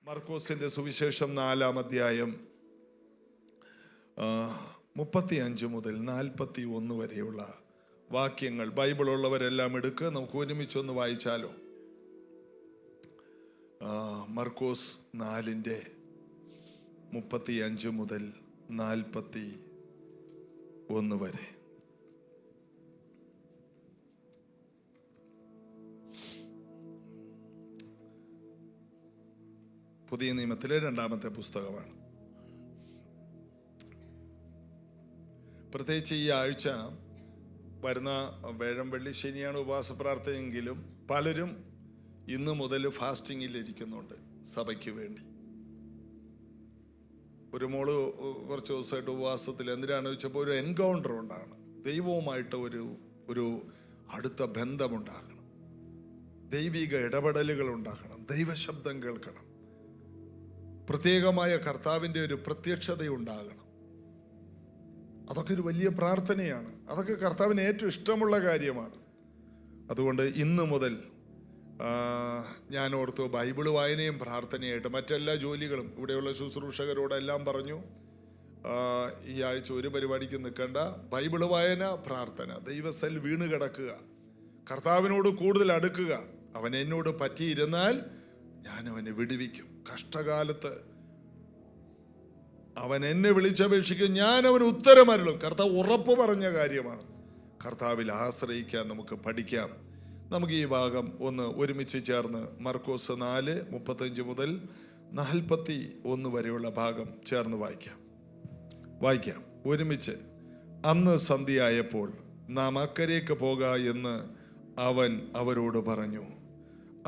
മർക്കോസിന്റെ സുവിശേഷം 4-ാം അധ്യായം 35 മുതൽ 41 വരെയുള്ള വാക്യങ്ങൾ. ബൈബിൾ ഉള്ളവരെല്ലാം എടുക്കുക, നമുക്ക് ഒരുമിച്ചൊന്ന് വായിച്ചാലോ. മർക്കോസ് 4:35 മുതൽ 41 വരെ. പുതിയ നിയമത്തിലെ 2-ാമത്തെ പുസ്തകമാണ്. പ്രത്യേകിച്ച് ഈ ആഴ്ച വരുന്ന വേഴം വെള്ളി ശനിയാണ് ഉപവാസ പ്രാർത്ഥനയെങ്കിലും പലരും ഇന്ന് മുതൽ ഫാസ്റ്റിങ്ങിലിരിക്കുന്നുണ്ട് സഭയ്ക്ക് വേണ്ടി. ഒരു മോള് കുറച്ച് ദിവസമായിട്ട് ഉപവാസത്തിൽ. എന്തിനാണെന്ന് വെച്ചപ്പോൾ ഒരു എൻകൗണ്ടർ ഉണ്ടാകണം, ദൈവവുമായിട്ട് ഒരു അടുത്ത ബന്ധമുണ്ടാകണം, ദൈവിക ഇടപെടലുകൾ ഉണ്ടാകണം, ദൈവശബ്ദം കേൾക്കണം, പ്രത്യേകമായ കർത്താവിൻ്റെ ഒരു പ്രത്യക്ഷതയുണ്ടാകണം. അതൊക്കെ ഒരു വലിയ പ്രാർത്ഥനയാണ്. അതൊക്കെ കർത്താവിന് ഏറ്റവും ഇഷ്ടമുള്ള കാര്യമാണ്. അതുകൊണ്ട് ഇന്ന് മുതൽ ഞാൻ ഓർത്തു ബൈബിൾ വായനയും പ്രാർത്ഥനയായിട്ട് മറ്റെല്ലാ ജോലികളും ഇവിടെയുള്ള ശുശ്രൂഷകരോടെല്ലാം പറഞ്ഞു, ഈ ആഴ്ച ഒരു പരിപാടിക്ക് നിൽക്കേണ്ട, ബൈബിൾ വായന, പ്രാർത്ഥന, ദൈവസൽ വീണ് കിടക്കുക, കർത്താവിനോട് കൂടുതൽ അടുക്കുക. അവൻ എന്നോട് പറ്റിയിരുന്നാൽ ഞാൻ അവനെ വിടുവിക്കും. കഷ്ടകാലത്ത് അവൻ എന്നെ വിളിച്ചപേക്ഷിക്കും, ഞാൻ അവന് ഉത്തരമരുളും. കർത്താവ് ഉറപ്പ് പറഞ്ഞ കാര്യമാണ്. കർത്താവിൽ ആശ്രയിക്കാൻ നമുക്ക് പഠിക്കാം. നമുക്ക് ഈ ഭാഗം ഒന്ന് ഒരുമിച്ച് ചേർന്ന് മർക്കോസ് 4:35 മുതൽ 41 വരെയുള്ള ഭാഗം ചേർന്ന് വായിക്കാം ഒരുമിച്ച്. അന്ന് സന്ധ്യയായപ്പോൾ നാം അക്കരയ്ക്ക് പോക എന്ന് അവൻ അവരോട് പറഞ്ഞു.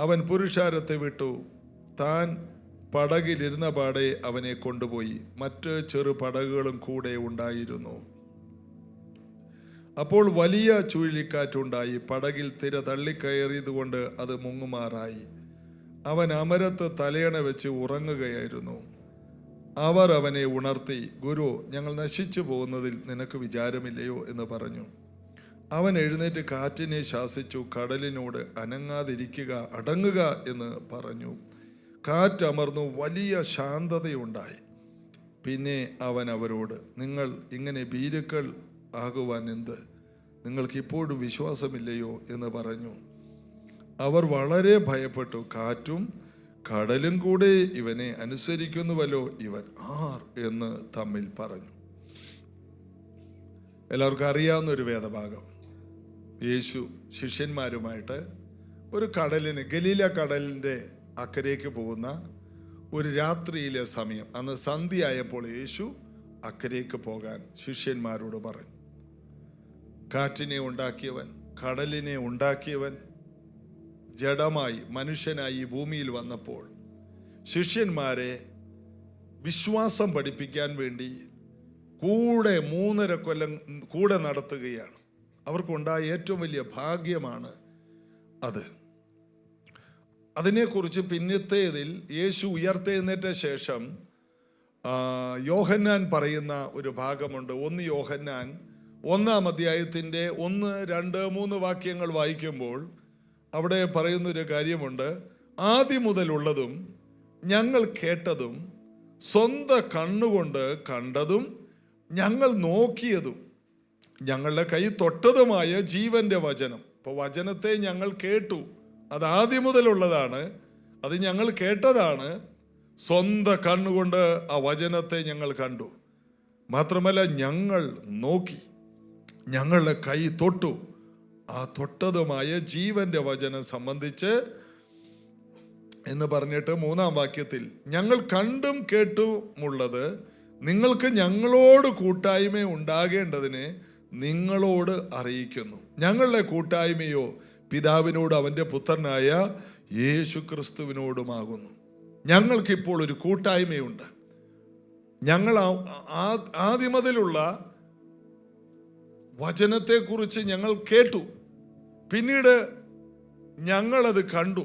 അവൻ പുരുഷാരത്തെ വിട്ടു. താൻ പടകിലിരുന്ന പാടെ അവനെ കൊണ്ടുപോയി. മറ്റ് ചെറു പടകുകളും കൂടെ ഉണ്ടായിരുന്നു. അപ്പോൾ വലിയ ചുഴലിക്കാറ്റുണ്ടായി. പടകിൽ തിര തള്ളിക്കയറിയതുകൊണ്ട് അത് മുങ്ങുമാറായി. അവൻ അമരത്ത് തലയണ വെച്ച് ഉറങ്ങുകയായിരുന്നു. അവർ അവനെ ഉണർത്തി, ഗുരു, ഞങ്ങൾ നശിച്ചു പോകുന്നതിൽ നിനക്ക് വിചാരമില്ലയോ എന്ന് പറഞ്ഞു. അവൻ എഴുന്നേറ്റ് കാറ്റിനെ ശാസിച്ചു, കടലിനോട് അനങ്ങാതിരിക്കുക, അടങ്ങുക എന്ന് പറഞ്ഞു. കാറ്റമർന്നു, വലിയ ശാന്തതയുണ്ടായി. പിന്നെ അവൻ അവരോട്, നിങ്ങൾ ഇങ്ങനെ ഭീരുക്കൾ ആകുവാൻ എന്ത്? നിങ്ങൾക്ക് ഇപ്പോഴും വിശ്വാസമില്ലയോ എന്ന് പറഞ്ഞു. അവർ വളരെ ഭയപ്പെട്ടു. കാറ്റും കടലും കൂടെ ഇവനെ അനുസരിക്കുന്നുവല്ലോ, ഇവൻ ആർ എന്ന് തമ്മിൽ പറഞ്ഞു. എല്ലാവർക്കും അറിയാവുന്ന ഒരു വേദഭാഗം. യേശു ശിഷ്യന്മാരുമായിട്ട് ഒരു കടലിന്, ഗലീല കടലിൻ്റെ അക്കരയ്ക്ക് പോകുന്ന ഒരു രാത്രിയിലെ സമയം. അന്ന് സന്ധ്യയായപ്പോൾ യേശു അക്കരയ്ക്ക് പോകാൻ ശിഷ്യന്മാരോട് പറഞ്ഞു. കാറ്റിനെ ഉണ്ടാക്കിയവൻ, കടലിനെ ഉണ്ടാക്കിയവൻ ജഡമായി മനുഷ്യനായി ഭൂമിയിൽ വന്നപ്പോൾ ശിഷ്യന്മാരെ വിശ്വാസം പഠിപ്പിക്കാൻ വേണ്ടി 3.5 കൊല്ലം കൂടെ നടത്തുകയാണ്. അവർക്കുണ്ടായ ഏറ്റവും വലിയ ഭാഗ്യമാണ് അത്. അതിനെക്കുറിച്ച് പിന്നത്തേതിൽ യേശു ഉയർത്തെഴുന്നേറ്റ ശേഷം യോഹന്നാൻ പറയുന്ന ഒരു ഭാഗമുണ്ട്. 1 യോഹന്നാൻ 1-ാം അധ്യായത്തിൻ്റെ 1, 2, 3 വാക്യങ്ങൾ വായിക്കുമ്പോൾ അവിടെ പറയുന്നൊരു കാര്യമുണ്ട്. ആദ്യം മുതലുള്ളതും ഞങ്ങൾ കേട്ടതും സ്വന്തം കണ്ണുകൊണ്ട് കണ്ടതും ഞങ്ങൾ നോക്കിയതും ഞങ്ങളുടെ കൈ തൊട്ടതുമായ ജീവന്റെ വചനം. അപ്പോൾ വചനത്തെ ഞങ്ങൾ കേട്ടു, അത് ആദ്യം മുതലുള്ളതാണ്, അത് ഞങ്ങൾ കേട്ടതാണ്. സ്വന്തം കണ്ണുകൊണ്ട് ആ വചനത്തെ ഞങ്ങൾ കണ്ടു. മാത്രമല്ല ഞങ്ങൾ നോക്കി, ഞങ്ങളുടെ കൈ തൊട്ടു, ആ തൊട്ടതുമായ ജീവന്റെ വചനം സംബന്ധിച്ച് എന്ന് പറഞ്ഞിട്ട് 3-ാം വാക്യത്തിൽ ഞങ്ങൾ കണ്ടും കേട്ടുമുള്ളത് നിങ്ങൾക്ക് ഞങ്ങളോട് കൂട്ടായ്മ ഉണ്ടാകേണ്ടതിന് നിങ്ങളോട് അറിയിക്കുന്നു. ഞങ്ങളുടെ കൂട്ടായ്മയോ പിതാവിനോട് അവൻ്റെ പുത്രനായ യേശു ക്രിസ്തുവിനോടുമാകുന്നു. ഞങ്ങൾക്കിപ്പോൾ ഒരു കൂട്ടായ്മയുണ്ട്. ഞങ്ങൾ ആദ്യം മുതലുള്ള വചനത്തെക്കുറിച്ച് ഞങ്ങൾ കേട്ടു, പിന്നീട് ഞങ്ങളത് കണ്ടു,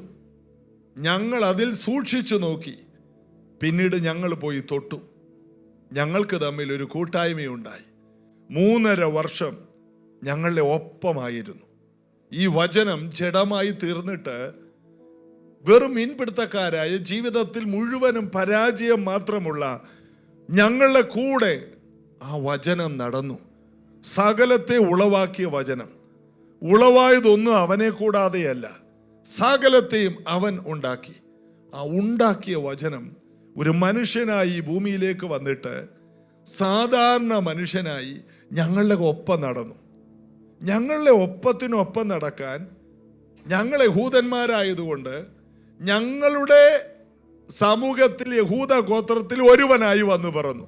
ഞങ്ങൾ അതിൽ സൂക്ഷിച്ചു നോക്കി, പിന്നീട് ഞങ്ങൾ പോയി തൊട്ടു. ഞങ്ങൾക്ക് തമ്മിൽ ഒരു കൂട്ടായ്മയുണ്ടായി. 3.5 വർഷം ഞങ്ങളുടെ ഒപ്പമായിരുന്നു. ഈ വചനം ജഡമായി തീർന്നിട്ട് വെറും മീൻപിടുത്തക്കാരായ, ജീവിതത്തിൽ മുഴുവനും പരാജയം മാത്രമുള്ള ഞങ്ങളുടെ കൂടെ ആ വചനം നടന്നു. സകലത്തെ ഉളവാക്കിയ വചനം. ഉളവായതൊന്നും അവനെ കൂടാതെയല്ല, സകലത്തെയും അവൻ ഉണ്ടാക്കി. ആ ഉണ്ടാക്കിയ വചനം ഒരു മനുഷ്യനായി ഈ ഭൂമിയിലേക്ക് വന്നിട്ട് സാധാരണ മനുഷ്യനായി ഞങ്ങളുടെ ഒപ്പം നടന്നു. ഞങ്ങളുടെ ഒപ്പത്തിനൊപ്പം നടക്കാൻ ഞങ്ങൾ യഹൂദന്മാരായതുകൊണ്ട് ഞങ്ങളുടെ സമൂഹത്തിൽ യഹൂദ ഗോത്രത്തിൽ ഒരുവനായി വന്നു പറന്നു.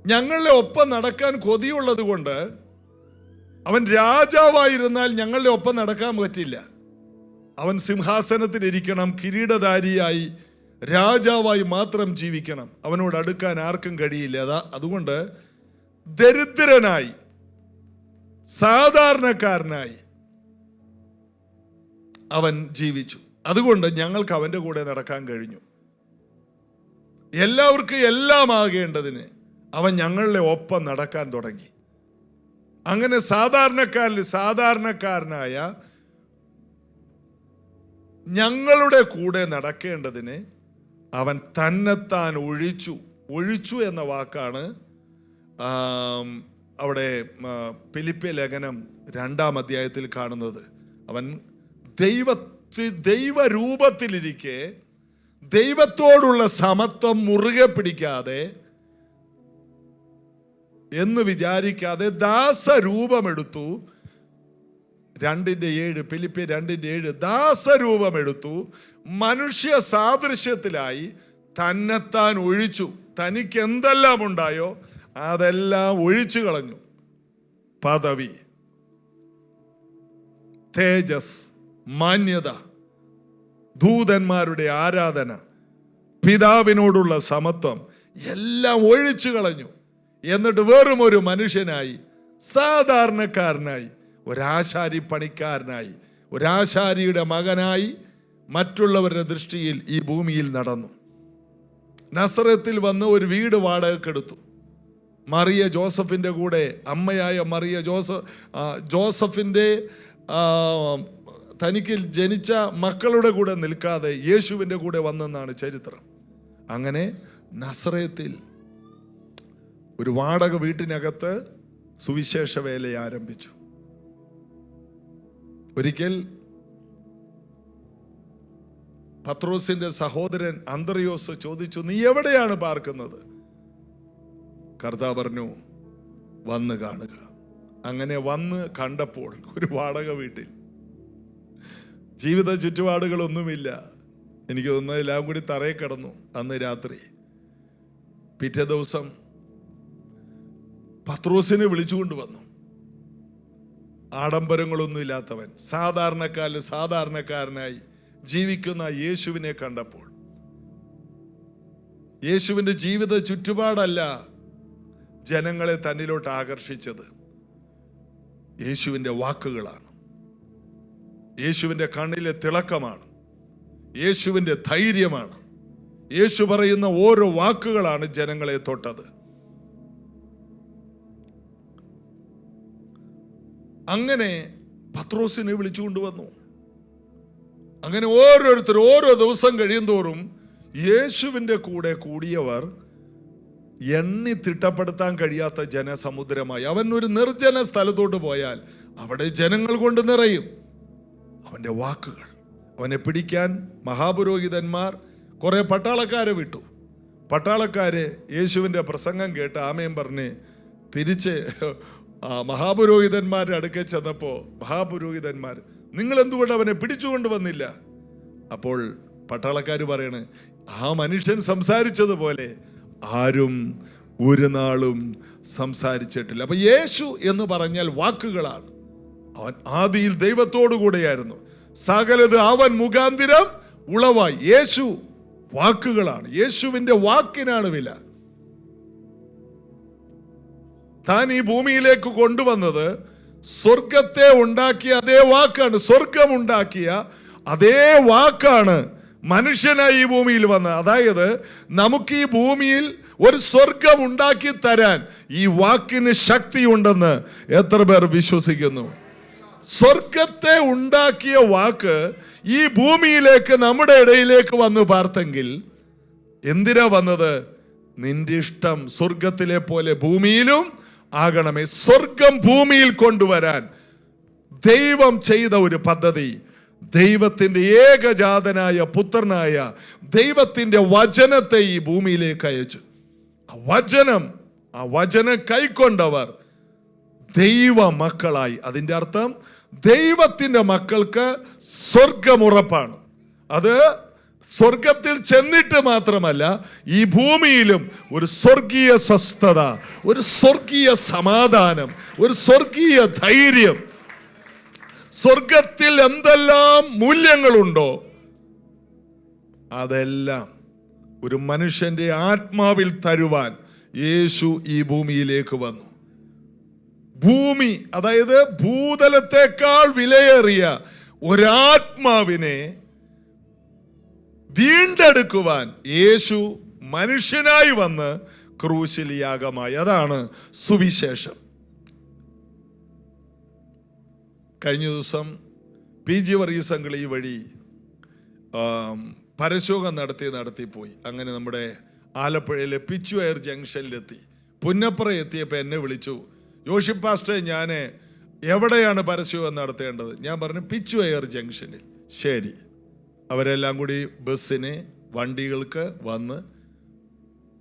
ഞങ്ങളുടെ ഒപ്പം നടക്കാൻ കൊതിയുള്ളത് കൊണ്ട് അവൻ രാജാവായിരുന്നാൽ ഞങ്ങളുടെ ഒപ്പം നടക്കാൻ പറ്റില്ല. അവൻ സിംഹാസനത്തിലിരിക്കണം, കിരീടധാരിയായി രാജാവായി മാത്രം ജീവിക്കണം. അവനോട് അടുക്കാൻ ആർക്കും കഴിയില്ല. അതുകൊണ്ട് ദരിദ്രനായി, സാധാരണക്കാരനായി അവൻ ജീവിച്ചു. അതുകൊണ്ട് ഞങ്ങൾക്ക് അവൻ്റെ കൂടെ നടക്കാൻ കഴിഞ്ഞു. എല്ലാവർക്കും എല്ലാം ആകേണ്ടതിന് അവൻ ഞങ്ങളുടെ ഒപ്പം നടക്കാൻ തുടങ്ങി. അങ്ങനെ സാധാരണക്കാരനായ ഞങ്ങളുടെ കൂടെ നടക്കേണ്ടതിന് അവൻ തന്നെത്താൻ ഒഴിച്ചു എന്ന വാക്കാണ് അവിടെ ഫിലിപ്പിയ ലേഖനം 2-ാം അധ്യായത്തിൽ കാണുന്നത്. അവൻ ദൈവരൂപത്തിലിരിക്കെ ദൈവത്തോടുള്ള സമത്വം മുറുകെ പിടിക്കാതെ എന്ന് വിചാരിക്കാതെ ദാസരൂപമെടുത്തു. 2:7 ഫിലിപ്പിയർ 2:7 ദാസരൂപമെടുത്തു, മനുഷ്യ സാദൃശ്യത്തിലായി തന്നെത്താൻ ഒഴിച്ചു. തനിക്ക് എന്തെല്ലാം ഉണ്ടായോ അതെല്ലാം ഒഴിച്ചു കളഞ്ഞു. പദവി, തേജസ്, മാന്യത, ദൂതന്മാരുടെ ആരാധന, പിതാവിനോടുള്ള സമത്വം എല്ലാം ഒഴിച്ചു കളഞ്ഞു. എന്നിട്ട് വെറും ഒരു മനുഷ്യനായി, സാധാരണക്കാരനായി, ഒരാശാരി പണിക്കാരനായി, ഒരാശാരിയുടെ മകനായി മറ്റുള്ളവരുടെ ദൃഷ്ടിയിൽ ഈ ഭൂമിയിൽ നടന്നു. നസറത്തിൽ വന്ന് ഒരു വീട് വാടകയ്ക്കെടുത്തു. മറിയ ജോസഫിൻ്റെ കൂടെ, അമ്മയായ മറിയ ജോസഫിൻ്റെ തനിക്ക് ജനിച്ച മക്കളുടെ കൂടെ നിൽക്കാതെ യേശുവിൻ്റെ കൂടെ വന്നെന്നാണ് ചരിത്രം. അങ്ങനെ നസറത്തിൽ ഒരു വാടക വീട്ടിനകത്ത് സുവിശേഷ വേല ആരംഭിച്ചു. ഒരിക്കൽ പത്രോസിന്റെ സഹോദരൻ അന്ത്രയോസ് ചോദിച്ചു, നീ എവിടെയാണ് പാർക്കുന്നത്? കർത്താവ് പറഞ്ഞു, വന്ന് കാണുക. അങ്ങനെ വന്ന് കണ്ടപ്പോൾ ഒരു വാടക വീട്ടിൽ, ജീവിത ചുറ്റുപാടുകളൊന്നുമില്ല. എനിക്ക് തോന്നുന്നത് എല്ലാം കൂടി തറയിൽ കിടന്നു അന്ന് രാത്രി. പിറ്റേ ദിവസം പത്രോസിനെ വിളിച്ചുകൊണ്ട് വന്നു. ആഡംബരങ്ങളൊന്നും ഇല്ലാത്തവൻ, സാധാരണക്കാരനായി ജീവിക്കുന്ന യേശുവിനെ കണ്ടപ്പോൾ, യേശുവിൻ്റെ ജീവിത ചുറ്റുപാടല്ല ജനങ്ങളെ തന്നിലോട്ട് ആകർഷിച്ചത്, യേശുവിൻ്റെ വാക്കുകളാണ്, യേശുവിൻ്റെ കണ്ണിലെ തിളക്കമാണ്, യേശുവിൻ്റെ ധൈര്യമാണ്. യേശു പറയുന്ന ഓരോ വാക്കുകളാണ് ജനങ്ങളെ തൊട്ടത്. അങ്ങനെ പത്രോസിനെ വിളിച്ചുകൊണ്ടുവന്നു. അങ്ങനെ ഓരോരുത്തർ ഓരോ ദിവസം കഴിയുന്തോറും യേശുവിൻ്റെ കൂടെ കൂടിയവർ എണ്ണി തിട്ടപ്പെടുത്താൻ കഴിയാത്ത ജനസമുദ്രമായി. അവൻ ഒരു നിർജ്ജന സ്ഥലത്തോട്ട് പോയാൽ അവിടെ ജനങ്ങൾ കൊണ്ട് നിറയും. അവൻ്റെ വാക്കുകൾ, അവനെ പിടിക്കാൻ മഹാപുരോഹിതന്മാർ കുറെ പട്ടാളക്കാരെ വിട്ടു. പട്ടാളക്കാര് യേശുവിൻ്റെ പ്രസംഗം കേട്ട് ആമേൻ പറഞ്ഞ് തിരിച്ച് മഹാപുരോഹിതന്മാരുടെ അടുക്കൽ ചെന്നപ്പോൾ മഹാപുരോഹിതന്മാർ, നിങ്ങൾ എന്തുകൊണ്ട് അവനെ പിടിച്ചുകൊണ്ട് വന്നില്ല? അപ്പോൾ പട്ടാളക്കാർ പറയണ്, ആ മനുഷ്യൻ സംസാരിച്ചതുപോലെ ആരും ഒരു നാളും സംസാരിച്ചിട്ടില്ല. അപ്പൊ യേശു എന്ന് പറഞ്ഞാൽ വാക്കുകളാണ്. അവൻ ആദിയിൽ ദൈവത്തോടു കൂടെയായിരുന്നു, സകലത് അവൻ മുഖാന്തിരം ഉളവായി. യേശു വാക്കുകളാണ്. യേശുവിൻ്റെ വാക്കിനാണ് വില. താൻ ഈ ഭൂമിയിലേക്ക് കൊണ്ടുവന്നത് സ്വർഗത്തെ ഉണ്ടാക്കിയ അതേ വാക്കാണ്. സ്വർഗം ഉണ്ടാക്കിയ അതേ വാക്കാണ് മനുഷ്യനായി ഈ ഭൂമിയിൽ വന്നത്. അതായത് നമുക്ക് ഈ ഭൂമിയിൽ ഒരു സ്വർഗം ഉണ്ടാക്കി തരാൻ ഈ വാക്കിന് ശക്തിയുണ്ടെന്ന് എത്ര പേർ വിശ്വസിക്കുന്നു? സ്വർഗത്തെ ഉണ്ടാക്കിയ വാക്ക് ഈ ഭൂമിയിലേക്ക് നമ്മുടെ ഇടയിലേക്ക് വന്ന് പാർത്തെങ്കിൽ എന്തിനാ വന്നത്? നിന്റെ ഇഷ്ടം സ്വർഗത്തിലെ പോലെ ഭൂമിയിലും ആകണമേ. സ്വർഗം ഭൂമിയിൽ കൊണ്ടുവരാൻ ദൈവം ചെയ്ത ഒരു പദ്ധതി, ദൈവത്തിന്റെ ഏകജാതനായ പുത്രനായ ദൈവത്തിന്റെ വചനത്തെ ഈ ഭൂമിയിലേക്ക് അയച്ചു. ആ വചനം കൈക്കൊണ്ടവർ ദൈവ മക്കളായി. അതിൻ്റെ അർത്ഥം ദൈവത്തിന്റെ മക്കൾക്ക് സ്വർഗം ഉറപ്പാണ്. അത് സ്വർഗത്തിൽ ചെന്നിട്ട് മാത്രമല്ല, ഈ ഭൂമിയിലും ഒരു സ്വർഗീയ സ്വസ്ഥത, ഒരു സ്വർഗീയ സമാധാനം, ഒരു സ്വർഗീയ ധൈര്യം. സ്വർഗത്തിൽ എന്തെല്ലാം മൂല്യങ്ങളുണ്ടോ അതെല്ലാം ഒരു മനുഷ്യന്റെ ആത്മാവിൽ തരുവാൻ യേശു ഈ ഭൂമിയിലേക്ക് വന്നു. ഭൂമി, അതായത് ഭൂതലത്തെക്കാൾ വിലയേറിയ ഒരാത്മാവിനെ വീണ്ടെടുക്കുവാൻ യേശു മനുഷ്യനായി വന്ന് ക്രൂശിൽ യാഗമായി. അതാണ് സുവിശേഷം. കഴിഞ്ഞ ദിവസം PG വർഗീസ് അങ്കിൾ ഈ വഴി പരശോകം നടത്തിപ്പോയി. അങ്ങനെ നമ്മുടെ ആലപ്പുഴയിലെ പിച്ചുവയർ ജംഗ്ഷനിലെത്തി. പുന്നപ്പുറ എത്തിയപ്പോൾ എന്നെ വിളിച്ചു, ജോഷി പാസ്റ്റർ, ഞാൻ എവിടെയാണ് പരസ്യം നടത്തേണ്ടത്? ഞാൻ പറഞ്ഞു പിച്ചുവയർ ജംഗ്ഷനിൽ. ശരി. അവരെല്ലാം കൂടി ബസ്സിന് വണ്ടികൾക്ക് വന്ന്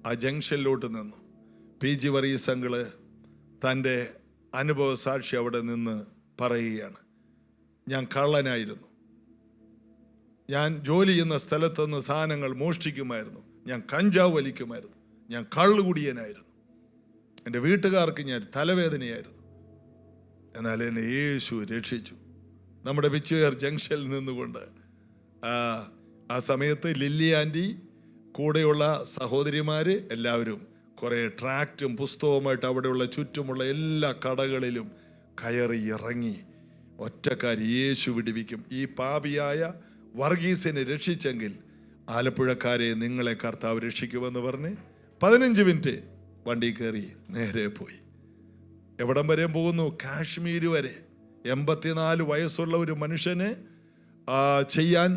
ആ ജംഗ്ഷനിലോട്ട് നിന്നു. PG വർഗീസ് അങ്കിള് തൻ്റെ അനുഭവ സാക്ഷി അവിടെ നിന്ന് പറയുകയാണ്. ഞാൻ കള്ളനായിരുന്നു. ഞാൻ ജോലി ചെയ്യുന്ന സ്ഥലത്തുനിന്ന് സാധനങ്ങൾ മോഷ്ടിക്കുമായിരുന്നു. ഞാൻ കഞ്ചാവ് വലിക്കുമായിരുന്നു. ഞാൻ കള്ളുകുടിയനായിരുന്നു. എൻ്റെ വീട്ടുകാർക്ക് ഞാൻ തലവേദനയായിരുന്നു. എന്നാൽ എന്നെ യേശു രക്ഷിച്ചു. നമ്മുടെ പിച്ചുവയർ ജംഗ്ഷനിൽ നിന്നുകൊണ്ട് ആ സമയത്ത് ലില്ലി ആൻറ്റി, കൂടെയുള്ള സഹോദരിമാർ എല്ലാവരും കുറേ ട്രാക്റ്റും പുസ്തകവുമായിട്ട് അവിടെയുള്ള ചുറ്റുമുള്ള എല്ലാ കടകളിലും കയറി ഇറങ്ങി. ഒറ്റക്കാരി യേശു വിടുവിക്കും. ഈ പാപിയായ വർഗീസിനെ രക്ഷിച്ചെങ്കിൽ ആലപ്പുഴക്കാരെ നിങ്ങളെ കർത്താവ് രക്ഷിക്കുമെന്ന് പറഞ്ഞ് 15 മിനിറ്റ് വണ്ടി കയറി നേരെ പോയി. എവിടം വരെ പോകുന്നു? കാശ്മീർ വരെ. 84 വയസ്സുള്ള ഒരു മനുഷ്യന് ചെയ്യാൻ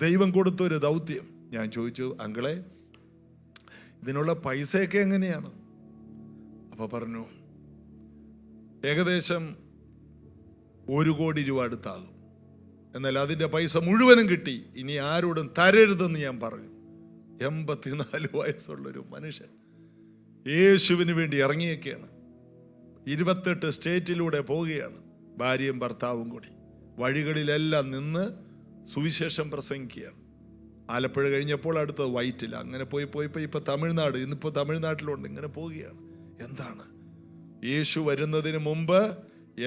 ദൈവം കൊടുത്തൊരു ദൗത്യം. ഞാൻ ചോദിച്ചു, അങ്കിളെ, ഇതിനുള്ള പൈസയൊക്കെ എങ്ങനെയാണ്? അപ്പോൾ പറഞ്ഞു, ഏകദേശം 1 കോടി രൂപ അടുത്താകും. എന്നാൽ അതിൻ്റെ പൈസ മുഴുവനും കിട്ടി. ഇനി ആരോടും തരരുതെന്ന് ഞാൻ പറഞ്ഞു. 84 വയസ്സുള്ളൊരു മനുഷ്യൻ യേശുവിന് വേണ്ടി ഇറങ്ങിയൊക്കെയാണ്. 28 സ്റ്റേറ്റിലൂടെ പോവുകയാണ്, ഭാര്യയും ഭർത്താവും കൂടി. വഴികളിലെല്ലാം നിന്ന് സുവിശേഷം പ്രസംഗിക്കുകയാണ്. ആലപ്പുഴ കഴിഞ്ഞപ്പോൾ അടുത്തത് വൈറ്റില. അങ്ങനെ പോയി ഇപ്പോൾ തമിഴ്നാട്, ഇന്നിപ്പോൾ തമിഴ്നാട്ടിലുണ്ട്. ഇങ്ങനെ പോവുകയാണ്. എന്താണ്? യേശു വരുന്നതിന് മുമ്പ്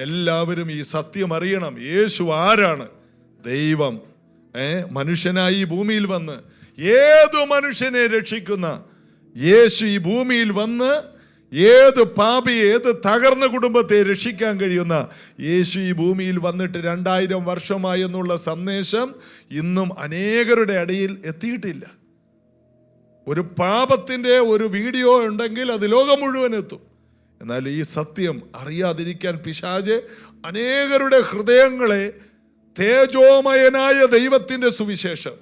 എല്ലാവരും ഈ സത്യം അറിയണം. യേശു ആരാണ്? ദൈവം മനുഷ്യനായി ഭൂമിയിൽ വന്ന് ഏതു മനുഷ്യനെ രക്ഷിക്കുന്ന യേശു ഈ ഭൂമിയിൽ വന്ന് ഏത് പാപിയെ, ഏത് തകർന്ന കുടുംബത്തെ രക്ഷിക്കാൻ കഴിയുന്ന യേശു ഈ ഭൂമിയിൽ വന്നിട്ട് 2000 വർഷമായി എന്നുള്ള സന്ദേശം ഇന്നും അനേകരുടെ ഇടയിൽ എത്തിയിട്ടില്ല. ഒരു പാപത്തിൻ്റെ ഒരു വീഡിയോ ഉണ്ടെങ്കിൽ അത് ലോകം മുഴുവൻ എത്തും. എന്നാൽ ഈ സത്യം അറിയാതിരിക്കാൻ പിശാച് അനേകരുടെ ഹൃദയങ്ങളെ തേജോമയനായ ദൈവത്തിൻ്റെ സുവിശേഷം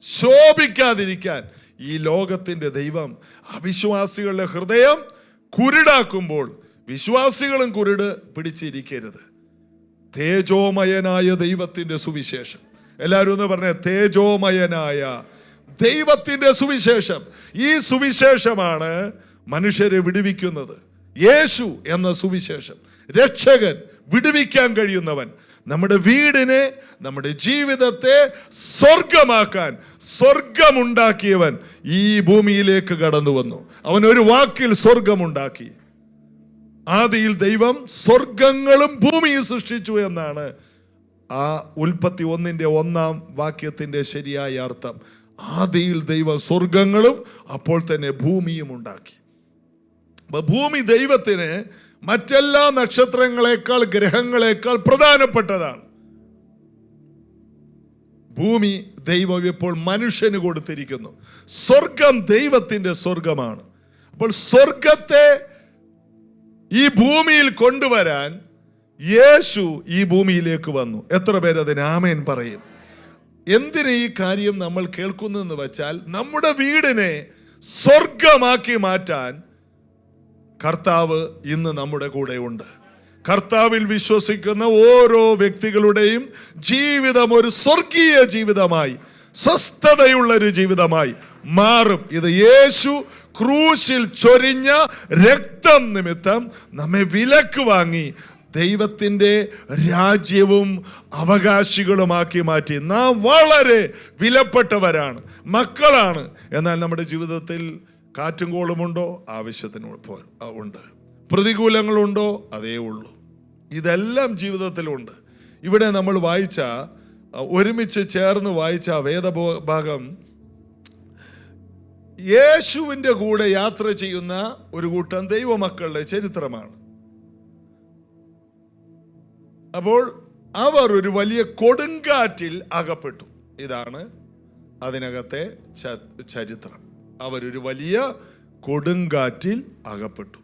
ശോഭിക്കാതിരിക്കാൻ ഈ ലോകത്തിൻ്റെ ദൈവം അവിശ്വാസികളുടെ ഹൃദയം കുരുടാക്കുമ്പോൾ വിശ്വാസികളും കുരുട് പിടിച്ചിരിക്കരുത്. തേജോമയനായ ദൈവത്തിൻ്റെ സുവിശേഷം. എല്ലാവരും ഒന്ന് പറഞ്ഞേ, തേജോമയനായ ദൈവത്തിൻ്റെ സുവിശേഷം. ഈ സുവിശേഷമാണ് മനുഷ്യരെ വിടുവിക്കുന്നത്. യേശു എന്ന സുവിശേഷം, രക്ഷകൻ, വിടുവിക്കാൻ കഴിയുന്നവൻ, നമ്മുടെ വീടിനെ, നമ്മുടെ ജീവിതത്തെ സ്വർഗമാക്കാൻ സ്വർഗമുണ്ടാക്കിയവൻ ഈ ഭൂമിയിലേക്ക് കടന്നു വന്നു. അവൻ ഒരു വാക്കിൽ സ്വർഗമുണ്ടാക്കി. ആദിയിൽ ദൈവം സ്വർഗങ്ങളും ഭൂമിയും സൃഷ്ടിച്ചു എന്നാണ് ആ ഉൽപ്പത്തി 1:1 ശരിയായ അർത്ഥം. ആദിയിൽ ദൈവം സ്വർഗങ്ങളും അപ്പോൾ തന്നെ ഭൂമിയും ഉണ്ടാക്കി. അപ്പൊ ഭൂമി ദൈവത്തിന് മറ്റെല്ലാ നക്ഷത്രങ്ങളെക്കാൾ, ഗ്രഹങ്ങളെക്കാൾ പ്രധാനപ്പെട്ടതാണ്. ഭൂമി ദൈവം ഇപ്പോൾ മനുഷ്യന് കൊടുത്തിരിക്കുന്നു. സ്വർഗം ദൈവത്തിന്റെ സ്വർഗമാണ്. അപ്പോൾ സ്വർഗത്തെ ഈ ഭൂമിയിൽ കൊണ്ടുവരാൻ യേശു ഈ ഭൂമിയിലേക്ക് വന്നു. എത്ര പേരതിന് ആമേൻ പറയും? എന്തിന് ഈ കാര്യം നമ്മൾ കേൾക്കുന്നതെന്ന് വെച്ചാൽ, നമ്മുടെ വീടിനെ സ്വർഗമാക്കി മാറ്റാൻ കർത്താവ് ഇന്ന് നമ്മുടെ കൂടെ ഉണ്ട്. കർത്താവിൽ വിശ്വസിക്കുന്ന ഓരോ വ്യക്തികളുടെയും ജീവിതം ഒരു സ്വർഗീയ ജീവിതമായി, സ്വസ്ഥതയുള്ളൊരു ജീവിതമായി മാറും. ഇത് യേശു ക്രൂശിൽ ചൊരിഞ്ഞ രക്തം നിമിത്തം നമ്മെ വിലക്ക് വാങ്ങി ദൈവത്തിൻ്റെ രാജ്യവും അവകാശികളുമാക്കി മാറ്റി. നാം വളരെ വിലപ്പെട്ടവരാണ്, മക്കളാണ്. എന്നാൽ നമ്മുടെ ജീവിതത്തിൽ കാറ്റും കോളുമുണ്ടോ? ആവശ്യത്തിന് ഉണ്ട്. പ്രതികൂലങ്ങളുണ്ടോ? അതേ ഉള്ളൂ. ഇതെല്ലാം ജീവിതത്തിലുണ്ട്. ഇവിടെ നമ്മൾ വായിച്ച, ഒരുമിച്ച് ചേർന്ന് വായിച്ച വേദഭാഗം യേശുവിൻ്റെ കൂടെ യാത്ര ചെയ്യുന്ന ഒരു കൂട്ടം ദൈവമക്കളുടെ ചരിത്രമാണ്. അപ്പോൾ അവർ ഒരു വലിയ കൊടുങ്കാറ്റിൽ അകപ്പെട്ടു. ഇതാണ് അതിനകത്തെ ചരിത്രം. അവരൊരു വലിയ കൊടുങ്കാറ്റിൽ അകപ്പെട്ടു.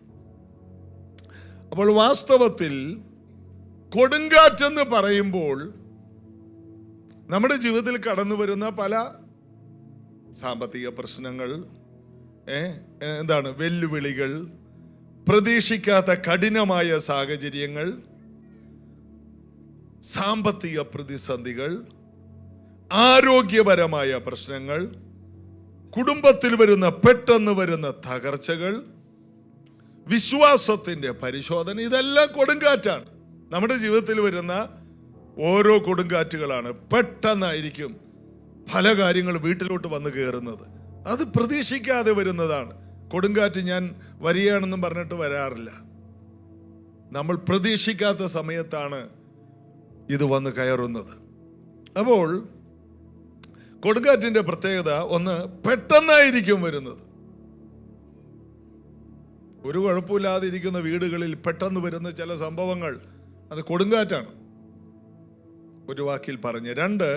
അപ്പോൾ വാസ്തവത്തിൽ കൊടുങ്കാറ്റെന്ന് പറയുമ്പോൾ നമ്മുടെ ജീവിതത്തിൽ കടന്നു വരുന്ന പല സാമ്പത്തിക പ്രശ്നങ്ങൾ, വെല്ലുവിളികൾ, പ്രതീക്ഷിക്കാത്ത കഠിനമായ സാഹചര്യങ്ങൾ, സാമ്പത്തിക പ്രതിസന്ധികൾ, ആരോഗ്യപരമായ പ്രശ്നങ്ങൾ, കുടുംബത്തിൽ വരുന്ന പെട്ടെന്ന് വരുന്ന തകർച്ചകൾ, വിശ്വാസത്തിന്റെ പരിശോധന, ഇതെല്ലാം കൊടുങ്കാറ്റാണ്. നമ്മുടെ ജീവിതത്തിൽ വരുന്ന ഓരോ കൊടുങ്കാറ്റുകളാണ്. പെട്ടെന്നായിരിക്കും പല കാര്യങ്ങൾ വീട്ടിലോട്ട് വന്ന് കയറുന്നത്. അത് പ്രതീക്ഷിക്കാതെ വരുന്നതാണ്. കൊടുങ്കാറ്റ് ഞാൻ വരികയാണെന്നും പറഞ്ഞിട്ട് വരാറില്ല. നമ്മൾ പ്രതീക്ഷിക്കാത്ത സമയത്താണ് ഇത് വന്ന് കയറുന്നത്. അപ്പോൾ കൊടുങ്കാറ്റിന്റെ പ്രത്യേകത ഒന്ന്, പെട്ടെന്നായിരിക്കും വരുന്നത്. ഒരു കുഴപ്പമില്ലാതിരിക്കുന്ന വീടുകളിൽ പെട്ടെന്ന് വരുന്ന ചില സംഭവങ്ങൾ, അത് കൊടുങ്കാറ്റാണ്. ഒരു വാക്കിൽ പറഞ്ഞ്. രണ്ട്,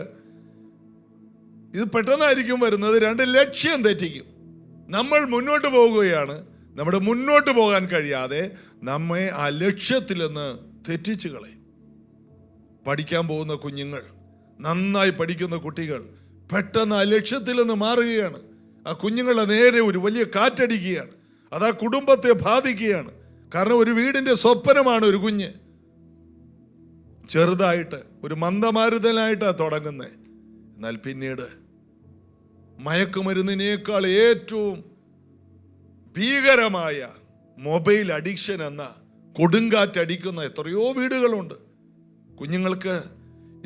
ഇത് പെട്ടെന്നായിരിക്കും വരുന്നത്. രണ്ട്, ലക്ഷ്യം തെറ്റിക്കും. നമ്മൾ മുന്നോട്ട് പോവുകയാണ്, നമ്മുടെ മുന്നോട്ട് പോകാൻ കഴിയാതെ നമ്മെ ആ ലക്ഷ്യത്തിൽ നിന്ന് തെറ്റിച്ച് കളയും. പഠിക്കാൻ പോകുന്ന കുഞ്ഞുങ്ങൾ, നന്നായി പഠിക്കുന്ന കുട്ടികൾ പെട്ടെന്ന് ആ ലക്ഷ്യത്തിൽ നിന്ന് മാറുകയാണ്. ആ കുഞ്ഞുങ്ങളുടെ നേരെ ഒരു വലിയ കാറ്റടിക്കുകയാണ്. അത് ആ കുടുംബത്തെ ബാധിക്കുകയാണ്. കാരണം ഒരു വീടിൻ്റെ സ്വപ്നമാണ് ഒരു കുഞ്ഞ്. ചെറുതായിട്ട് ഒരു മന്ദമാരുതനായിട്ടാണ് തുടങ്ങുന്നത്. എന്നാൽ പിന്നീട് മയക്കുമരുന്നിനേക്കാൾ ഏറ്റവും ഭീകരമായ മൊബൈൽ അഡിക്ഷൻ എന്ന കൊടുങ്കാറ്റടിക്കുന്ന എത്രയോ വീടുകളുണ്ട്. കുഞ്ഞുങ്ങൾക്ക്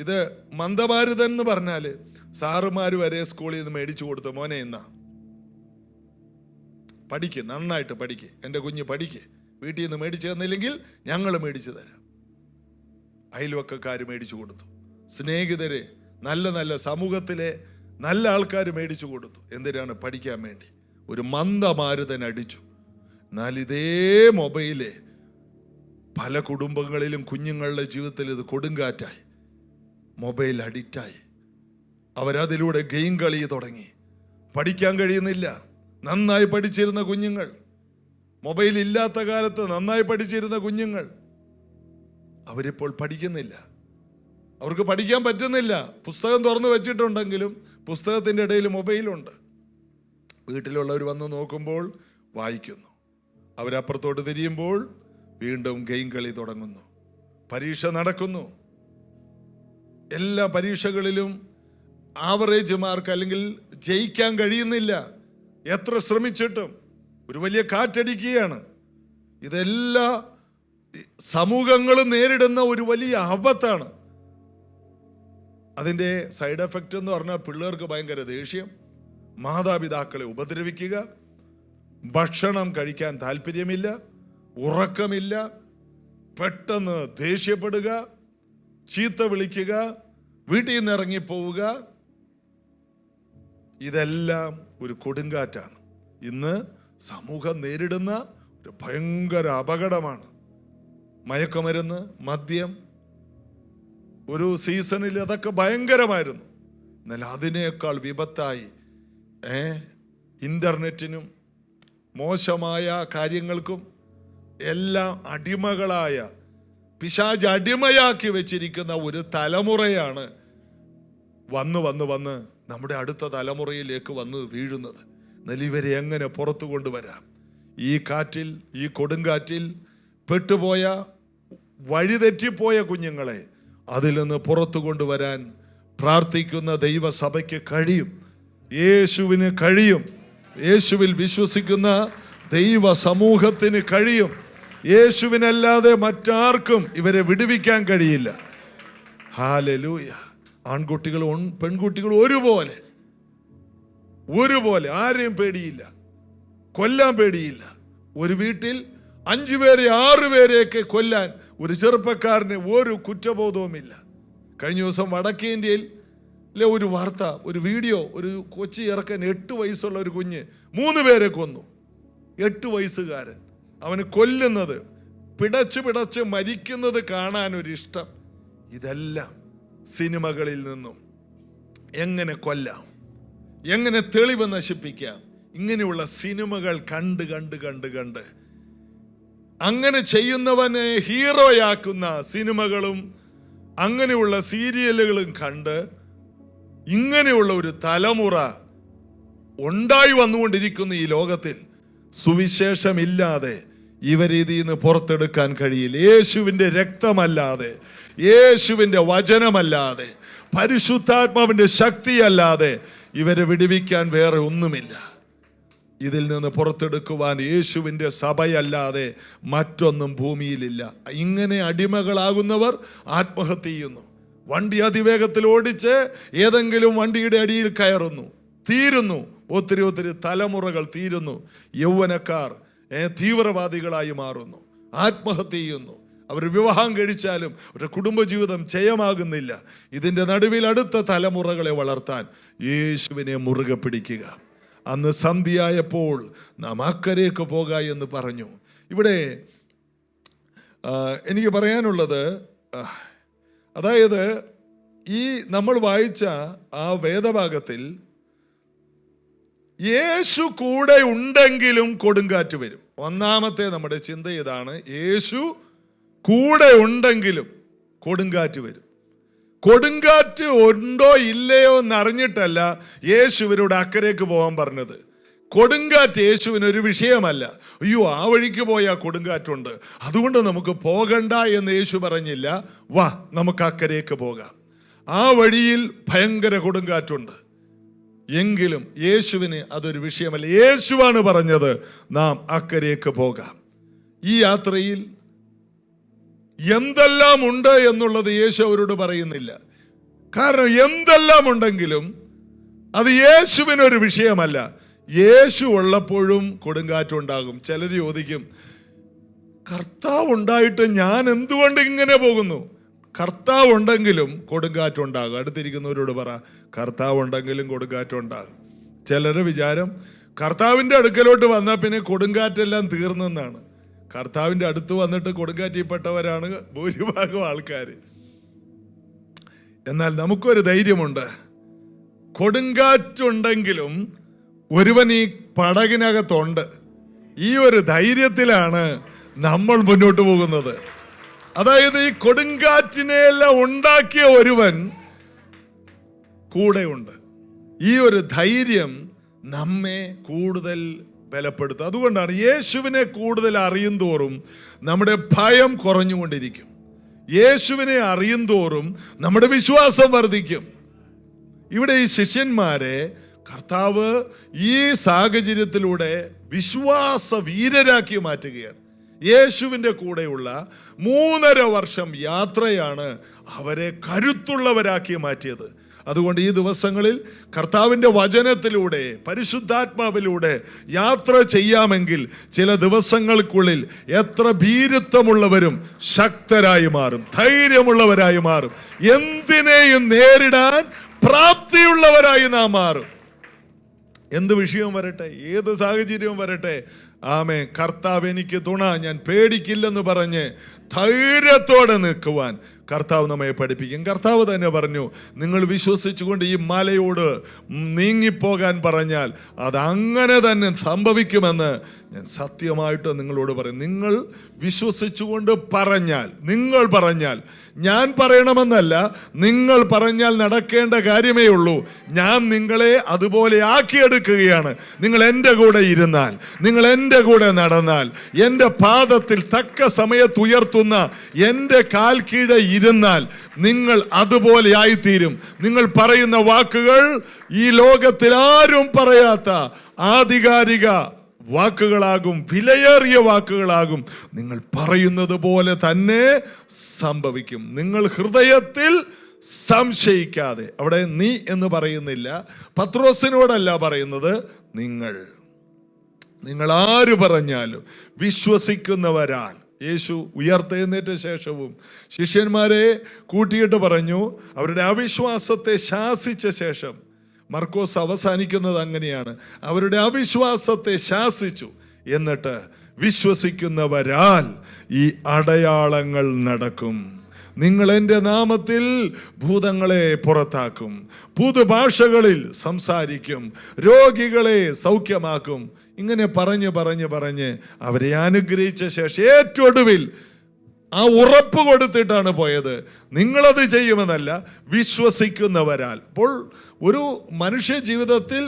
ഇത് മന്ദമാരുതൻ എന്ന് പറഞ്ഞാൽ സാറുമാർ വരെ സ്കൂളിൽ നിന്ന് മേടിച്ചു കൊടുത്തു, മോനെ എന്നാ പഠിക്ക്, നന്നായിട്ട് പഠിക്ക്, എൻ്റെ കുഞ്ഞ് പഠിക്ക്, വീട്ടിൽ നിന്ന് മേടിച്ചു തന്നില്ലെങ്കിൽ ഞങ്ങൾ മേടിച്ചു തരാം. അയൽവക്കക്കാർ മേടിച്ചു കൊടുത്തു, സ്നേഹിതരെ, നല്ല നല്ല സമൂഹത്തിലെ നല്ല ആൾക്കാർ മേടിച്ചു കൊടുത്തു. എന്തിനാണ്? പഠിക്കാൻ വേണ്ടി. ഒരു മന്ദമാരുതൻ അടിച്ചു. എന്നാൽ ഇതേ മൊബൈല് പല കുടുംബങ്ങളിലും കുഞ്ഞുങ്ങളുടെ ജീവിതത്തിൽ ഇത് കൊടുങ്കാറ്റായി, മൊബൈൽ അഡിക്റ്റായി. അവരതിലൂടെ ഗെയിം കളി തുടങ്ങി. പഠിക്കാൻ കഴിയുന്നില്ല. നന്നായി പഠിച്ചിരുന്ന കുഞ്ഞുങ്ങൾ, മൊബൈൽ ഇല്ലാത്ത കാലത്ത് നന്നായി പഠിച്ചിരുന്ന കുഞ്ഞുങ്ങൾ, അവരിപ്പോൾ പഠിക്കുന്നില്ല. അവർക്ക് പഠിക്കാൻ പറ്റുന്നില്ല. പുസ്തകം തുറന്നു വെച്ചിട്ടുണ്ടെങ്കിലും പുസ്തകത്തിൻ്റെ ഇടയിൽ മൊബൈലുണ്ട്. വീട്ടിലുള്ളവർ വന്ന് നോക്കുമ്പോൾ വായിക്കുന്നു. അവരപ്പുറത്തോട്ട് തിരിയുമ്പോൾ വീണ്ടും ഗെയിം കളി തുടങ്ങുന്നു. പരീക്ഷ നടക്കുന്നു. എല്ലാ പരീക്ഷകളിലും ആവറേജ് മാർക്ക് അല്ലെങ്കിൽ ജയിക്കാൻ കഴിയുന്നില്ല. എത്ര ശ്രമിച്ചിട്ടും ഒരു വലിയ കാറ്റടിക്കുകയാണ്. ഇതെല്ലാ സമൂഹങ്ങളും നേരിടുന്ന ഒരു വലിയ ആപത്താണ്. അതിൻ്റെ സൈഡ് എഫക്റ്റ് എന്ന് പറഞ്ഞാൽ പിള്ളേർക്ക് ഭയങ്കര ദേഷ്യം, മാതാപിതാക്കളെ ഉപദ്രവിക്കുക, ഭക്ഷണം കഴിക്കാൻ താല്പര്യമില്ല, ഉറക്കമില്ല, പെട്ടെന്ന് ദേഷ്യപ്പെടുക, ചീത്ത വിളിക്കുക, വീട്ടിൽ നിന്ന് ഇറങ്ങിപ്പോവുക. ഇതെല്ലാം ഒരു കൊടുങ്കാറ്റാണ്. ഇന്ന് സമൂഹം നേരിടുന്ന ഒരു ഭയങ്കര അപകടമാണ്. മയക്കുമരുന്ന്, മദ്യം, ഒരു സീസണിൽ അതൊക്കെ ഭയങ്കരമായിരുന്നു. എന്നാൽ അതിനേക്കാൾ വിപത്തായി ഇൻ്റർനെറ്റിനും മോശമായ കാര്യങ്ങൾക്കും എല്ലാം അടിമകളായ പിശാച് അടിമയാക്കി വെച്ചിരിക്കുന്ന ഒരു തലമുറയാണ് വന്ന് നമ്മുടെ അടുത്ത തലമുറയിലേക്ക് വന്ന് വീഴുന്നത്. എന്നാൽ ഇവരെ എങ്ങനെ പുറത്തു കൊണ്ടുവരാം? ഈ കാറ്റിൽ, ഈ കൊടുങ്കാറ്റിൽ പെട്ടുപോയ, വഴിതെറ്റിപ്പോയ കുഞ്ഞുങ്ങളെ അതിൽ നിന്ന് പുറത്തു കൊണ്ടുവരാൻ പ്രാർത്ഥിക്കുന്ന ദൈവസഭയ്ക്ക് കഴിയും. യേശുവിന് കഴിയും. യേശുവിൽ വിശ്വസിക്കുന്ന ദൈവ സമൂഹത്തിന് കഴിയും. യേശുവിനല്ലാതെ മറ്റാർക്കും ഇവരെ വിടുവിക്കാൻ കഴിയില്ല. ഹല്ലേലൂയ. ആൺകുട്ടികളും പെൺകുട്ടികളും ഒരുപോലെ ആരെയും പേടിയില്ല, കൊല്ലാൻ പേടിയില്ല. ഒരു വീട്ടിൽ 5 പേരെ 6 പേരെയൊക്കെ കൊല്ലാൻ ഒരു ചെറുപ്പക്കാരന് ഒരു കുറ്റബോധവുമില്ല. കഴിഞ്ഞ ദിവസം വടക്കേ ഇന്ത്യയിലെ ഒരു വാർത്ത, ഒരു വീഡിയോ, ഒരു കൊച്ചി ഇറക്കാൻ 8 വയസ്സുള്ള ഒരു കുഞ്ഞ് 3 പേരെ കൊന്നു. 8 വയസ്സുകാരൻ അവന് കൊല്ലുന്നത്, പിടച്ച് മരിക്കുന്നത് കാണാനൊരിഷ്ടം. ഇതെല്ലാം സിനിമകളിൽ നിന്നും എങ്ങനെ കൊല്ലാം, എങ്ങനെ തെളിവ് നശിപ്പിക്കാം, ഇങ്ങനെയുള്ള സിനിമകൾ കണ്ട് അങ്ങനെ ചെയ്യുന്നവനെ ഹീറോയാക്കുന്ന സിനിമകളും അങ്ങനെയുള്ള സീരിയലുകളും കണ്ട് ഇങ്ങനെയുള്ള ഒരു തലമുറ ഉണ്ടായി വന്നുകൊണ്ടിരിക്കുന്ന ഈ ലോകത്തിൽ സുവിശേഷമില്ലാതെ ഇവരിതിൽ നിന്ന് പുറത്തെടുക്കാൻ കഴിയില്ല. യേശുവിൻ്റെ രക്തമല്ലാതെ, യേശുവിൻ്റെ വചനമല്ലാതെ, പരിശുദ്ധാത്മാവിൻ്റെ ശക്തിയല്ലാതെ ഇവരെ വിടുവിക്കാൻ വേറെ ഒന്നുമില്ല. ഇതിൽ നിന്ന് പുറത്തെടുക്കുവാൻ യേശുവിൻ്റെ സഭയല്ലാതെ മറ്റൊന്നും ഭൂമിയിലില്ല. ഇങ്ങനെ അടിമകളാകുന്നവർ ആത്മഹത്യ ചെയ്യുന്നു. വണ്ടി അതിവേഗത്തിൽ ഓടിച്ച് ഏതെങ്കിലും വണ്ടിയുടെ അടിയിൽ കയറുന്നു, തീരുന്നു. ഒത്തിരി തലമുറകൾ തീരുന്നു. യൗവനക്കാർ തീവ്രവാദികളായി മാറുന്നു, ആത്മഹത്യ ചെയ്യുന്നു. അവർ വിവാഹം കഴിച്ചാലും അവരുടെ കുടുംബജീവിതം ജയമാകുന്നില്ല. ഇതിൻ്റെ നടുവിൽ അടുത്ത തലമുറകളെ വളർത്താൻ യേശുവിനെ മുറുകെ പിടിക്കുക. അന്ന് സന്ധ്യയായപ്പോൾ നാം അക്കരയ്ക്ക് പോക എന്ന് പറഞ്ഞു. ഇവിടെ എനിക്ക് പറയാനുള്ളത്, അതായത് ഈ നമ്മൾ വായിച്ച ആ വേദഭാഗത്തിൽ യേശു കൂടെ ഉണ്ടെങ്കിലും കൊടുങ്കാറ്റ് വരും. ഒന്നാമത്തെ നമ്മുടെ ചിന്ത ഇതാണ്, യേശു കൂടെ ഉണ്ടെങ്കിലും കൊടുങ്കാറ്റ് വരും. കൊടുങ്കാറ്റ് ഉണ്ടോ ഇല്ലയോ എന്നറിഞ്ഞിട്ടല്ല യേശു ഇവരോട് അക്കരയ്ക്ക് പോകാൻ പറഞ്ഞത്. കൊടുങ്കാറ്റ് യേശുവിനൊരു വിഷയമല്ല. അയ്യോ, ആ വഴിക്ക് പോയാൽ കൊടുങ്കാറ്റുണ്ട്, അതുകൊണ്ട് നമുക്ക് പോകണ്ട എന്ന് യേശു പറഞ്ഞില്ല. വാ, നമുക്ക് അക്കരയ്ക്ക് പോകാം. ആ വഴിയിൽ ഭയങ്കര കൊടുങ്കാറ്റുണ്ട്, എങ്കിലും യേശുവിന് അതൊരു വിഷയമല്ല. യേശുവാണ് പറഞ്ഞത് നാം അക്കരയ്ക്ക് പോകാം. ഈ യാത്രയിൽ എന്തെല്ലാം ഉണ്ട് എന്നുള്ളത് യേശു അവരോട് പറയുന്നില്ല. കാരണം എന്തെല്ലാം ഉണ്ടെങ്കിലും അത് യേശുവിനൊരു വിഷയമല്ല. യേശു ഉള്ളപ്പോഴും കൊടുങ്കാറ്റുണ്ടാകും. ചിലർ ചോദിക്കും, കർത്താവ് ഉണ്ടായിട്ട് ഞാൻ എന്തുകൊണ്ട് ഇങ്ങനെ പോകുന്നു? കർത്താവ് ഉണ്ടെങ്കിലും കൊടുങ്കാറ്റുണ്ടാകും. അടുത്തിരിക്കുന്നവരോട് പറ, കർത്താവ് ഉണ്ടെങ്കിലും കൊടുങ്കാറ്റുണ്ടാകും. ചിലരുടെ വിചാരം കർത്താവിൻ്റെ അടുക്കലോട്ട് വന്നാൽ പിന്നെ കൊടുങ്കാറ്റെല്ലാം തീർന്നെന്നാണ്. കർത്താവിൻ്റെ അടുത്ത് വന്നിട്ട് കൊടുങ്കാറ്റിൽപ്പെട്ടവരാണ് ഭൂരിഭാഗം ആൾക്കാർ. എന്നാൽ നമുക്കൊരു ധൈര്യമുണ്ട്. കൊടുങ്കാറ്റുണ്ടെങ്കിലും ഒരുവൻ ഈ പടകിനകത്തുണ്ട്. ഈ ഒരു ധൈര്യത്തിലാണ് നമ്മൾ മുന്നോട്ട് പോകുന്നത്. അതായത് ഈ കൊടുങ്കാറ്റിനെയെല്ലാം ഉണ്ടാക്കിയ ഒരുവൻ കൂടെയുണ്ട്. ഈ ഒരു ധൈര്യം നമ്മെ കൂടുതൽ ബലപ്പെടുത്തും. അതുകൊണ്ടാണ് യേശുവിനെ കൂടുതൽ അറിയും തോറും നമ്മുടെ ഭയം കുറഞ്ഞുകൊണ്ടിരിക്കും. യേശുവിനെ അറിയും തോറും നമ്മുടെ വിശ്വാസം വർദ്ധിക്കും. ഇവിടെ ഈ ശിഷ്യന്മാരെ കർത്താവ് ഈ സാഹചര്യത്തിലൂടെ വിശ്വാസ വീരരാക്കി മാറ്റുകയാണ്. യേശുവിൻ്റെ കൂടെയുള്ള 3.5 വർഷം യാത്രയാണ് അവരെ കരുത്തുള്ളവരാക്കി മാറ്റിയത്. അതുകൊണ്ട് ഈ ദിവസങ്ങളിൽ കർത്താവിൻ്റെ വചനത്തിലൂടെ, പരിശുദ്ധാത്മാവിലൂടെ യാത്ര ചെയ്യാമെങ്കിൽ ചില ദിവസങ്ങൾക്കുള്ളിൽ എത്ര ഭീരുത്വമുള്ളവരും ശക്തരായി മാറും, ധൈര്യമുള്ളവരായി മാറും, എന്തിനേയും നേരിടാൻ പ്രാപ്തിയുള്ളവരായി നാം മാറും. എന്ത് വിഷയവും വരട്ടെ, ഏത് സാഹചര്യവും വരട്ടെ, ആമേൻ, കർത്താവ് എനിക്ക് തുണ, ഞാൻ പേടിക്കില്ലെന്ന് പറഞ്ഞ് ധൈര്യത്തോടെ നിൽക്കുവാൻ കർത്താവ് നമ്മെ പഠിപ്പിക്കും. കർത്താവ് തന്നെ പറഞ്ഞു, നിങ്ങൾ വിശ്വസിച്ചുകൊണ്ട് ഈ മലയോട് നീങ്ങിപ്പോകാൻ പറഞ്ഞാൽ അത് അങ്ങനെ തന്നെ സംഭവിക്കുമെന്ന് ഞാൻ സത്യമായിട്ട് നിങ്ങളോട് പറയും, നിങ്ങൾ വിശ്വസിച്ചുകൊണ്ട് നിങ്ങൾ പറഞ്ഞാൽ, ഞാൻ പറയണമെന്നല്ല, നിങ്ങൾ പറഞ്ഞാൽ നടക്കേണ്ട കാര്യമേ ഉള്ളൂ. ഞാൻ നിങ്ങളെ അതുപോലെ ആക്കിയെടുക്കുകയാണ്. നിങ്ങൾ എൻ്റെ കൂടെ ഇരുന്നാൽ, നിങ്ങൾ എൻ്റെ കൂടെ നടന്നാൽ, എൻ്റെ പാദത്തിൽ തക്ക സമയത്ത് ഉയർത്തുന്ന എൻ്റെ കാൽ കീഴെ ഇരുന്നാൽ നിങ്ങൾ അതുപോലെ ആയിത്തീരും. നിങ്ങൾ പറയുന്ന വാക്കുകൾ ഈ ലോകത്തിൽ ആരും പറയാത്ത ആധികാരിക വാക്കുകളാകും, വിലയേറിയ വാക്കുകളാകും. നിങ്ങൾ പറയുന്നത് പോലെ തന്നെ സംഭവിക്കും. നിങ്ങൾ ഹൃദയത്തിൽ സംശയിക്കാതെ, അവിടെ നീ എന്ന് പറയുന്നില്ല, പത്രോസിനോടല്ല പറയുന്നത്, നിങ്ങൾ ആര് പറഞ്ഞാലും വിശ്വസിക്കുന്നവരാൽ. യേശു ഉയർത്തെഴുന്നേറ്റ ശേഷവും ശിഷ്യന്മാരെ കൂട്ടിയിട്ട് പറഞ്ഞു, അവരുടെ അവിശ്വാസത്തെ ശാസിച്ച ശേഷം, മർക്കോസ് അവസാനിക്കുന്നത് അങ്ങനെയാണ്, അവരുടെ അവിശ്വാസത്തെ ശാസിച്ചു. എന്നിട്ട് വിശ്വസിക്കുന്നവരാൽ ഈ അടയാളങ്ങൾ നടക്കും. നിങ്ങൾ എൻ്റെ നാമത്തിൽ ഭൂതങ്ങളെ പുറത്താക്കും, പുതുഭാഷകളിൽ സംസാരിക്കും, രോഗികളെ സൗഖ്യമാക്കും. ഇങ്ങനെ പറഞ്ഞ് അവരെ അനുഗ്രഹിച്ച ശേഷം ഏറ്റവും ഒടുവിൽ ആ ഉറപ്പ് കൊടുത്തിട്ടാണ് പോയത്, നിങ്ങളത് ചെയ്യുമെന്നല്ല, വിശ്വസിക്കുന്നവരാൽ. അപ്പോൾ ഒരു മനുഷ്യ ജീവിതത്തിൽ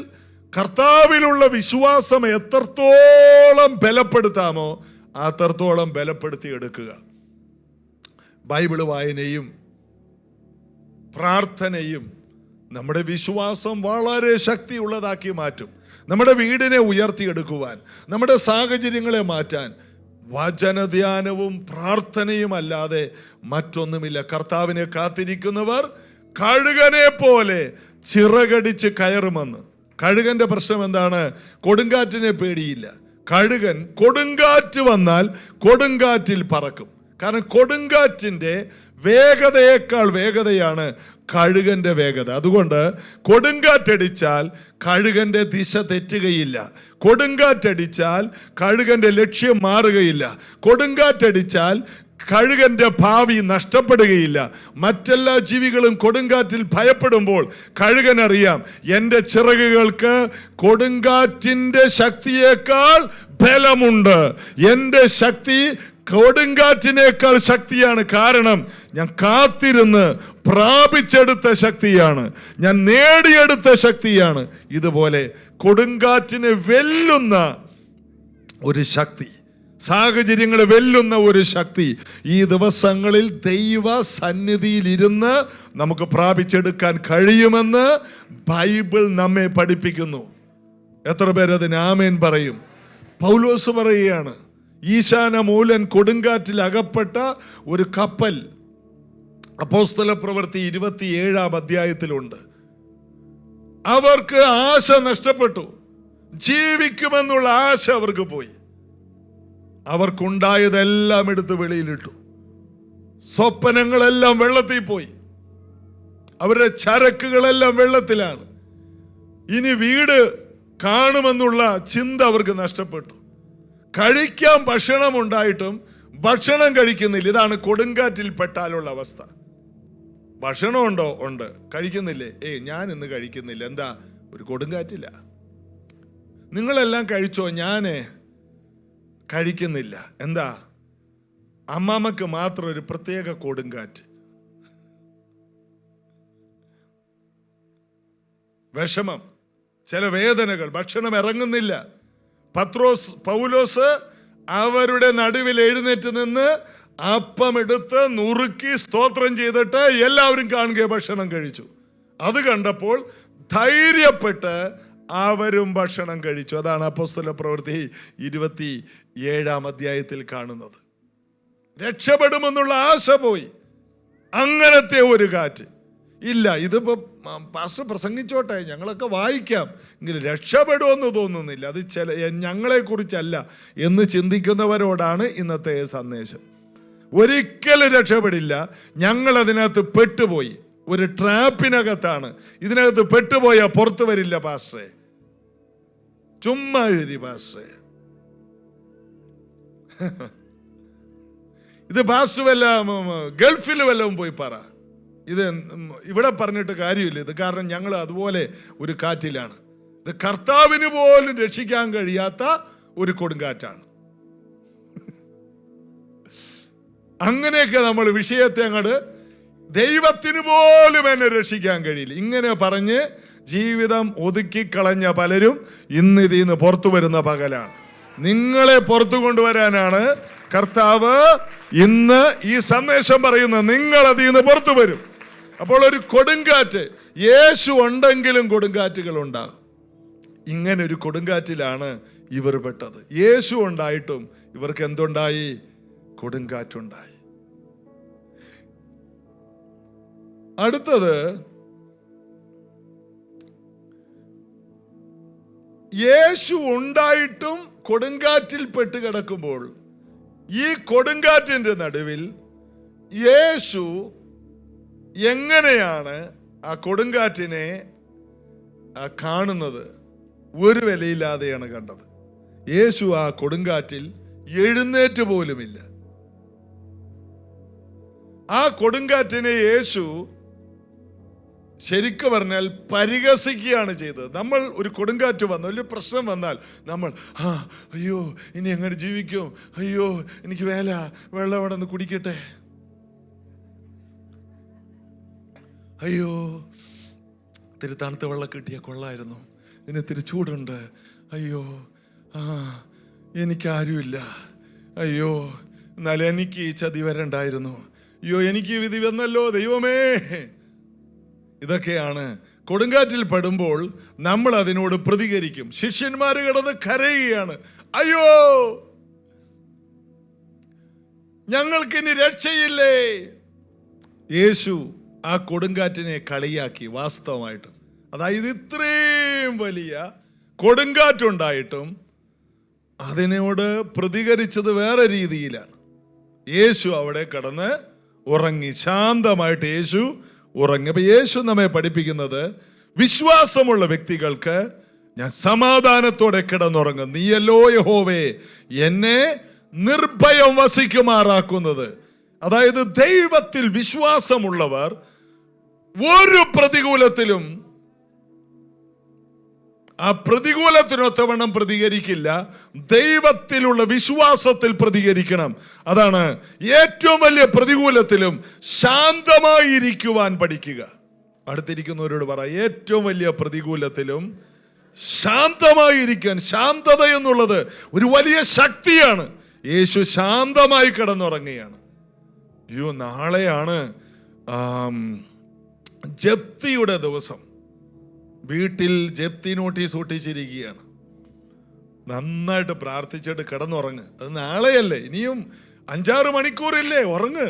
കർത്താവിലുള്ള വിശ്വാസം എത്രത്തോളം ബലപ്പെടുത്താമോ അത്രത്തോളം ബലപ്പെടുത്തി എടുക്കുക. ബൈബിള് വായനയും പ്രാർത്ഥനയും നമ്മുടെ വിശ്വാസം വളരെ ശക്തിയുള്ളതാക്കി മാറ്റും. നമ്മുടെ വീടിനെ ഉയർത്തിയെടുക്കുവാൻ, നമ്മുടെ സാഹചര്യങ്ങളെ മാറ്റാൻ വചനധ്യാനവും പ്രാർത്ഥനയും അല്ലാതെ മറ്റൊന്നുമില്ല. കർത്താവിനെ കാത്തിരിക്കുന്നവർ കഴുകനെ പോലെ ചിറകടിച്ച് കയറുമെന്ന്. കഴുകന്റെ പ്രശ്നം എന്താണ്? കൊടുങ്കാറ്റിനെ പേടിയില്ല. കഴുകൻ കൊടുങ്കാറ്റ് വന്നാൽ കൊടുങ്കാറ്റിൽ പറക്കും. കാരണം കൊടുങ്കാറ്റിൻ്റെ വേഗതയേക്കാൾ വേഗതയാണ് കഴുകന്റെ വേഗത. അതുകൊണ്ട് കൊടുങ്കാറ്റടിച്ചാൽ കഴുകന്റെ ദിശ തെറ്റുകയില്ല. കൊടുങ്കാറ്റടിച്ചാൽ കഴുകന്റെ ലക്ഷ്യം മാറുകയില്ല. കൊടുങ്കാറ്റടിച്ചാൽ കഴുകന്റെ ഭാവി നഷ്ടപ്പെടുകയില്ല. മറ്റെല്ലാ ജീവികളും കൊടുങ്കാറ്റിൽ ഭയപ്പെടുമ്പോൾ കഴുകനറിയാം, എൻ്റെ ചിറകുകൾക്ക് കൊടുങ്കാറ്റിൻ്റെ ശക്തിയേക്കാൾ ബലമുണ്ട്. എൻ്റെ ശക്തി കൊടുങ്കാറ്റിനേക്കാൾ ശക്തിയാണ്. കാരണം ഞാൻ കാത്തിരുന്ന് പ്രാപിച്ചെടുത്ത ശക്തിയാണ്, ഞാൻ നേടിയെടുത്ത ശക്തിയാണ്. ഇതുപോലെ കൊടുങ്കാറ്റിനെ വെല്ലുന്ന ഒരു ശക്തി, സാഹചര്യങ്ങളെ വെല്ലുന്ന ഒരു ശക്തി ഈ ദിവസങ്ങളിൽ ദൈവ സന്നിധിയിലിരുന്ന് നമുക്ക് പ്രാപിച്ചെടുക്കാൻ കഴിയുമെന്ന് ബൈബിൾ നമ്മെ പഠിപ്പിക്കുന്നു. എത്ര പേരതിന് ആമേൻ പറയും? പൗലോസ് പറയുകയാണ്, ഈശാന മൂലൻ കൊടുങ്കാറ്റിൽ അകപ്പെട്ട ഒരു കപ്പൽ അപ്പോസ്തല പ്രവൃത്തി 27-ാം അധ്യായത്തിലുണ്ട്. അവർക്ക് ആശ നഷ്ടപ്പെട്ടു, ജീവിക്കുമെന്നുള്ള ആശ അവർക്ക് പോയി. അവർക്കുണ്ടായതെല്ലാം എടുത്ത് വെളിയിലിട്ടു. സ്വപ്നങ്ങളെല്ലാം വെള്ളത്തിൽ പോയി. അവരുടെ ചരക്കുകളെല്ലാം വെള്ളത്തിലാണ്. ഇനി വീട് കാണുമെന്നുള്ള ചിന്ത അവർക്ക് നഷ്ടപ്പെട്ടു. കഴിക്കാൻ ഭക്ഷണം ഉണ്ടായിട്ടും ഭക്ഷണം കഴിക്കുന്നില്ല. ഇതാണ് കൊടുങ്കാറ്റിൽ പെട്ടാലുള്ള അവസ്ഥ. ഭക്ഷണമുണ്ടോ? ഉണ്ട്. കഴിക്കുന്നില്ലേ? ഞാൻ ഇന്ന് കഴിക്കുന്നില്ല. എന്താ? ഒരു കൊടുങ്കാറ്റില്ല. നിങ്ങളെല്ലാം കഴിച്ചോ? ഞാൻ കഴിക്കുന്നില്ല. എന്താ? അമ്മാമ്മക്ക് മാത്രം ഒരു പ്രത്യേക കൊടുങ്കാറ്റ്. വിഷമം, ചില വേദനകൾ, ഭക്ഷണം ഇറങ്ങുന്നില്ല. പൗലോസ് അവരുടെ നടുവിൽ എഴുന്നേറ്റ് നിന്ന് അപ്പം എടുത്ത് നുറുക്കി സ്തോത്രം ചെയ്തിട്ട് എല്ലാവരും കാണുക ഭക്ഷണം കഴിച്ചു. അത് കണ്ടപ്പോൾ ധൈര്യപ്പെട്ട് അവരും ഭക്ഷണം കഴിച്ചു. അതാണ് അപ്പോസ്തല പ്രവൃത്തി 27-ാം അധ്യായത്തിൽ കാണുന്നത്. രക്ഷപ്പെടുമെന്നുള്ള ആശ പോയി. അങ്ങനത്തെ ഒരു കാറ്റ് ഇല്ല. ഇതിപ്പോ പാസ്റ്റർ പ്രസംഗിച്ചോട്ടെ, ഞങ്ങളൊക്കെ വായിക്കാം, എങ്കിലും രക്ഷപ്പെടുമെന്ന് തോന്നുന്നില്ല. അത് ഞങ്ങളെ കുറിച്ചല്ല എന്ന് ചിന്തിക്കുന്നവരോടാണ് ഇന്നത്തെ സന്ദേശം. ഒരിക്കലും രക്ഷപ്പെടില്ല. ഞങ്ങൾ അതിനകത്ത് പെട്ടുപോയി, ഒരു ട്രാപ്പിനകത്താണ്. ഇതിനകത്ത് പെട്ടുപോയാൽ പുറത്തു വരില്ല പാസ്റ്ററെ. ചുമ്മാ ഇരി പാസ്റ്ററെ. ഇത് പാസ്റ്റർ വല്ല ഗൾഫിൽ വല്ലതും പോയി പറ. ഇത് ഇവിടെ പറഞ്ഞിട്ട് കാര്യമില്ല. ഇത് കാരണം ഞങ്ങൾ അതുപോലെ ഒരു കാറ്റിലാണ്. ഇത് കർത്താവിന് പോലും രക്ഷിക്കാൻ കഴിയാത്ത ഒരു കൊടുങ്കാറ്റാണ്. അങ്ങനെയൊക്കെ നമ്മൾ വിഷയത്തെ അങ്ങോട്ട് ദൈവത്തിന് പോലും എന്നെ രക്ഷിക്കാൻ കഴിയില്ല ഇങ്ങനെ പറഞ്ഞ് ജീവിതം ഒതുക്കിക്കളഞ്ഞ പലരും ഇന്ന് ഇതിന്ന് പുറത്തു വരുന്ന പകലാണ്. നിങ്ങളെ പുറത്തു കൊണ്ടുവരാനാണ് കർത്താവ് ഇന്ന് ഈ സന്ദേശം പറയുന്നത്. നിങ്ങൾ അതിൽ നിന്ന് പുറത്തു വരും. അപ്പോൾ ഒരു കൊടുങ്കാറ്റ്, യേശു ഉണ്ടെങ്കിലും കൊടുങ്കാറ്റുകൾ ഉണ്ടാകും. ഇങ്ങനെ ഒരു കൊടുങ്കാറ്റിലാണ് ഇവർ പെട്ടത്. യേശു ഉണ്ടായിട്ടും ഇവർക്ക് എന്തുണ്ടായി? കൊടുങ്കാറ്റുണ്ടായി. അടുത്തത്, യേശു ഉണ്ടായിട്ടും കൊടുങ്കാറ്റിൽ പെട്ട് കിടക്കുമ്പോൾ ഈ കൊടുങ്കാറ്റിന്റെ നടുവിൽ യേശു എങ്ങനെയാണ് ആ കൊടുങ്കാറ്റിനെ കാണുന്നത്? ഒരു വിലയില്ലാതെയാണ് കണ്ടത്. യേശു ആ കൊടുങ്കാറ്റിൽ എഴുന്നേറ്റ് പോലുമില്ല. ആ കൊടുങ്കാറ്റിനെ യേശു ശരിക്കും പറഞ്ഞാൽ പരിഹസിക്കുകയാണ് ചെയ്തത്. നമ്മൾ ഒരു കൊടുങ്കാറ്റ് വന്നു, വലിയ പ്രശ്നം വന്നാൽ നമ്മൾ അയ്യോ ഇനി എങ്ങനെ ജീവിക്കും, അയ്യോ എനിക്ക് വെള്ളം അവിടെ നിന്ന് കുടിക്കട്ടെ, അയ്യോ ഇത്തിരി തണുത്ത വെള്ളം കിട്ടിയാൽ കൊള്ളായിരുന്നു, ഇതിന് ഇത്തിരി ചൂടുണ്ട്, അയ്യോ എനിക്കാരുമില്ല, അയ്യോ എന്നാലും എനിക്ക് ഈ ചതി വരണ്ടായിരുന്നു, അയ്യോ എനിക്ക് വിധി വന്നല്ലോ ദൈവമേ. ഇതൊക്കെയാണ് കൊടുങ്കാറ്റിൽ പെടുമ്പോൾ നമ്മൾ അതിനോട് പ്രതികരിക്കും. ശിഷ്യന്മാർ കിടന്ന് കരയുകയാണ്, അയ്യോ ഞങ്ങൾക്കിനി രക്ഷയില്ലേ. യേശു ആ കൊടുങ്കാറ്റിനെ കളിയാക്കി. വാസ്തവമായിട്ടും അതായത് ഇത്രയും വലിയ കൊടുങ്കാറ്റുണ്ടായിട്ടും അതിനോട് പ്രതികരിച്ചത് വേറെ രീതിയിലാണ്. യേശു അവിടെ കിടന്ന് ഉറങ്ങി, ശാന്തമായിട്ട് യേശു ഉറങ്ങി. അപ്പൊ യേശു നമ്മെ പഠിപ്പിക്കുന്നത്, വിശ്വാസമുള്ള വ്യക്തികൾക്ക് ഞാൻ സമാധാനത്തോടെ കിടന്നുറങ്ങും. നീയല്ലോ യഹോവേ എന്നെ നിർഭയം വസിക്കുമാറാക്കുന്നത്. അതായത് ദൈവത്തിൽ വിശ്വാസമുള്ളവർ ഒരു പ്രതികൂലത്തിലും ആ പ്രതികൂലത്തിനൊത്തവണ്ണം പ്രതികരിക്കില്ല. ദൈവത്തിലുള്ള വിശ്വാസത്തിൽ പ്രതികരിക്കണം. അതാണ് ഏറ്റവും വലിയ പ്രതികൂലത്തിലും ശാന്തമായിരിക്കുവാൻ പഠിക്കുക. അടുത്തിരിക്കുന്നവരോട് പറ, ഏറ്റവും വലിയ പ്രതികൂലത്തിലും ശാന്തമായിരിക്കാൻ. ശാന്തത എന്നുള്ളത് ഒരു വലിയ ശക്തിയാണ്. യേശു ശാന്തമായി കിടന്നുറങ്ങുകയാണ്. അയ്യോ നാളെയാണ് ജപ്തിയുടെ ദിവസം. വീട്ടിൽ ജപ്തി നോട്ടീസ് ഒട്ടിച്ചിരിക്കുകയാണ്. നന്നായിട്ട് പ്രാർത്ഥിച്ചിട്ട് കിടന്നുറങ്ങ്. അത് നാളെയല്ലേ, ഇനിയും 5-6 മണിക്കൂറില്ലേ, ഉറങ്ങ്.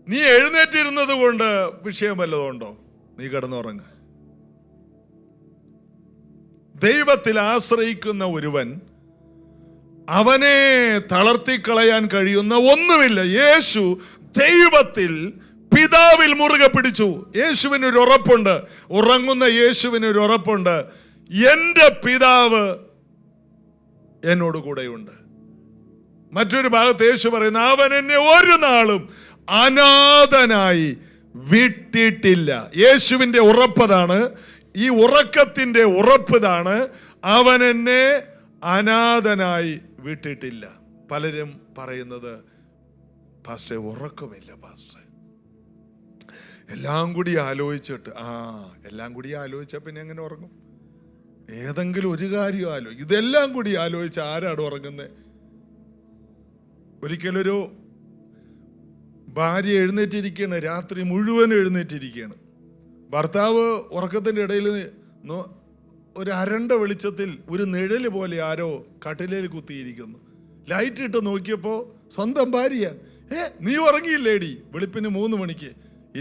നീ എഴുന്നേറ്റിരുന്നത് കൊണ്ട് വിഷയം വല്ലതുണ്ടോ? നീ കിടന്നുറങ്ങ്. ദൈവത്തിൽ ആശ്രയിക്കുന്ന ഒരുവൻ അവനെ തളർത്തിക്കളയാൻ കഴിയുന്ന ഒന്നുമില്ല. യേശു ദൈവത്തിൽ പിതാവിൽ മുറുകെ പിടിച്ചു. യേശുവിനൊരു ഉറപ്പുണ്ട്, ഉറങ്ങുന്ന യേശുവിനൊരു ഉറപ്പുണ്ട്, എൻ്റെ പിതാവ് എന്നോട് കൂടെയുണ്ട്. മറ്റൊരു ഭാഗത്ത് യേശു പറയുന്ന, അവൻ എന്നെ ഒരു നാളും അനാഥനായി വിട്ടിട്ടില്ല. യേശുവിൻ്റെ ഉറപ്പതാണ്, ഈ ഉറക്കത്തിൻ്റെ ഉറപ്പിതാണ്, അവൻ എന്നെ അനാഥനായി വിട്ടിട്ടില്ല. പലരും പറയുന്നത്, പാസ്റ്റർ ഉറക്കമില്ല പാസ്റ്റർ, എല്ലാം കൂടി ആലോചിച്ചിട്ട്. എല്ലാം കൂടി ആലോചിച്ചാൽ പിന്നെ എങ്ങനെ ഉറങ്ങും? ഏതെങ്കിലും ഒരു കാര്യം ഇതെല്ലാം കൂടി ആലോചിച്ച് ആരാണ് ഉറങ്ങുന്നത്? ഒരിക്കലൊരു ഭാര്യ എഴുന്നേറ്റിരിക്കുകയാണ്, രാത്രി മുഴുവൻ എഴുന്നേറ്റിരിക്കുകയാണ്. ഭർത്താവ് ഉറക്കത്തിൻ്റെ ഇടയിൽ ഒരു അരണ്ട വെളിച്ചത്തിൽ ഒരു നിഴല് പോലെ ആരോ കട്ടിലേൽ കുത്തിയിരിക്കുന്നു. ലൈറ്റ് ഇട്ട് നോക്കിയപ്പോൾ സ്വന്തം ഭാര്യ. നീ ഉറങ്ങിയില്ലേടി? വെളുപ്പിന് 3 മണിക്ക്.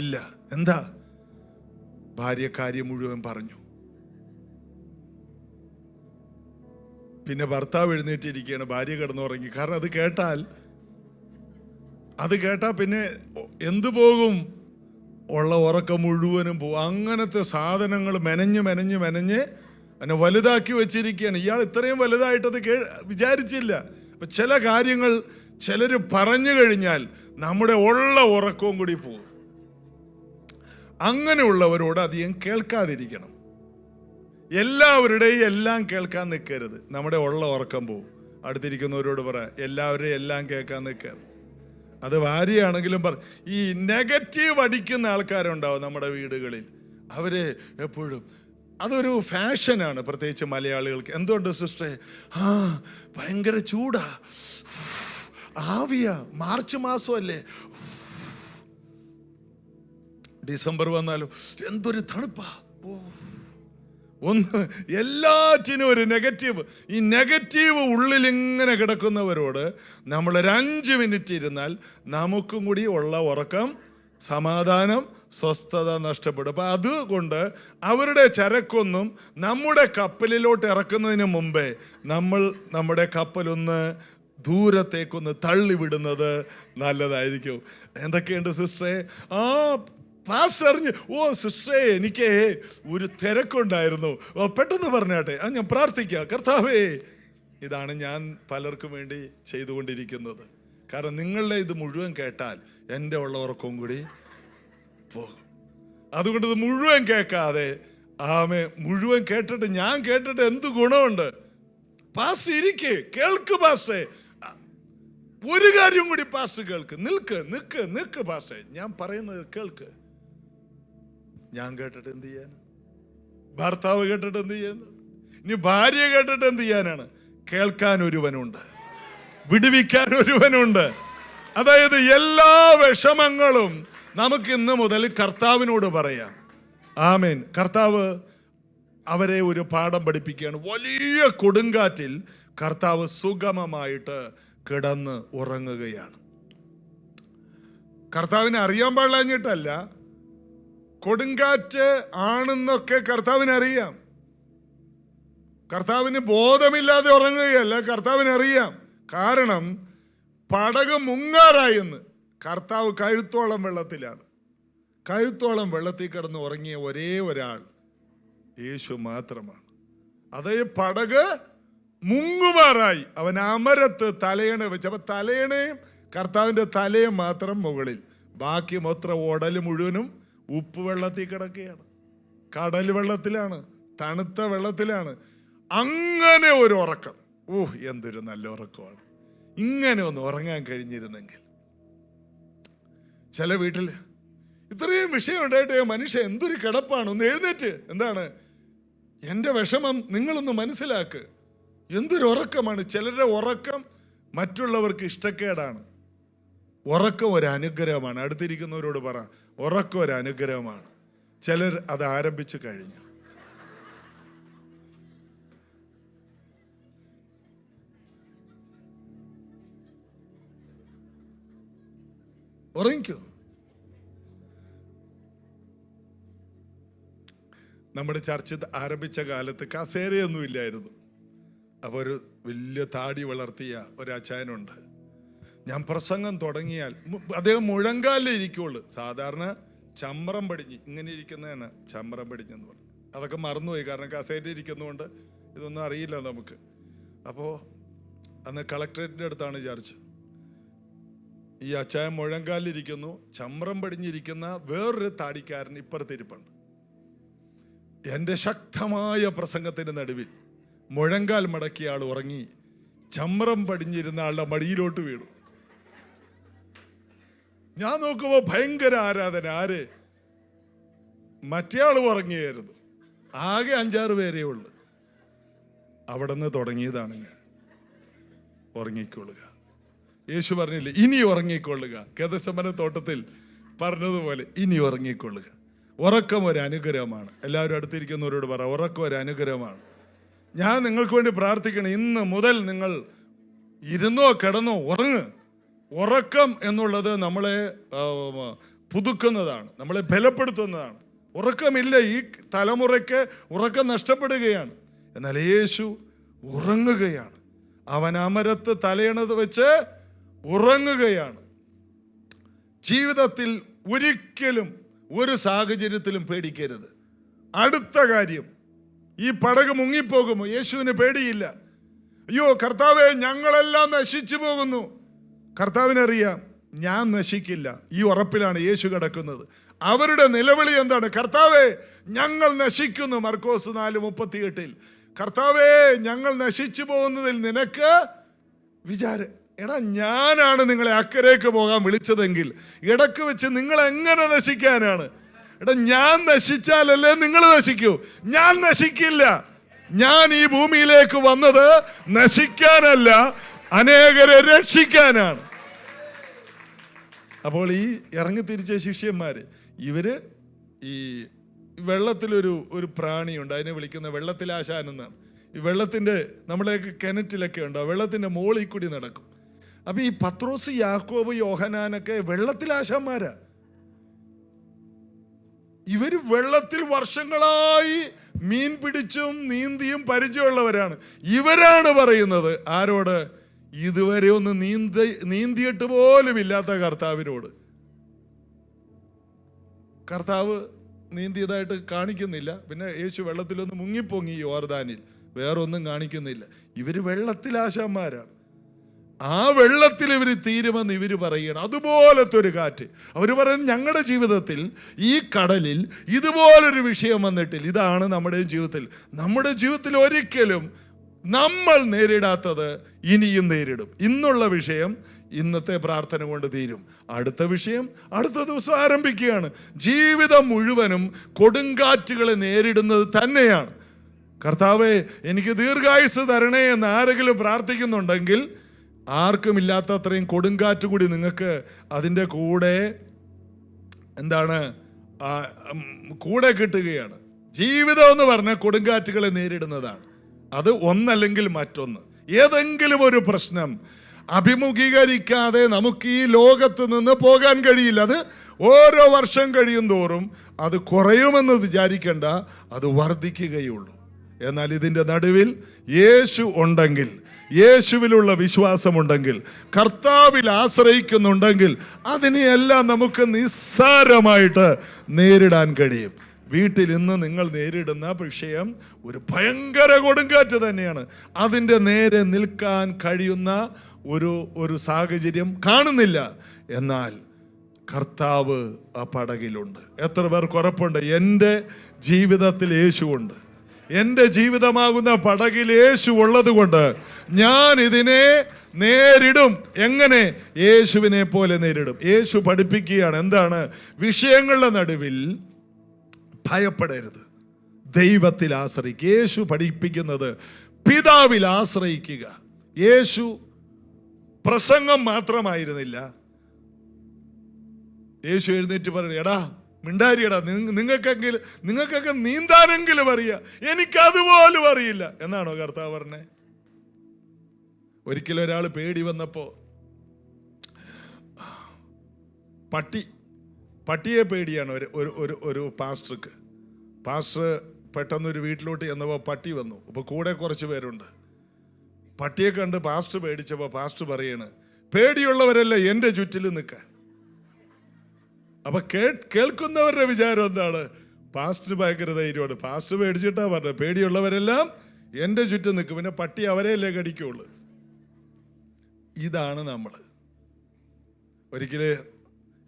ഇല്ല. എന്താ? ഭാര്യ കാര്യം മുഴുവൻ പറഞ്ഞു. പിന്നെ ഭർത്താവ് എഴുന്നേറ്റിരിക്കുകയാണ്, ഭാര്യ കിടന്നുറങ്ങി. കാരണം അത് കേട്ടാൽ പിന്നെ എന്തു പോകും? ഉള്ള ഉറക്കം മുഴുവനും പോകും. അങ്ങനത്തെ സാധനങ്ങൾ മെനഞ്ഞ് എന്നെ വലുതാക്കി വെച്ചിരിക്കുകയാണ്. ഇയാൾ ഇത്രയും വലുതായിട്ടത് വിചാരിച്ചില്ല. അപ്പം ചില കാര്യങ്ങൾ ചിലർ പറഞ്ഞു കഴിഞ്ഞാൽ നമ്മുടെ ഉള്ള ഉറക്കവും കൂടി പോകും. അങ്ങനെയുള്ളവരോട് അധികം കേൾക്കാതിരിക്കണം. എല്ലാവരുടെയും എല്ലാം കേൾക്കാൻ നിൽക്കരുത്. നമ്മുടെ ഉള്ള ഉറക്കം പോവും. അടുത്തിരിക്കുന്നവരോട് പറ, എല്ലാവരുടെയും എല്ലാം കേൾക്കാൻ നിൽക്കരുത്. അത് ഭാര്യയാണെങ്കിലും ഈ നെഗറ്റീവ് അടിക്കുന്ന ആൾക്കാരുണ്ടാവും നമ്മുടെ വീടുകളിൽ. അവര് എപ്പോഴും അതൊരു ഫാഷനാണ്, പ്രത്യേകിച്ച് മലയാളികൾക്ക്. എന്തുകൊണ്ട് സിസ്റ്ററെ? ഭയങ്കര ചൂടാ, ആവിയ, മാർച്ച് മാസമല്ലേ, ഡിസംബർ വന്നാലും എന്തൊരു തണുപ്പാ. ഒന്ന് എല്ലാറ്റിനും ഒരു നെഗറ്റീവ്. ഈ നെഗറ്റീവ് ഉള്ളിൽ ഇങ്ങനെ കിടക്കുന്നവരോട് നമ്മളൊരു 5 മിനിറ്റ് ഇരുന്നാൽ നമുക്കും കൂടി ഉള്ള ഉറക്കം, സമാധാനം, സ്വസ്ഥത നഷ്ടപ്പെടും. അപ്പം അതുകൊണ്ട് അവരുടെ ചരക്കൊന്നും നമ്മുടെ കപ്പലിലോട്ട് ഇറക്കുന്നതിന് മുമ്പേ നമ്മൾ നമ്മുടെ കപ്പലൊന്ന് ദൂരത്തേക്കൊന്ന് തള്ളിവിടുന്നത് നല്ലതായിരിക്കും. എന്തൊക്കെയുണ്ട് സിസ്റ്ററെ? പാസ്റ്റർ അറിഞ്ഞ്, സിസ്റ്ററെ എനിക്ക് ഒരു തിരക്കുണ്ടായിരുന്നു, പെട്ടെന്ന് പറഞ്ഞാട്ടെ, ഞാൻ പ്രാർത്ഥിക്കാം. കർത്താവേ, ഇതാണ് ഞാൻ പലർക്കും വേണ്ടി ചെയ്തുകൊണ്ടിരിക്കുന്നത്. കാരണം നിങ്ങളുടെ ഇത് മുഴുവൻ കേട്ടാൽ എൻ്റെ ഉള്ളവർക്കും കൂടി പോകും. അതുകൊണ്ട് ഇത് മുഴുവൻ കേൾക്കാതെ മുഴുവൻ കേട്ടിട്ട് ഞാൻ കേട്ടിട്ട് എന്ത് ഗുണമുണ്ട്? പാസ്റ്റർ ഇരിക്കേ, കേൾക്ക് പാസ്റ്റേ. ഒരു കാര്യം കൂടി പാസ്റ്റർ കേൾക്ക്. നിൽക്ക് പാസ്റ്റേ, ഞാൻ പറയുന്നത് കേൾക്ക്. ഞാൻ കേട്ടിട്ട് എന്ത് ചെയ്യാൻ? ഭർത്താവ് കേട്ടിട്ട് എന്ത് ചെയ്യാൻ? ഇനി ഭാര്യ കേട്ടിട്ട് എന്ത് ചെയ്യാനാണ്? കേൾക്കാൻ ഒരുവനുണ്ട്, വിടുവിക്കാൻ ഒരുവനുണ്ട്. അതായത് എല്ലാ വിഷമങ്ങളും നമുക്ക് ഇന്ന് മുതൽ കർത്താവിനോട് പറയാം. ആമേൻ. കർത്താവ് അവരെ ഒരു പാഠം പഠിപ്പിക്കുകയാണ്. വലിയ കൊടുങ്കാറ്റിൽ കർത്താവ് സുഗമമായിട്ട് കിടന്ന് ഉറങ്ങുകയാണ്. കർത്താവിനെ അറിയാൻ പാടില്ലാഞ്ഞിട്ടല്ല, കൊടുങ്കാറ്റ് ആണെന്നൊക്കെ കർത്താവിനറിയാം. കർത്താവിന് ബോധമില്ലാതെ ഉറങ്ങുകയല്ല, കർത്താവിനറിയാം. കാരണം പടക് മുങ്ങാറായെന്ന്. കർത്താവ് കഴുത്തോളം വെള്ളത്തിലാണ്. കഴുത്തോളം വെള്ളത്തിൽ കിടന്ന് ഉറങ്ങിയ ഒരേ ഒരാൾ യേശു മാത്രമാണ്. അതേ പടക് മുങ്ങുമാറായി. അവൻ അമരത്ത് തലയണ വെച്ച്. അപ്പൊ തലയണയും കർത്താവിൻ്റെ തലയും മാത്രം മുകളിൽ, ബാക്കി മൊത്തം ഉടല് മുഴുവനും ഉപ്പ് വെള്ളത്തിൽ കിടക്കുകയാണ്, കടൽ വെള്ളത്തിലാണ്, തണുത്ത വെള്ളത്തിലാണ്. അങ്ങനെ ഒരു ഉറക്കം. എന്തൊരു നല്ല ഉറക്കമാണ്. ഇങ്ങനെ ഒന്ന് ഉറങ്ങാൻ കഴിഞ്ഞിരുന്നെങ്കിൽ. ചില വീട്ടിൽ ഇത്രയും വിഷയം ഉണ്ടായിട്ട് മനുഷ്യൻ എന്തൊരു കിടപ്പാണ്. ഒന്ന് എഴുന്നേറ്റ്. എന്താണ് എൻ്റെ വിഷമം? നിങ്ങളൊന്ന് മനസ്സിലാക്ക്. എന്തൊരു ഉറക്കമാണ്. ചിലരുടെ ഉറക്കം മറ്റുള്ളവർക്ക് ഇഷ്ടക്കേടാണ്. ഉറക്കം ഒരു അനുഗ്രഹമാണ്. അടുത്തിരിക്കുന്നവരോട് പറ, ഉറക്കം ഒരു അനുഗ്രഹമാണ്. ചിലർ അത് ആരംഭിച്ചു കഴിഞ്ഞു. ഉറങ്ങിക്കോ. നമ്മുടെ ചർച്ച ആരംഭിച്ച കാലത്ത് കസേരയൊന്നും ഇല്ലായിരുന്നു. അപ്പോൾ ഒരു വലിയ താടി വളർത്തിയ ഒരു അച്ചായനുണ്ട്. ഞാൻ പ്രസംഗം തുടങ്ങിയാൽ അദ്ദേഹം മുഴങ്കാലിൽ ഇരിക്കുള്ളൂ. സാധാരണ ചമ്രം പടിഞ്ഞ് ഇങ്ങനെ ഇരിക്കുന്നതാണ് ചമ്രം പടിഞ്ഞെന്ന് പറഞ്ഞു. അതൊക്കെ മറന്നുപോയി, കാരണം കസേരയിൽ ഇരിക്കുന്നതുകൊണ്ട് ഇതൊന്നും അറിയില്ല നമുക്ക്. അപ്പോൾ അന്ന് കളക്ടറേറ്റിൻ്റെ അടുത്താണ് ചർച്ച. ഈ അച്ചായൻ മുഴങ്കാലിലിരിക്കുന്നു. ചമ്രം പടിഞ്ഞിരിക്കുന്ന വേറൊരു താടിക്കാരൻ ഇപ്പുറത്തിരിപ്പുണ്ട്. എൻ്റെ ശക്തമായ പ്രസംഗത്തിൻ്റെ നടുവിൽ മുഴങ്കാൽ മടക്കിയ ആൾ ഉറങ്ങി, ചമ്രം പടിഞ്ഞിരുന്ന ആളുടെ മടിയിലോട്ട് വീണു. ഞാൻ നോക്കുമ്പോൾ ഭയങ്കര ആരാധന. ആര്? മറ്റേ ആൾ ഉറങ്ങിയായിരുന്നു. ആകെ 5-6 പേരേ ഉള്ളു. അവിടെ നിന്ന് തുടങ്ങിയതാണ് ഞാൻ. ഉറങ്ങിക്കൊള്ളുക. യേശു പറഞ്ഞില്ലേ, ഇനി ഉറങ്ങിക്കൊള്ളുക. ഗെത്സമനെ തോട്ടത്തിൽ പറഞ്ഞതുപോലെ ഇനി ഉറങ്ങിക്കൊള്ളുക. ഉറക്കം ഒരു അനുഗ്രഹമാണ്. എല്ലാവരും അടുത്തിരിക്കുന്നവരോട് പറ, ഉറക്കം ഒരു അനുഗ്രഹമാണ്. ഞാൻ നിങ്ങൾക്ക് വേണ്ടി പ്രാർത്ഥിക്കണം. ഇന്ന് മുതൽ നിങ്ങൾ ഇരുന്നോ കിടന്നോ ഉറങ്ങ്. ഉറക്കം എന്നുള്ളത് നമ്മളെ പുതുക്കുന്നതാണ്, നമ്മളെ ബലപ്പെടുത്തുന്നതാണ്. ഉറക്കമില്ല, ഈ തലമുറയ്ക്ക് ഉറക്കം നഷ്ടപ്പെടുകയാണ്. എന്നാൽ യേശു ഉറങ്ങുകയാണ്. അവൻ അമരത്ത് തലയണത് വെച്ച് ഉറങ്ങുകയാണ്. ജീവിതത്തിൽ ഒരിക്കലും ഒരു സാഹചര്യത്തിലും പേടിക്കരുത്. അടുത്ത കാര്യം, ഈ പടക് മുങ്ങിപ്പോകുമോ? യേശുവിന് പേടിയില്ല. അയ്യോ കർത്താവേ, ഞങ്ങളെല്ലാം നശിച്ചു പോകുന്നു. കർത്താവിനറിയാം, ഞാൻ നശിക്കില്ല. ഈ ഉറപ്പിലാണ് യേശു കിടക്കുന്നത്. അവരുടെ നിലവിളി എന്താണ്? കർത്താവേ, ഞങ്ങൾ നശിക്കുന്നു. മർക്കോസ് 4:38. കർത്താവേ, ഞങ്ങൾ നശിച്ചു പോകുന്നതിൽ നിനക്ക് വിചാരം. എടാ, ഞാനാണ് നിങ്ങളെ അക്കരയ്ക്ക് പോകാൻ വിളിച്ചതെങ്കിൽ ഇടക്ക് വെച്ച് നിങ്ങൾ എങ്ങനെ നശിക്കാനാണ്? എടാ, ഞാൻ നശിച്ചാലല്ലേ നിങ്ങൾ നശിക്കൂ? ഞാൻ നശിക്കില്ല. ഞാൻ ഈ ഭൂമിയിലേക്ക് വന്നത് നശിക്കാനല്ല, അനേകരെ രക്ഷിക്കാനാണ്. അപ്പോൾ ഈ ഇറങ്ങിത്തിരിച്ച ശിഷ്യന്മാര്, ഇവര് ഈ വെള്ളത്തിലൊരു പ്രാണിയുണ്ട്, അതിനെ വിളിക്കുന്ന വെള്ളത്തിലാശാൻ എന്നാണ്. ഈ വെള്ളത്തിൻ്റെ, നമ്മുടെയൊക്കെ കിണറ്റിലൊക്കെ ഉണ്ട്, വെള്ളത്തിൻ്റെ മുകളിൽ കൂടി നടക്കും. അപ്പം ഈ പത്രോസ്, യാക്കോബ്, യോഹനാനൊക്കെ വെള്ളത്തിലാശാന്മാരാ. ഇവര് വെള്ളത്തിൽ വർഷങ്ങളായി മീൻ പിടിച്ചും നീന്തിയും പരിചയമുള്ളവരാണ്. ഇവരാണ് പറയുന്നത് ആരോട്? ഇതുവരെ ഒന്ന് നീന്തിയിട്ട് പോലും ഇല്ലാത്ത കർത്താവിനോട്. കർത്താവ് നീന്തിയതായിട്ട് കാണിക്കുന്നില്ല. പിന്നെ യേശു വെള്ളത്തിലൊന്ന് മുങ്ങിപ്പൊങ്ങി യോർദാനിൽ, വേറൊന്നും കാണിക്കുന്നില്ല. ഇവര് വെള്ളത്തിലാശാന്മാരാണ്. ആ വെള്ളത്തിൽ ഇവർ തീരുമെന്ന് ഇവർ പറയണം. അതുപോലത്തെ ഒരു കാറ്റ്. അവർ പറയുന്നത് ഞങ്ങളുടെ ജീവിതത്തിൽ ഈ കടലിൽ ഇതുപോലൊരു വിഷയം വന്നിട്ടില്ല. ഇതാണ് നമ്മുടെ ജീവിതത്തിൽ ഒരിക്കലും നമ്മൾ നേരിടാത്തത് ഇനിയും നേരിടും. ഇന്നുള്ള വിഷയം ഇന്നത്തെ പ്രാർത്ഥന കൊണ്ട് തീരും. അടുത്ത വിഷയം അടുത്ത ദിവസം ആരംഭിക്കുകയാണ്. ജീവിതം മുഴുവനും കൊടുങ്കാറ്റുകളെ നേരിടുന്നത് തന്നെയാണ്. കർത്താവേ, എനിക്ക് ദീർഘായുസ് തരണേ എന്ന് ആരെങ്കിലും പ്രാർത്ഥിക്കുന്നുണ്ടെങ്കിൽ, ആർക്കും ഇല്ലാത്ത അത്രയും കൊടുങ്കാറ്റ് കൂടി നിങ്ങൾക്ക് അതിൻ്റെ കൂടെ കൂടെ കിട്ടുകയാണ്. ജീവിതം എന്ന് പറഞ്ഞാൽ കൊടുങ്കാറ്റുകളെ നേരിടുന്നതാണ്. അത് ഒന്നല്ലെങ്കിൽ മറ്റൊന്ന്, ഏതെങ്കിലും ഒരു പ്രശ്നം അഭിമുഖീകരിക്കാതെ നമുക്ക് ഈ ലോകത്ത് നിന്ന് പോകാൻ കഴിയില്ല. അത് ഓരോ വർഷം കഴിയും തോറും അത് കുറയുമെന്ന് വിചാരിക്കേണ്ട, അത് വർദ്ധിക്കുകയുള്ളൂ. എന്നാൽ ഇതിൻ്റെ നടുവിൽ യേശു ഉണ്ടെങ്കിൽ, യേശുവിലുള്ള വിശ്വാസമുണ്ടെങ്കിൽ, കർത്താവിൽ ആശ്രയിക്കുന്നുണ്ടെങ്കിൽ, അതിനെയെല്ലാം നമുക്ക് നിസ്സാരമായിട്ട് നേരിടാൻ കഴിയും. വീട്ടിൽ ഇന്ന് നിങ്ങൾ നേരിടുന്ന വിഷയം ഒരു ഭയങ്കര കൊടുങ്കാറ്റ് തന്നെയാണ്. അതിൻ്റെ നേരെ നിൽക്കാൻ കഴിയുന്ന ഒരു സാഹചര്യം കാണുന്നില്ല. എന്നാൽ കർത്താവ് ആ പടകിലുണ്ട്. എത്ര പേർക്ക് ഉറപ്പുണ്ട്? എൻ്റെ ജീവിതത്തിൽ യേശുവുണ്ട്. എൻ്റെ ജീവിതമാകുന്ന പടകിൽ യേശു ഉള്ളത് കൊണ്ട് ഞാൻ ഇതിനെ നേരിടും. എങ്ങനെ? യേശുവിനെ പോലെ നേരിടും. യേശു പഠിപ്പിക്കുകയാണ് എന്താണ്? വിഷയങ്ങളുടെ നടുവിൽ ഭയപ്പെടരുത്, ദൈവത്തിൽ ആശ്രയിക്കുക. യേശു പഠിപ്പിക്കുന്നത് പിതാവിൽ ആശ്രയിക്കുക. യേശു പ്രസംഗം മാത്രമായിരുന്നില്ല. യേശു എഴുന്നേറ്റ് പറഞ്ഞു, എടാ മിണ്ടാരിയടാ, നിങ്ങൾക്കൊക്കെ നീന്താനെങ്കിലും അറിയാം, എനിക്കതുപോലും അറിയില്ല എന്നാണോ കർത്താവ് പറഞ്ഞേ? ഒരിക്കലും ഒരാൾ പേടി വന്നപ്പോ പട്ടിയെ പേടിയാണ് ഒരു പാസ്റ്റർക്ക്. പാസ്റ്റർ പെട്ടെന്നൊരു വീട്ടിലോട്ട് ചെന്നപ്പോൾ പട്ടി വന്നു. അപ്പോൾ കൂടെ കുറച്ച് പേരുണ്ട്. പട്ടിയെ കണ്ട് പാസ്റ്റർ പേടിച്ചപ്പോൾ പാസ്റ്റർ പറയാണ്, പേടിയുള്ളവരല്ല എൻ്റെ ചുറ്റിൽ നിൽക്കാൻ. അപ്പൊ കേൾക്കുന്നവരുടെ വിചാരം എന്താണ്? പാസ്റ്റർ ഭയങ്കര ധൈര്യമാണ്. പാസ്റ്റർ പേടിച്ചിട്ടാ പറഞ്ഞത്, പേടിയുള്ളവരെല്ലാം എൻ്റെ ചുറ്റും നിൽക്കും, പിന്നെ പട്ടി അവരെയല്ലേ കടിക്കുള്ളൂ. ഇതാണ് നമ്മൾ. ഒരിക്കല്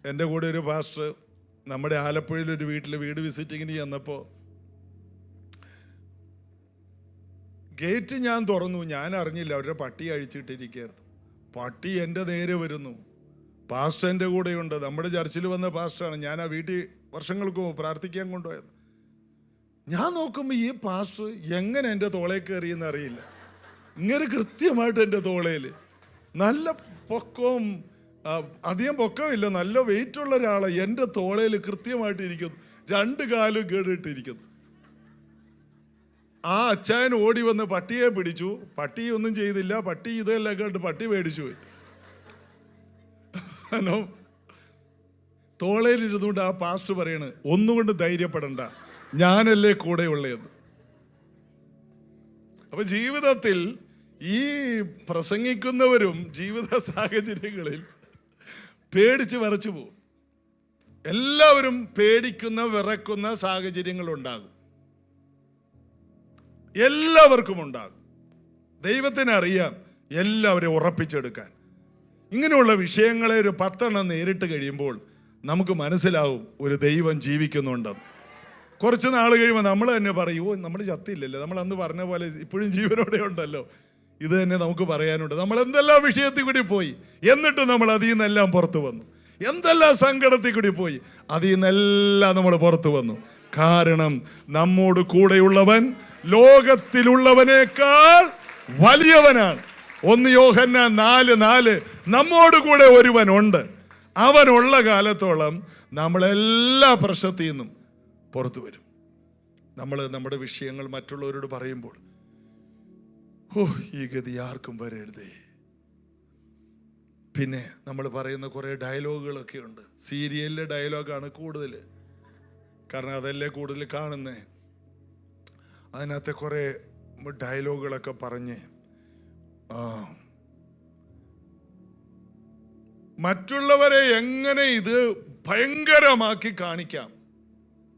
എൻ്റെ കൂടെ ഒരു പാസ്റ്റർ നമ്മുടെ ആലപ്പുഴയിൽ ഒരു വീട് വിസിറ്റിങ്ങിന് ചെന്നപ്പോൾ ഗേറ്റ് ഞാൻ തുറന്നു. ഞാൻ അറിഞ്ഞില്ല, അവരുടെ പട്ടി അഴിച്ചിട്ടിരിക്കുകയായിരുന്നു. പട്ടി എൻ്റെ നേരെ വരുന്നു. പാസ്റ്റർ എൻ്റെ കൂടെയുണ്ട്, നമ്മുടെ ചർച്ചിൽ വന്ന പാസ്റ്ററാണ്. ഞാൻ ആ വീട്ടിൽ വർഷങ്ങൾക്ക് മുമ്പ് പ്രാർത്ഥിക്കാൻ കൊണ്ടുപോയത്. ഞാൻ നോക്കുമ്പോൾ ഈ പാസ്റ്റർ എങ്ങനെ എൻ്റെ തോളയിൽ കയറിയെന്ന് അറിയില്ല. ഇങ്ങനെ കൃത്യമായിട്ട് എൻ്റെ തോളയിൽ നല്ല പൊക്കവും, അധികം പൊക്കമില്ല, നല്ല വെയിറ്റുള്ള ഒരാളെ എൻ്റെ തോളയിൽ കൃത്യമായിട്ട് ഇരിക്കുന്നു. 2 കാലും കേടിട്ടിരിക്കുന്നു. ആ അച്ചായൻ ഓടി വന്ന് പട്ടിയെ പിടിച്ചു. പട്ടി ഒന്നും ചെയ്തില്ല. പട്ടി ഇതെല്ലാം കേട്ട് പട്ടി പേടിച്ചു പോയി. തോളയിലിരുന്നുകൊണ്ട് ആ പാസ്റ്റർ പറയണ്, ഒന്നുകൊണ്ട് ധൈര്യപ്പെടണ്ട, ഞാനല്ലേ കൂടെ ഉള്ളതെന്ന്. അപ്പൊ ജീവിതത്തിൽ ഈ പ്രസംഗിക്കുന്നവരും ജീവിത സാഹചര്യങ്ങളിൽ പേടിച്ച് വിറച്ചു പോകും. എല്ലാവരും പേടിക്കുന്ന വിറക്കുന്ന സാഹചര്യങ്ങൾ ഉണ്ടാകും, എല്ലാവർക്കും ഉണ്ടാകും. ദൈവത്തിന് അറിയാം എല്ലാവരെയും ഉറപ്പിച്ചെടുക്കാൻ. ഇങ്ങനെയുള്ള വിഷയങ്ങളെ ഒരു 10 നേരിട്ട് കഴിയുമ്പോൾ നമുക്ക് മനസ്സിലാവും ഒരു ദൈവം ജീവിക്കുന്നുണ്ടെന്ന്. കുറച്ച് നാൾ കഴിയുമ്പോൾ നമ്മൾ തന്നെ പറയും, ഓ നമ്മൾ ചത്തില്ലല്ലോ, നമ്മൾ അന്ന് പറഞ്ഞ പോലെ ഇപ്പോഴും ജീവനോടെ ഉണ്ടല്ലോ. ഇത് തന്നെ നമുക്ക് പറയാനുണ്ട്. നമ്മൾ എന്തെല്ലാം വിഷയത്തിൽ കൂടി പോയി, എന്നിട്ട് നമ്മൾ അതിൽ നിന്നെല്ലാം പുറത്തു വന്നു. എന്തെല്ലാം സങ്കടത്തിൽ കൂടി പോയി, അതിൽ നിന്നെല്ലാം നമ്മൾ പുറത്തു വന്നു. കാരണം നമ്മോട് കൂടെയുള്ളവൻ ലോകത്തിലുള്ളവനേക്കാൾ വലിയവനാണ്. 1 യോഹന്നാൻ 4:4 നമ്മോട് കൂടെ ഒരുവനുണ്ട്, അവനുള്ള കാലത്തോളം നമ്മളെല്ലാ പ്രശ്നത്തിൽ നിന്നും പുറത്തു വരും. നമ്മൾ നമ്മുടെ വിഷയങ്ങൾ മറ്റുള്ളവരോട് പറയുമ്പോൾ, ഓ ഈ ഗതി ആർക്കും വരരുതേ. പിന്നെ നമ്മൾ പറയുന്ന കുറേ ഡയലോഗുകളൊക്കെ ഉണ്ട്. സീരിയലിലെ ഡയലോഗാണ് കൂടുതൽ, കാരണം അതല്ലേ കൂടുതൽ കാണുന്നേ. അതിനകത്തെ കുറേ ഡയലോഗുകളൊക്കെ പറഞ്ഞ് മറ്റുള്ളവരെ എങ്ങനെ ഇത് ഭയങ്കരമാക്കി കാണിക്കാം.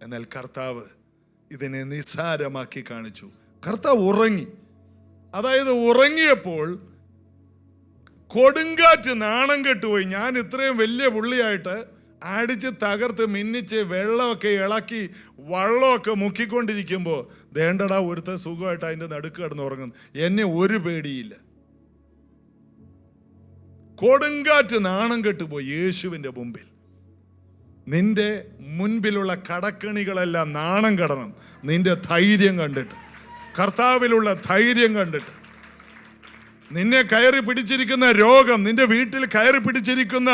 എന്നാൽ കർത്താവ് ഇതിനെ നിസ്സാരമാക്കി കാണിച്ചു. കർത്താവ് ഉറങ്ങി. അതായത് ഉറങ്ങിയപ്പോൾ കൊടുങ്കാറ്റ് നാണം കെട്ടുപോയി. ഞാൻ ഇത്രയും വലിയ പുള്ളിയായിട്ട് അടിച്ച് തകർത്ത് മിന്നിച്ച് വെള്ളമൊക്കെ ഇളക്കി വള്ളമൊക്കെ മുക്കിക്കൊണ്ടിരിക്കുമ്പോൾ ദേണ്ടടാ ഒരുത്ത സുഖമായിട്ട് അതിൻ്റെ നടുക്ക് കിടന്ന് ഉറങ്ങുന്നു. എന്നെ ഒരു പേടിയില്ല. കൊടുങ്കാറ്റ് നാണം കെട്ടുപോയി യേശുവിൻ്റെ മുമ്പിൽ. നിന്റെ മുൻപിലുള്ള കടക്കണികളെല്ലാം നാണം കടണം നിന്റെ ധൈര്യം കണ്ടിട്ട്, കർത്താവിലുള്ള ധൈര്യം കണ്ടിട്ട്. നിന്നെ കയറി പിടിച്ചിരിക്കുന്ന രോഗം, നിന്റെ വീട്ടിൽ കയറി പിടിച്ചിരിക്കുന്ന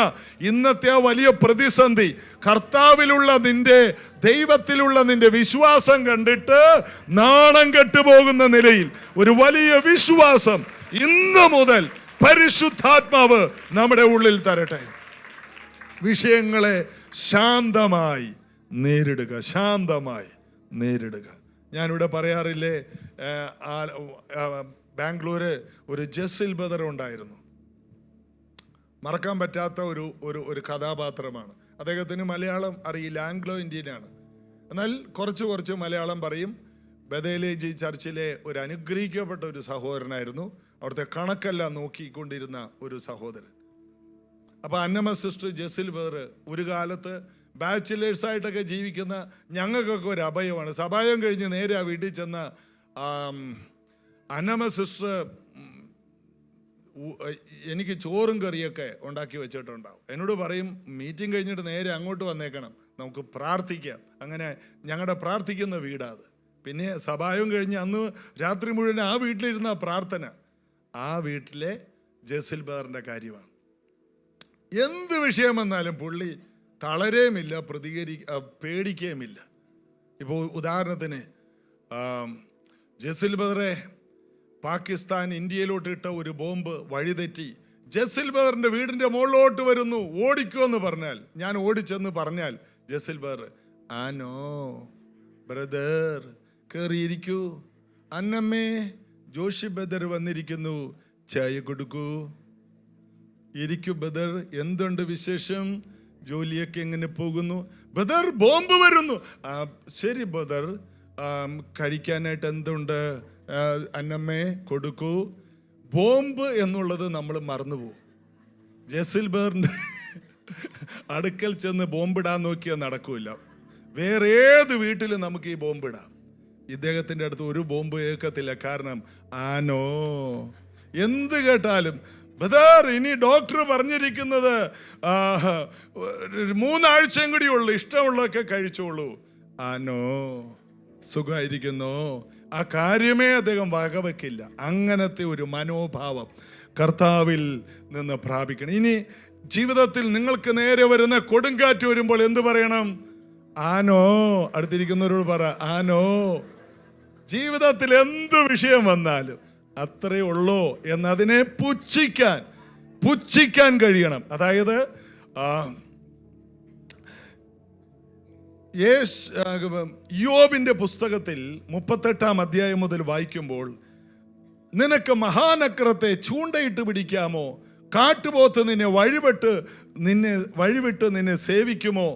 ഇന്നത്തെ ആ വലിയ പ്രതിസന്ധി, കർത്താവിലുള്ള നിന്റെ, ദൈവത്തിലുള്ള നിന്റെ വിശ്വാസം കണ്ടിട്ട് നാണം കെട്ടുപോകുന്ന നിലയിൽ ഒരു വലിയ വിശ്വാസം ഇന്ന് മുതൽ പരിശുദ്ധാത്മാവ് നമ്മുടെ ഉള്ളിൽ തരട്ടെ. വിഷയങ്ങളെ ശാന്തമായി നേരിടുക, ശാന്തമായി നേരിടുക. ഞാനിവിടെ പറയാറില്ലേ, ബാംഗ്ലൂര് ഒരു ജസിൽ ബദർ ഉണ്ടായിരുന്നു. മറക്കാൻ പറ്റാത്ത ഒരു കഥാപാത്രമാണ്. അദ്ദേഹത്തിന് മലയാളം അറിയില്ല, ആംഗ്ലോ ഇന്ത്യനാണ്. എന്നാൽ കുറച്ച് മലയാളം പറയും. ബദേലേജി ചർച്ചിലെ ഒരു അനുഗ്രഹിക്കപ്പെട്ട ഒരു സഹോദരനായിരുന്നു. അവിടുത്തെ കണക്കെല്ലാം നോക്കിക്കൊണ്ടിരുന്ന ഒരു സഹോദരൻ. അപ്പോൾ അന്നമ്മ സിസ്റ്റർ ജസിൽ ബദർ ഒരു കാലത്ത് ബാച്ചിലേഴ്സായിട്ടൊക്കെ ജീവിക്കുന്ന ഞങ്ങൾക്കൊക്കെ ഒരു അഭയമാണ്. സഭായം കഴിഞ്ഞ് നേരെ ആ വീട്ടിൽ ചെന്ന അന്നമ്മ സിസ്റ്റർ എനിക്ക് ചോറും കറിയൊക്കെ ഉണ്ടാക്കി വെച്ചിട്ടുണ്ടാവും. എന്നോട് പറയും, മീറ്റിംഗ് കഴിഞ്ഞിട്ട് നേരെ അങ്ങോട്ട് വന്നേക്കണം, നമുക്ക് പ്രാർത്ഥിക്കാം. അങ്ങനെ ഞങ്ങളുടെ പ്രാർത്ഥിക്കുന്ന വീടാത്. പിന്നെ സഭായം കഴിഞ്ഞ് അന്ന് രാത്രി മുഴുവൻ ആ വീട്ടിലിരുന്ന പ്രാർത്ഥന. ആ വീട്ടിലെ ജസിൽ ബദറിൻ്റെ കാര്യമാണ്. എന്ത് വിഷയം വന്നാലും പുള്ളി തളരുകയുമില്ല, പേടിക്കുകയുമില്ല. ഇപ്പോൾ ഉദാഹരണത്തിന് ജസിൽ ബദറെ പാകിസ്ഥാൻ ഇന്ത്യയിലോട്ട് ഇട്ട ഒരു ബോംബ് വഴിതെറ്റി ജസിൽ ബദറിൻ്റെ വീടിൻ്റെ മുകളിലോട്ട് വരുന്നു. ഓടിക്കുമെന്ന് പറഞ്ഞാൽ, ഞാൻ ഓടിച്ചെന്ന് പറഞ്ഞാൽ ജസിൽ ബദർ, ആനോ ബ്രദർ കയറിയിരിക്കൂ, അന്നമ്മേ ജോഷി ബദർ വന്നിരിക്കുന്നു, ചായ കൊടുക്കൂ, ഇരിക്കൂ ബദർ, എന്തുണ്ട് വിശേഷം, ജോലിയൊക്കെ എങ്ങനെ പോകുന്നു? ബദർ ബോംബ് വരുന്നു. ശരി ബദർ, കഴിക്കാനായിട്ട് എന്തുണ്ട്, അന്നമ്മേ കൊടുക്കൂ. ബോംബ് എന്നുള്ളത് നമ്മൾ മറന്നുപോകും. ജസിൽ ബദറിൻ്റെ അടുക്കൽ ചെന്ന് ബോംബിടാൻ നോക്കിയാൽ നടക്കൂല. വേറെ ഏത് വീട്ടിലും നമുക്ക് ഈ ബോംബിടാം. ഇദ്ദേഹത്തിൻ്റെ അടുത്ത് ഒരു ബോംബ് കേൾക്കത്തില്ല. കാരണം ആനോ എന്ത് കേട്ടാലും, ബദർ ഇനി ഡോക്ടർ പറഞ്ഞിരിക്കുന്നത് 3 ആഴ്ചയും കൂടി ഉള്ളു, ഇഷ്ടമുള്ളതൊക്കെ കഴിച്ചോളൂ. ആനോ സുഖമായിരിക്കുന്നോ? ആ കാര്യമേ അദ്ദേഹം വകവെക്കില്ല. അങ്ങനത്തെ ഒരു മനോഭാവം കർത്താവിൽ നിന്ന് പ്രാപിക്കണം. ഇനി ജീവിതത്തിൽ നിങ്ങൾക്ക് നേരെ വരുന്ന കൊടുങ്കാറ്റ് വരുമ്പോൾ എന്ത് പറയണം? ആനോ. അടുത്തിരിക്കുന്നവരോട് പറ, ആനോ. ജീവിതത്തിൽ എന്ത് വിഷയം വന്നാലും അത്രേ ഉള്ളോ എന്നതിനെ പുച്ഛിക്കാൻ കഴിയണം. അതായത് യോബിന്റെ പുസ്തകത്തിൽ 38 അധ്യായം മുതൽ വായിക്കുമ്പോൾ, നിനക്ക് മഹാനക്രത്തെ ചൂണ്ടയിട്ട് പിടിക്കാമോ? കാട്ടുപോത്ത് നിന്നെ വഴിവിട്ട് നിന്നെ സേവിക്കുമോ?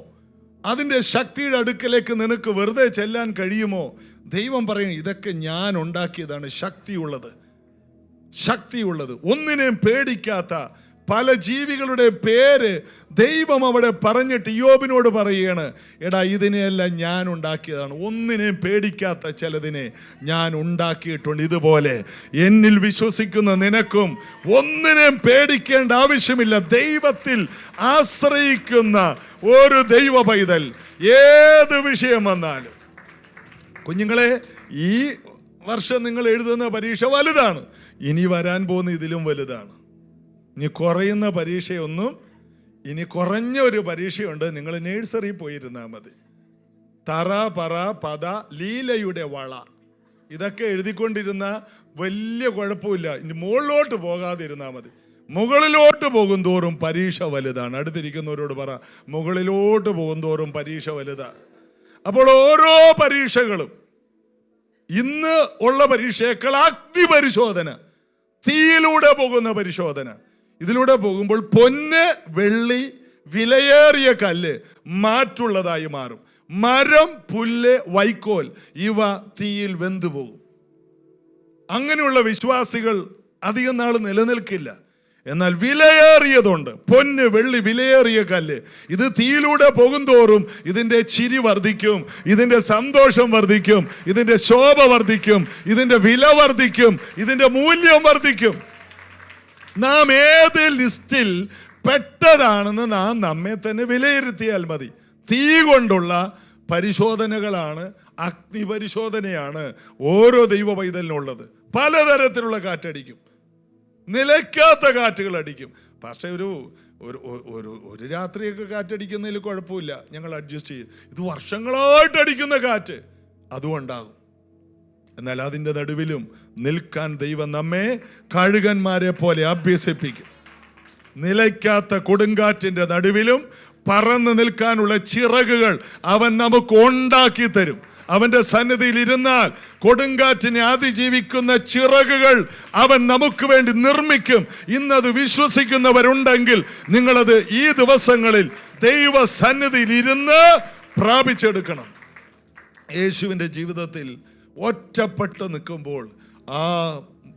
അതിൻ്റെ ശക്തിയുടെ അടുക്കലേക്ക് നിനക്ക് വെറുതെ ചെല്ലാൻ കഴിയുമോ? ദൈവം പറയും, ഇതൊക്കെ ഞാൻ ഉണ്ടാക്കിയതാണ്. ശക്തിയുള്ളത്, ഒന്നിനെയും പേടിക്കാത്ത പല ജീവികളുടെ പേര് ദൈവം അവിടെ പറഞ്ഞിട്ട് യോബിനോട് പറയുകയാണ്, എടാ ഇതിനെയെല്ലാം ഞാൻ ഉണ്ടാക്കിയതാണ്, ഒന്നിനെയും പേടിക്കാത്ത ചിലതിനെ ഞാൻ ഉണ്ടാക്കിയിട്ടുണ്ട്. ഇതുപോലെ എന്നിൽ വിശ്വസിക്കുന്ന നിനക്കും ഒന്നിനെയും പേടിക്കേണ്ട ആവശ്യമില്ല. ദൈവത്തിൽ ആശ്രയിക്കുന്ന ഒരു ദൈവ പൈതൽ ഏത് വിഷയം വന്നാലും. കുഞ്ഞുങ്ങളെ, ഈ വർഷം നിങ്ങൾ എഴുതുന്ന പരീക്ഷ വലുതാണ്, ഇനി വരാൻ പോകുന്ന ഇതിലും വലുതാണ്. ഇനി കുറയുന്ന പരീക്ഷയൊന്നും, ഇനി കുറഞ്ഞ ഒരു പരീക്ഷയുണ്ട്. നിങ്ങൾ നേഴ്സറി പോയിരുന്നാൽ മതി. തറ, പറ, പദ, ലീലയുടെ വള, ഇതൊക്കെ എഴുതിക്കൊണ്ടിരുന്ന വലിയ കുഴപ്പമില്ല. ഇനി മുകളിലോട്ട് പോകാതിരുന്നാൽ മതി. മുകളിലോട്ട് പോകും തോറും പരീക്ഷ വലുതാണ്. അടുത്തിരിക്കുന്നവരോട് പറ, മുകളിലോട്ട് പോകും തോറും പരീക്ഷ വലുതാണ്. അപ്പോൾ ഓരോ പരീക്ഷകളും ഇന്ന് ഉള്ള പരീക്ഷയേക്കാൾ അഗ്നി പരിശോധന, തീയിലൂടെ പോകുന്ന പരിശോധന. ഇതിലൂടെ പോകുമ്പോൾ പൊന്ന്, വെള്ളി, വിലയേറിയ കല്ല് മാറ്റുള്ളതായി മാറും. മരം, പുല്ല്, വൈക്കോൽ ഇവ തീയിൽ വെന്തുപോകും. അങ്ങനെയുള്ള വിശ്വാസികൾ അധികം നാൾ നിലനിൽക്കില്ല. എന്നാൽ വിലയേറിയതുണ്ട്, പൊന്ന്, വെള്ളി, വിലയേറിയ കല്ല്. ഇത് തീയിലൂടെ പോകും തോറും ഇതിൻ്റെ ചിരി വർദ്ധിക്കും, ഇതിൻ്റെ സന്തോഷം വർദ്ധിക്കും, ഇതിൻ്റെ ശോഭ വർദ്ധിക്കും, ഇതിൻ്റെ വില വർദ്ധിക്കും, ഇതിൻ്റെ മൂല്യം വർദ്ധിക്കും. നാം ഏത് ലിസ്റ്റിൽ പെട്ടതാണെന്ന് നാം നമ്മെ തന്നെ വിലയിരുത്തിയാൽ മതി. തീ കൊണ്ടുള്ള പരിശോധനകളാണ്, അഗ്നി പരിശോധനയാണ് ഓരോ ദൈവ പൈതലിനുള്ളത്. പലതരത്തിലുള്ള കാറ്റടിക്കും, നിലയ്ക്കാത്ത കാറ്റുകൾ അടിക്കും. പക്ഷേ ഒരു രാത്രിയൊക്കെ കാറ്റടിക്കുന്നതിൽ കുഴപ്പമില്ല, ഞങ്ങൾ അഡ്ജസ്റ്റ് ചെയ്യും. ഇത് വർഷങ്ങളായിട്ട് അടിക്കുന്ന കാറ്റ് അതുകൊണ്ടാകും. എന്നാൽ അതിൻ്റെ നടുവിലും നിൽക്കാൻ ദൈവം നമ്മെ കഴുകന്മാരെ പോലെ അഭ്യസിപ്പിക്കും. നിലയ്ക്കാത്ത കൊടുങ്കാറ്റിൻ്റെ നടുവിലും പറന്ന് നിൽക്കാനുള്ള ചിറകുകൾ അവൻ നമുക്ക് ഉണ്ടാക്കി തരും. അവൻ്റെ സന്നിധിയിൽ ഇരുന്നാൽ കൊടുങ്കാറ്റിനെ അതിജീവിക്കുന്ന ചിറകുകൾ അവൻ നമുക്ക് വേണ്ടി നിർമ്മിക്കും. ഇന്നത് വിശ്വസിക്കുന്നവരുണ്ടെങ്കിൽ നിങ്ങളത് ഈ ദിവസങ്ങളിൽ ദൈവ സന്നിധിയിൽ ഇരുന്ന് പ്രാപിച്ചെടുക്കണം. യേശുവിൻ്റെ ജീവിതത്തിൽ ഒറ്റപ്പെട്ട് നിൽക്കുമ്പോൾ ആ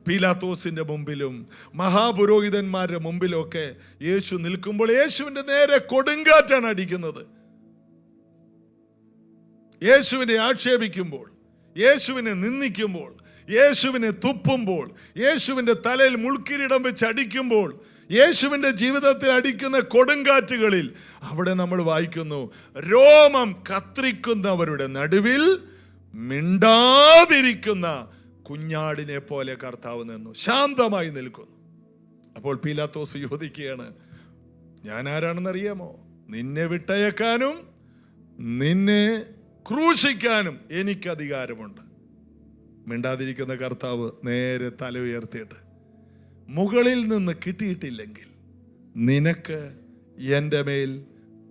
പീലാത്തോസിൻ്റെ മുമ്പിലും മഹാപുരോഹിതന്മാരുടെ മുമ്പിലൊക്കെ യേശു നിൽക്കുമ്പോൾ യേശുവിൻ്റെ നേരെ കൊടുങ്കാറ്റാണ് അടിക്കുന്നത്. യേശുവിനെ ആക്ഷേപിക്കുമ്പോൾ, യേശുവിനെ നിന്ദിക്കുമ്പോൾ, യേശുവിനെ തുപ്പുമ്പോൾ, യേശുവിൻ്റെ തലയിൽ മുൾക്കിരീടം വെച്ച് അടിക്കുമ്പോൾ, യേശുവിൻ്റെ ജീവിതത്തിൽ അടിക്കുന്ന കൊടുങ്കാറ്റുകളിൽ അവിടെ നമ്മൾ വായിക്കുന്നു, രോമം കത്രിക്കുന്നവരുടെ നടുവിൽ മിണ്ടാതിരിക്കുന്ന കുഞ്ഞാടിനെ പോലെ കർത്താവ് നിന്നു, ശാന്തമായി നിൽക്കുന്നു. അപ്പോൾ പീലാത്തോസ് ചോദിക്കുകയാണ്, ഞാൻ ആരാണെന്നറിയാമോ? നിന്നെ വിട്ടയക്കാനും നിന്നെ ക്രൂശിക്കാനും എനിക്ക് അധികാരമുണ്ട്. മിണ്ടാതിരിക്കുന്ന കർത്താവ് നേരെ തല ഉയർത്തിയിട്ട്, മുകളിൽ നിന്ന് കിട്ടിയിട്ടില്ലെങ്കിൽ നിനക്ക് എൻ്റെ മേൽ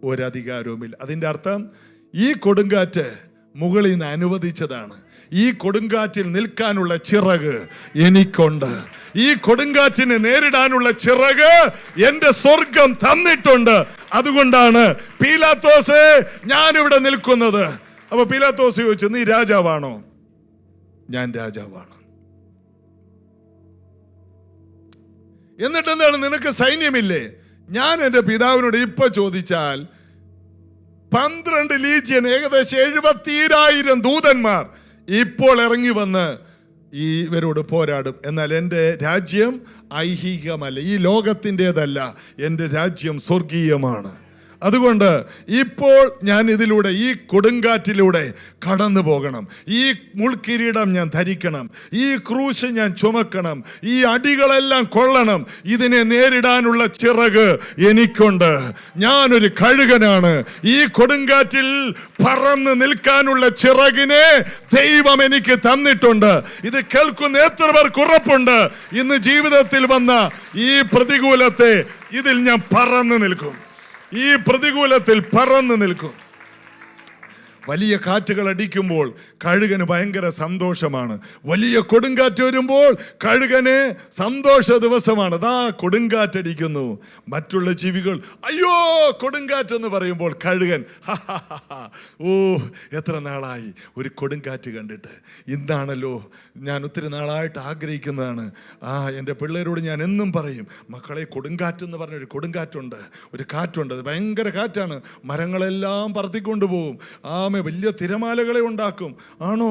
ഒരധികാരവുമില്ല. അതിൻ്റെ അർത്ഥം ഈ കൊടുങ്കാറ്റ് മുകളിൽ നിന്ന് അനുവദിച്ചതാണ്. ഈ കൊടുങ്കാറ്റിൽ നിൽക്കാനുള്ള ചിറക് എനിക്കുണ്ട്. ഈ കൊടുങ്കാറ്റിനെ നേരിടാനുള്ള ചിറക് എൻ്റെ സ്വർഗം തന്നിട്ടുണ്ട്. അതുകൊണ്ടാണ് പീലാത്തോസേ ഞാനിവിടെ നിൽക്കുന്നത്. അപ്പൊ പീലാത്തോസ് ചോദിച്ചു, നീ രാജാവാണോ? ഞാൻ രാജാവാണ്. എന്നിട്ട് എന്താണ്, നിനക്ക് സൈന്യമില്ലേ? ഞാൻ എൻ്റെ പിതാവിനോട് ഇപ്പൊ ചോദിച്ചാൽ 12 ലീജിയൻ, ഏകദേശം 70,000 ദൂതന്മാർ ഇപ്പോൾ ഇറങ്ങി വന്ന് ഇവരോട് പോരാടും. എന്നാൽ എൻ്റെ രാജ്യം ഐഹികമല്ല, ഈ ലോകത്തിൻ്റെതല്ല. എൻ്റെ രാജ്യം സ്വർഗീയമാണ്. അതുകൊണ്ട് ഇപ്പോൾ ഞാൻ ഇതിലൂടെ, ഈ കൊടുങ്കാറ്റിലൂടെ കടന്നു പോകണം. ഈ മുൾക്കിരീടം ഞാൻ ധരിക്കണം, ഈ ക്രൂശ് ഞാൻ ചുമക്കണം, ഈ അടികളെല്ലാം കൊള്ളണം. ഇതിനെ നേരിടാനുള്ള ചിറക് എനിക്കുണ്ട്. ഞാനൊരു കഴുകനാണ്. ഈ കൊടുങ്കാറ്റിൽ പറന്ന് നിൽക്കാനുള്ള ചിറകിനെ ദൈവം എനിക്ക് തന്നിട്ടുണ്ട്. ഇത് കേൾക്കുന്ന എത്ര പേർക്ക് ഉറപ്പുണ്ട്? ഇന്ന് ജീവിതത്തിൽ വന്ന ഈ പ്രതികൂലത്തെ ഇതിൽ ഞാൻ പറന്ന് നിൽക്കും. ഈ പ്രതികൂലത്തിൽ പറന്നു നിൽക്കും. വലിയ കാറ്റുകൾ അടിക്കുമ്പോൾ കഴുകന് ഭയങ്കര സന്തോഷമാണ്. വലിയ കൊടുങ്കാറ്റ് വരുമ്പോൾ കഴുകന് സന്തോഷ ദിവസമാണ്. ദാ കൊടുങ്കാറ്റടിക്കുന്നു. മറ്റുള്ള ജീവികൾ അയ്യോ കൊടുങ്കാറ്റെന്ന് പറയുമ്പോൾ കഴുകൻ ഓ എത്ര നാളായി ഒരു കൊടുങ്കാറ്റ് കണ്ടിട്ട്. ഇന്നാണല്ലോ ഞാൻ ഒത്തിരി നാളായിട്ട് ആഗ്രഹിക്കുന്നതാണ്. എൻ്റെ പിള്ളേരോട് ഞാൻ എന്നും പറയും, മക്കളെ കൊടുങ്കാറ്റെന്ന് പറഞ്ഞൊരു കൊടുങ്കാറ്റുണ്ട്, ഒരു കാറ്റുണ്ട്, അത് ഭയങ്കര കാറ്റാണ്, മരങ്ങളെല്ലാം പറത്തിക്കൊണ്ടു പോകും, വലിയ തിരമാലകളെ ഉണ്ടാക്കും. ആണോ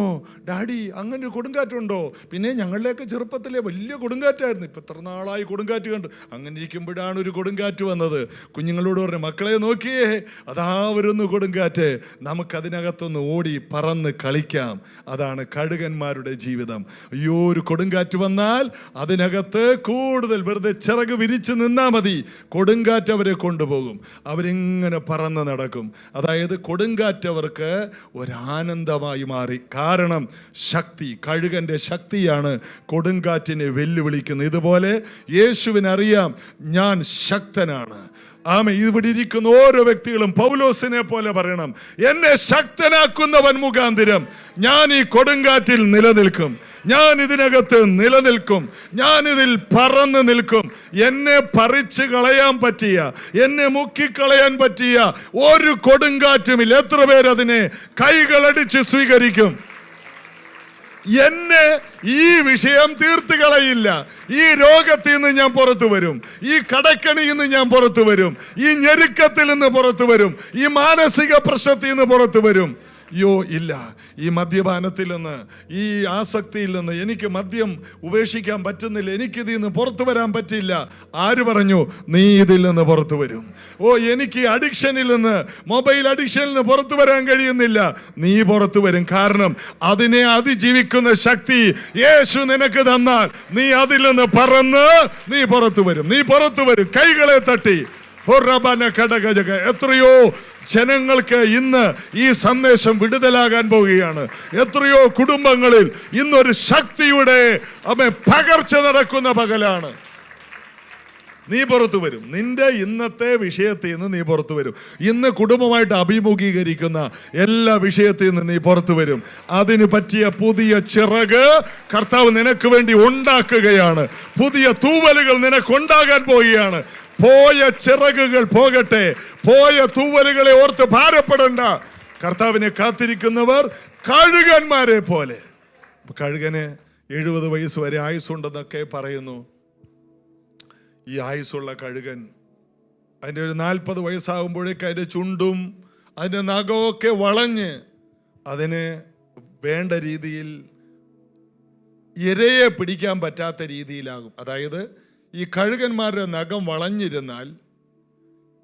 ഡാഡി, അങ്ങനെ ഒരു കൊടുങ്കാറ്റുണ്ടോ? പിന്നെ ഞങ്ങളുടെയൊക്കെ ചെറുപ്പത്തിലെ വലിയ കൊടുങ്കാറ്റായിരുന്നു, ഇപ്പം എത്ര നാളായി കൊടുങ്കാറ്റ് കണ്ടു. അങ്ങനെ ഇരിക്കുമ്പോഴാണ് ഒരു കൊടുങ്കാറ്റ് വന്നത്. കുഞ്ഞുങ്ങളോട് പറഞ്ഞു, മക്കളെ നോക്കിയേ അതാ വരുന്നു കൊടുങ്കാറ്റ്, നമുക്കതിനകത്തൊന്ന് ഓടി പറന്ന് കളിക്കാം. അതാണ് കഴുകന്മാരുടെ ജീവിതം. അയ്യോ ഒരു കൊടുങ്കാറ്റ് വന്നാൽ അതിനകത്ത് കൂടുതൽ വെറുതെ ചിറക് വിരിച്ച് നിന്നാൽ മതി, കൊടുങ്കാറ്റ് അവരെ കൊണ്ടുപോകും. അവരിങ്ങനെ പറന്ന് നടക്കും. അതായത് കൊടുങ്കാറ്റ് അവർക്ക് ഒരാനന്ദമായി മാറി. കാരണം ശക്തി, കഴുകൻ്റെ ശക്തിയാണ് കൊടുങ്കാറ്റിനെ വെല്ലുവിളിക്കുന്നത്. ഇതുപോലെ യേശുവിനറിയാം ഞാൻ ശക്തനാണ്. ഇവിടെ ഇരിക്കുന്ന ഓരോ വ്യക്തികളും പൗലോസിനെ പോലെ പറയണം, എന്നെ ശക്തനാക്കുന്നവൻ മുഖാന്തിരം ഞാൻ ഈ കൊടുങ്കാറ്റിൽ നിലനിൽക്കും, ഞാൻ ഇതിനകത്ത് നിലനിൽക്കും, ഞാനിതിൽ പറന്ന് നിൽക്കും. എന്നെ പറിച്ചു കളയാൻ പറ്റിയ, എന്നെ മുക്കിക്കളയാൻ പറ്റിയ ഒരു കൊടുങ്കാറ്റുമില്ല. എത്ര പേരതിനെ കൈകളടിച്ച് സ്വീകരിക്കും? എന്നെ ഈ വിഷയം തീർത്ത് കളയില്ല. ഈ രോഗത്തിൽ നിന്ന് ഞാൻ പുറത്തു വരും, ഈ കടക്കണിയിൽ നിന്ന് ഞാൻ പുറത്തു വരും, ഈ ഞെരുക്കത്തിൽ നിന്ന് പുറത്തു വരും, ഈ മാനസിക പ്രശ്നത്തിൽ നിന്ന് പുറത്തു വരും. ഇല്ല, ഈ മദ്യപാനത്തിൽ നിന്ന്, ഈ ആസക്തിയിൽ നിന്ന് എനിക്ക് മദ്യം ഉപേക്ഷിക്കാൻ പറ്റുന്നില്ല, എനിക്കിതിൽ നിന്ന് പുറത്തു വരാൻ പറ്റില്ല. ആര് പറഞ്ഞു? നീ ഇതിൽ നിന്ന് പുറത്തു വരും. എനിക്ക് അഡിക്ഷനിൽ നിന്ന്, മൊബൈൽ അഡിക്ഷനിൽ നിന്ന് പുറത്തു വരാൻ കഴിയുന്നില്ല, നീ പുറത്തു വരും. കാരണം അതിനെ അതിജീവിക്കുന്ന ശക്തി യേശു നിനക്ക് തന്നാൽ നീ അതിൽ നിന്ന് പറന്ന് നീ പുറത്തു വരും, നീ പുറത്തു വരും. കൈകളെ തട്ടി എത്രയോ ജനങ്ങൾക്ക് ഇന്ന് ഈ സന്ദേശം വിടുതലാകാൻ പോവുകയാണ്. എത്രയോ കുടുംബങ്ങളിൽ ഇന്നൊരു ശക്തിയുടെ പകർച്ച നടക്കുന്ന പകലാണ്. നീ പുറത്തു വരും. നിന്റെ ഇന്നത്തെ വിഷയത്തിൽ നിന്ന് നീ പുറത്തു വരും. ഇന്ന് കുടുംബമായിട്ട് അഭിമുഖീകരിക്കുന്ന എല്ലാ വിഷയത്തിൽ നിന്ന് നീ പുറത്തു വരും. അതിന് പറ്റിയ പുതിയ ചിറക് കർത്താവ് നിനക്ക് വേണ്ടി ഉണ്ടാക്കുകയാണ്. പുതിയ തൂവലുകൾ നിനക്കുണ്ടാകാൻ പോവുകയാണ്. പോയ ചിറകുകൾ പോകട്ടെ, പോയ തൂവലുകളെ ഓർത്ത് ഭാരപ്പെടണ്ട. കർത്താവിനെ കാത്തിരിക്കുന്നവർ കഴുകന്മാരെ പോലെ. കഴുകന് 70 വയസ്സ് വരെ ആയുസ്സുണ്ടെന്നൊക്കെ പറയുന്നു. ഈ ആയുസ്സുള്ള കഴുകൻ അതിൻ്റെ ഒരു 40 വയസ്സാകുമ്പോഴേക്ക് അതിൻ്റെ ചുണ്ടും അതിൻ്റെ നഖമൊക്കെ വളഞ്ഞ് അതിന് വേണ്ട രീതിയിൽ ഇരയെ പിടിക്കാൻ പറ്റാത്ത രീതിയിലാകും. അതായത് ഈ കഴുകന്മാരുടെ നഖം വളഞ്ഞിരുന്നാൽ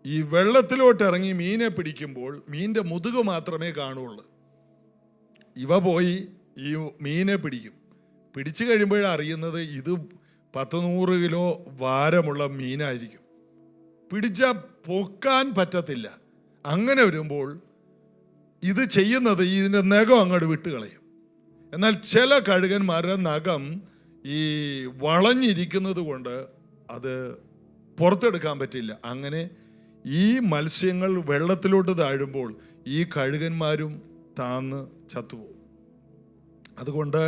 ഈ വെള്ളത്തിലോട്ട് ഇറങ്ങി മീനെ പിടിക്കുമ്പോൾ മീൻ്റെ മുതുക് മാത്രമേ കാണുള്ളൂ. ഇവ പോയി ഈ മീനെ പിടിക്കും. പിടിച്ചു കഴിയുമ്പോഴാണ് അറിയുന്നത് ഇത് 100 കിലോ ഭാരമുള്ള മീനായിരിക്കും. പിടിച്ചാൽ പൊക്കാൻ പറ്റത്തില്ല. അങ്ങനെ വരുമ്പോൾ ഇത് ചെയ്യുന്നത് ഇതിൻ്റെ നഖം അങ്ങോട്ട് വിട്ടുകളയും. എന്നാൽ ചില കഴുകന്മാരുടെ നഖം ഈ വളഞ്ഞിരിക്കുന്നത് കൊണ്ട് അത് പുറത്തെടുക്കാൻ പറ്റില്ല. അങ്ങനെ ഈ മത്സ്യങ്ങൾ വെള്ളത്തിലോട്ട് താഴുമ്പോൾ ഈ കഴുകന്മാരും താന്ന് ചത്തുപോകും. അതുകൊണ്ട്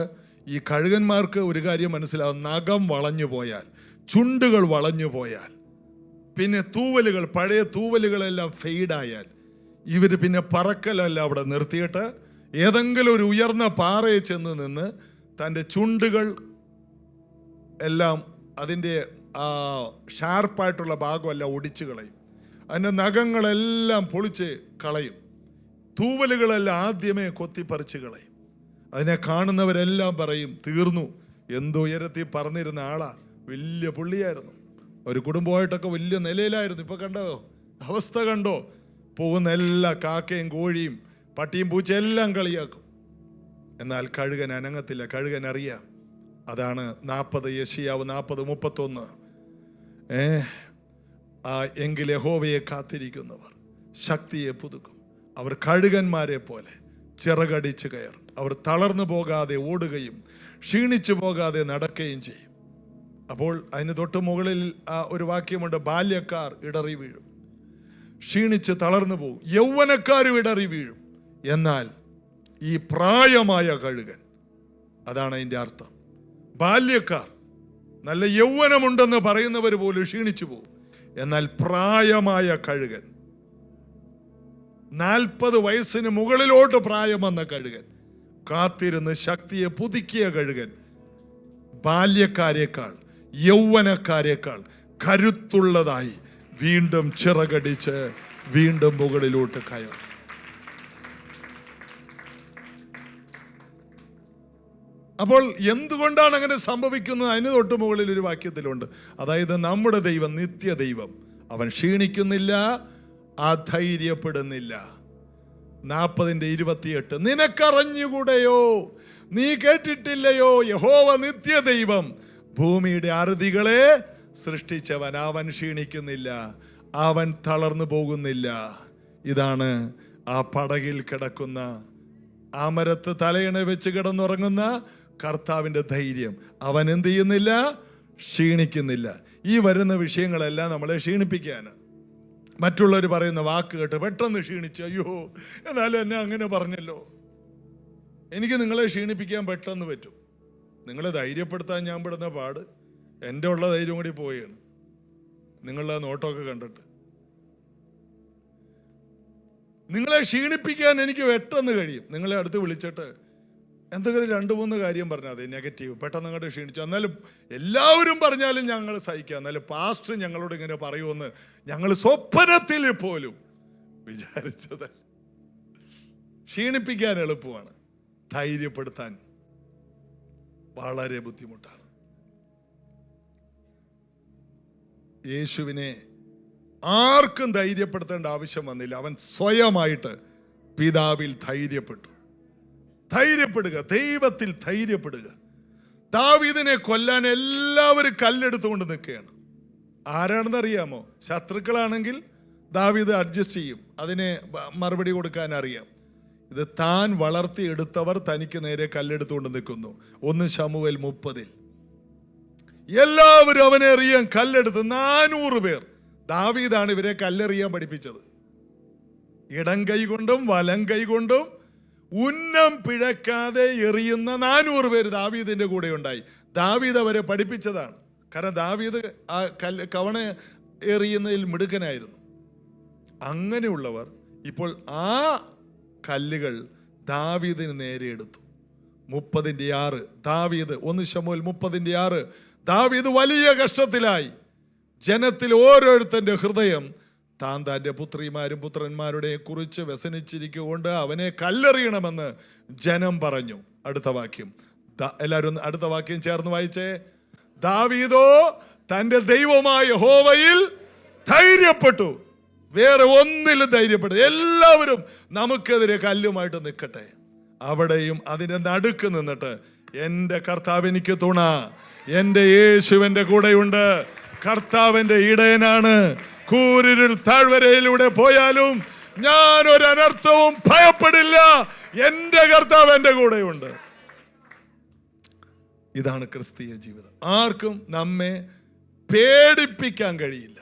ഈ കഴുകന്മാർക്ക് ഒരു കാര്യം മനസ്സിലാവും, നഖം വളഞ്ഞു പോയാൽ, ചുണ്ടുകൾ വളഞ്ഞു പോയാൽ, പിന്നെ തൂവലുകൾ, പഴയ തൂവലുകളെല്ലാം ഫെയ്ഡായാൽ ഇവർ പിന്നെ പറക്കലല്ല അവിടെ നിർത്തിയിട്ട് ഏതെങ്കിലും ഒരു ഉയർന്ന പാറയിൽ ചെന്ന് നിന്ന് തൻ്റെ ചുണ്ടുകൾ എല്ലാം അതിൻ്റെ ഷാർപ്പായിട്ടുള്ള ഭാഗമെല്ലാം ഒടിച്ചു കളയും. അതിൻ്റെ നഖങ്ങളെല്ലാം പൊളിച്ച് കളയും. തൂവലുകളെല്ലാം ആദ്യമേ കൊത്തിപ്പറിച്ച് കളയും. അതിനെ കാണുന്നവരെല്ലാം പറയും തീർന്നു. എന്തോ ഉയരത്തിൽ പറന്നിരുന്ന ആളാ, വലിയ പുള്ളിയായിരുന്നു, ഒരു കുടുംബമായിട്ടൊക്കെ വലിയ നിലയിലായിരുന്നു. ഇപ്പം കണ്ടോ അവസ്ഥ, കണ്ടോ? പോകുന്ന എല്ലാ കാക്കയും കോഴിയും പട്ടിയും പൂച്ചയും എല്ലാം കളിയാക്കും. എന്നാൽ കഴുകൻ അനങ്ങത്തില്ല. കഴുകൻ അറിയാം. അതാണ് 40 യെശയ്യാവ് 40:31. എങ്കിൽ യഹോവയെ കാത്തിരിക്കുന്നവർ ശക്തിയെ പുതുക്കും. അവർ കഴുകന്മാരെ പോലെ ചിറകടിച്ച് കയറും. അവർ തളർന്നു പോകാതെ ഓടുകയും ക്ഷീണിച്ചു പോകാതെ നടക്കുകയും ചെയ്യും. അപ്പോൾ അതിന് തൊട്ട് മുകളിൽ ഒരു വാക്യമുണ്ട്, ബാല്യക്കാർ ഇടറി വീഴും, ക്ഷീണിച്ച് തളർന്നു പോകും, യൗവനക്കാരും ഇടറി വീഴും. എന്നാൽ ഈ പ്രായമായ കഴുകൻ, അതാണ് അതിൻ്റെ അർത്ഥം. ബാല്യക്കാർ, നല്ല യൗവനമുണ്ടെന്ന് പറയുന്നവർ പോലും ക്ഷീണിച്ചു പോകും. എന്നാൽ പ്രായമായ കഴുകൻ, 40 വയസ്സിന് മുകളിലോട്ട് പ്രായം വന്ന കഴുകൻ, കാത്തിരുന്ന് ശക്തിയെ പുതുക്കിയ കഴുകൻ, ബാല്യക്കാരേക്കാൾ യൗവനക്കാരേക്കാൾ കരുത്തുള്ളതായി വീണ്ടും ചിറകടിച്ച് വീണ്ടും മുകളിലോട്ട് കയറും. അപ്പോൾ എന്തുകൊണ്ടാണ് അങ്ങനെ സംഭവിക്കുന്നത്? അതിന് തൊട്ട് മുകളിൽ ഒരു വാക്യത്തിലുണ്ട്. അതായത് നമ്മുടെ ദൈവം നിത്യദൈവം, അവൻ ക്ഷീണിക്കുന്നില്ല, അധൈര്യപ്പെടുന്നില്ല. 40:28 നിനക്കറിഞ്ഞുകൂടെയോ, നീ കേട്ടിട്ടില്ലയോ, യഹോവ നിത്യദൈവം, ഭൂമിയുടെ അറുതികളെ സൃഷ്ടിച്ചവൻ, അവൻ ക്ഷീണിക്കുന്നില്ല, അവൻ തളർന്നു പോകുന്നില്ല. ഇതാണ് ആ പടകിൽ കിടക്കുന്ന, ആ മരത്ത് തലയണ വെച്ച് കിടന്നുറങ്ങുന്ന കർത്താവിൻ്റെ ധൈര്യം. അവൻ എന്ത് ചെയ്യുന്നില്ല? ക്ഷീണിക്കുന്നില്ല. ഈ വരുന്ന വിഷയങ്ങളെല്ലാം നമ്മളെ ക്ഷീണിപ്പിക്കാനാണ്. മറ്റുള്ളവർ പറയുന്ന വാക്ക് കേട്ട് പെട്ടെന്ന് ക്ഷീണിച്ചു, അയ്യോ എന്നാലും എന്നെ അങ്ങനെ പറഞ്ഞല്ലോ. എനിക്ക് നിങ്ങളെ ക്ഷീണിപ്പിക്കാൻ പെട്ടെന്ന് പറ്റും. നിങ്ങളെ ധൈര്യപ്പെടുത്താൻ ഞാൻ പെടുന്ന പാട് എൻ്റെ ഉള്ള ധൈര്യം കൂടി പോവുകയാണ് നിങ്ങളുടെ നോട്ടമൊക്കെ കണ്ടിട്ട്. നിങ്ങളെ ക്ഷീണിപ്പിക്കാൻ എനിക്ക് പെട്ടെന്ന് കഴിയും. നിങ്ങളെ അടുത്ത് വിളിച്ചിട്ട് എന്തെങ്കിലും 2-3 കാര്യം പറഞ്ഞാൽ മതി, നെഗറ്റീവ്, പെട്ടെന്ന് അങ്ങോട്ട് ക്ഷീണിച്ചു. എന്നാലും എല്ലാവരും പറഞ്ഞാലും ഞങ്ങൾ സഹിക്കാം, എന്നാലും പാസ്റ്റർ ഞങ്ങളോട് ഇങ്ങനെ പറയുമെന്ന് ഞങ്ങൾ സ്വപ്നത്തിൽ പോലും വിചാരിച്ചത്. ക്ഷീണിപ്പിക്കാൻ എളുപ്പമാണ്, ധൈര്യപ്പെടുത്താൻ വളരെ ബുദ്ധിമുട്ടാണ്. യേശുവിനെ ആർക്കും ധൈര്യപ്പെടുത്തേണ്ട ആവശ്യം വന്നില്ല. അവൻ സ്വയമായിട്ട് പിതാവിൽ ധൈര്യപ്പെട്ടു. ധൈര്യപ്പെടുക, ദൈവത്തിൽ ധൈര്യപ്പെടുക. ദാവീദിനെ കൊല്ലാൻ എല്ലാവരും കല്ലെടുത്തുകൊണ്ട് നിൽക്കുകയാണ്. ആരാണെന്ന് അറിയാമോ? ശത്രുക്കളാണെങ്കിൽ ദാവീദ് അഡ്ജസ്റ്റ് ചെയ്യും, അതിനെ മറുപടി കൊടുക്കാൻ അറിയാം. ഇത് താൻ വളർത്തിയെടുത്തവർ തനിക്ക് നേരെ കല്ലെടുത്തുകൊണ്ട് നിൽക്കുന്നു. 1 ശമൂവേൽ 30 എല്ലാവരും അവനെ എറിയാൻ കല്ലെടുത്ത് 400 പേർ. ദാവീദാണ് ഇവരെ കല്ലെറിയാൻ പഠിപ്പിച്ചത്. ഇടം കൈ കൊണ്ടും വലം കൈ കൊണ്ടും ഉന്നം പിഴക്കാതെ എറിയുന്ന 400 പേര് ദാവീദിന്റെ കൂടെ ഉണ്ടായി. ദാവീദ് അവരെ പഠിപ്പിച്ചതാണ്. കാരണം ദാവീദ് ആ കവണ എറിയുന്നതിൽ മിടുക്കനായിരുന്നു. അങ്ങനെയുള്ളവർ ഇപ്പോൾ ആ കല്ലുകൾ ദാവീദിന് നേരെ എടുത്തു. 30:6 ദാവീദ്, 1 ശമൂവേൽ 30:6 ദാവീദ് വലിയ കഷ്ടത്തിലായി. ജനത്തിൽ ഓരോരുത്തൻ്റെ ഹൃദയം താൻ തൻ്റെ പുത്രിമാരും പുത്രന്മാരുടെ കുറിച്ച് വ്യസനിച്ചിരിക്കൊണ്ട് അവനെ കല്ലെറിയണമെന്ന് ജനം പറഞ്ഞു. അടുത്ത വാക്യം എല്ലാവരും അടുത്ത വാക്യം ചേർന്ന് വായിച്ചേ. ദാവീദോ തൻ്റെ ദൈവമായ യഹോവയിൽ ധൈര്യപ്പെട്ടു, വേറെ ഒന്നിലും ധൈര്യപ്പെട്ടു. എല്ലാവരും നമുക്കെതിരെ കല്ലുമായിട്ട് നിൽക്കട്ടെ, അവിടെയും അതിൻ്റെ നടുക്ക് നിന്നിട്ട് എൻ്റെ കർത്താവ് എനിക്ക് തുണ, എൻ്റെ യേശുവിൻ്റെ കൂടെയുണ്ട്, കർത്താവിൻ്റെ ഇടയനാണ്, കൂരിരുൾ താഴ്വരയിലൂടെ പോയാലും ഞാൻ ഒരു അനർത്ഥവും ഭയപ്പെടില്ല, എൻ്റെ കർത്താവ് എൻ്റെ കൂടെയുണ്ട്. ഇതാണ് ക്രിസ്തീയ ജീവിതം. ആർക്കും നമ്മെ പേടിപ്പിക്കാൻ കഴിയില്ല,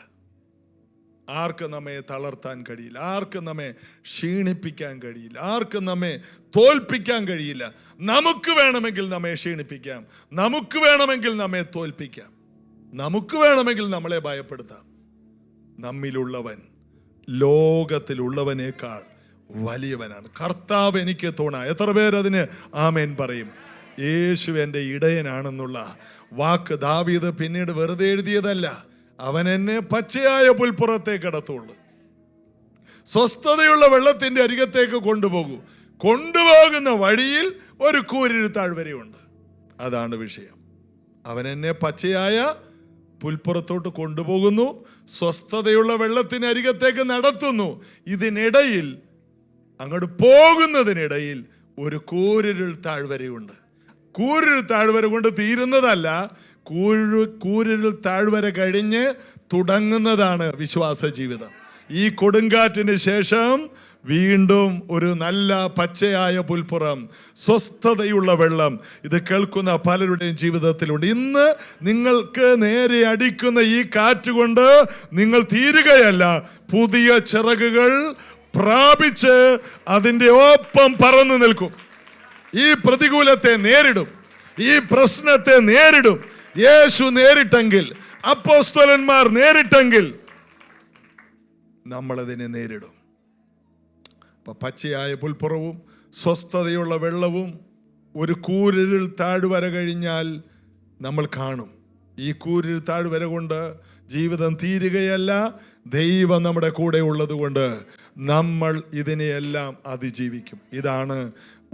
ആർക്കും നമ്മെ തളർത്താൻ കഴിയില്ല, ആർക്കും നമ്മെ ക്ഷീണിപ്പിക്കാൻ കഴിയില്ല, ആർക്കും നമ്മെ തോൽപ്പിക്കാൻ കഴിയില്ല. നമുക്ക് വേണമെങ്കിൽ നമ്മെ ക്ഷീണിപ്പിക്കാം, നമുക്ക് വേണമെങ്കിൽ നമ്മെ തോൽപ്പിക്കാം, നമുക്ക് വേണമെങ്കിൽ നമ്മളെ ഭയപ്പെടുത്താം. നമ്മിലുള്ളവൻ ലോകത്തിലുള്ളവനേക്കാൾ വലിയവനാണ്. കർത്താവ് എനിക്ക് തുണ. എത്ര പേരതിന് ആമേൻ പറയും? യേശു എൻ്റെ ഇടയനാണെന്നുള്ള വാക്ക് ദാവീദ് പിന്നീട് വെറുതെ എഴുതിയതല്ല. അവൻ എന്നെ പച്ചയായ പുൽപ്പുറത്തേക്ക് കടത്തുള്ളൂ, സ്വസ്ഥതയുള്ള വെള്ളത്തിൻ്റെ അരികത്തേക്ക് കൊണ്ടുപോകുന്ന വഴിയിൽ ഒരു കൂരിരുൾ താഴ്വരയുണ്ട്. അതാണ് വിഷയം. അവൻ എന്നെ പച്ചയായ പുൽപ്പുറത്തോട്ട് കൊണ്ടുപോകുന്നു, സ്വസ്ഥതയുള്ള വെള്ളത്തിന് അരികത്തേക്ക് നടത്തുന്നു. ഇതിനിടയിൽ, അങ്ങോട്ട് പോകുന്നതിനിടയിൽ ഒരു കൂരിരുൾ താഴ്വരയുണ്ട്. കൂരിരുൾ താഴ്വര കൊണ്ട് തീരുന്നതല്ല, കൂരിരുൾ താഴ്വര കഴിഞ്ഞ് തുടങ്ങുന്നതാണ് വിശ്വാസ ജീവിതം. ഈ കൊടുങ്കാറ്റിന് ശേഷം വീണ്ടും ഒരു നല്ല പച്ചയായ പുൽപ്പുറം, സ്വസ്ഥതയുള്ള വെള്ളം. ഇത് കേൾക്കുന്ന പലരുടെയും ജീവിതത്തിലുണ്ട്. ഇന്ന് നിങ്ങൾക്ക് നേരെ അടിക്കുന്ന ഈ കാറ്റുകൊണ്ട് നിങ്ങൾ തീരുകയല്ല, പുതിയ ചിറകുകൾ പ്രാപിച്ച് അതിൻ്റെ ഒപ്പം പറന്നു നിൽക്കും. ഈ പ്രതികൂലത്തെ നേരിടും, ഈ പ്രശ്നത്തെ നേരിടും. യേശു നേരിട്ടെങ്കിൽ, അപ്പോസ്തലന്മാർ നേരിട്ടെങ്കിൽ, നമ്മളതിനെ നേരിടും. അപ്പൊ പച്ചയായ പുൽപ്പുറവും സ്വസ്ഥതയുള്ള വെള്ളവും ഒരു കൂരിരുൾ താഴ്വര കഴിഞ്ഞാൽ നമ്മൾ കാണും. ഈ കൂരിരുൾ താഴ്വര കൊണ്ട് ജീവിതം തീരുകയല്ല, ദൈവം നമ്മുടെ കൂടെ ഉള്ളത് കൊണ്ട് നമ്മൾ ഇതിനെയെല്ലാം അതിജീവിക്കും. ഇതാണ്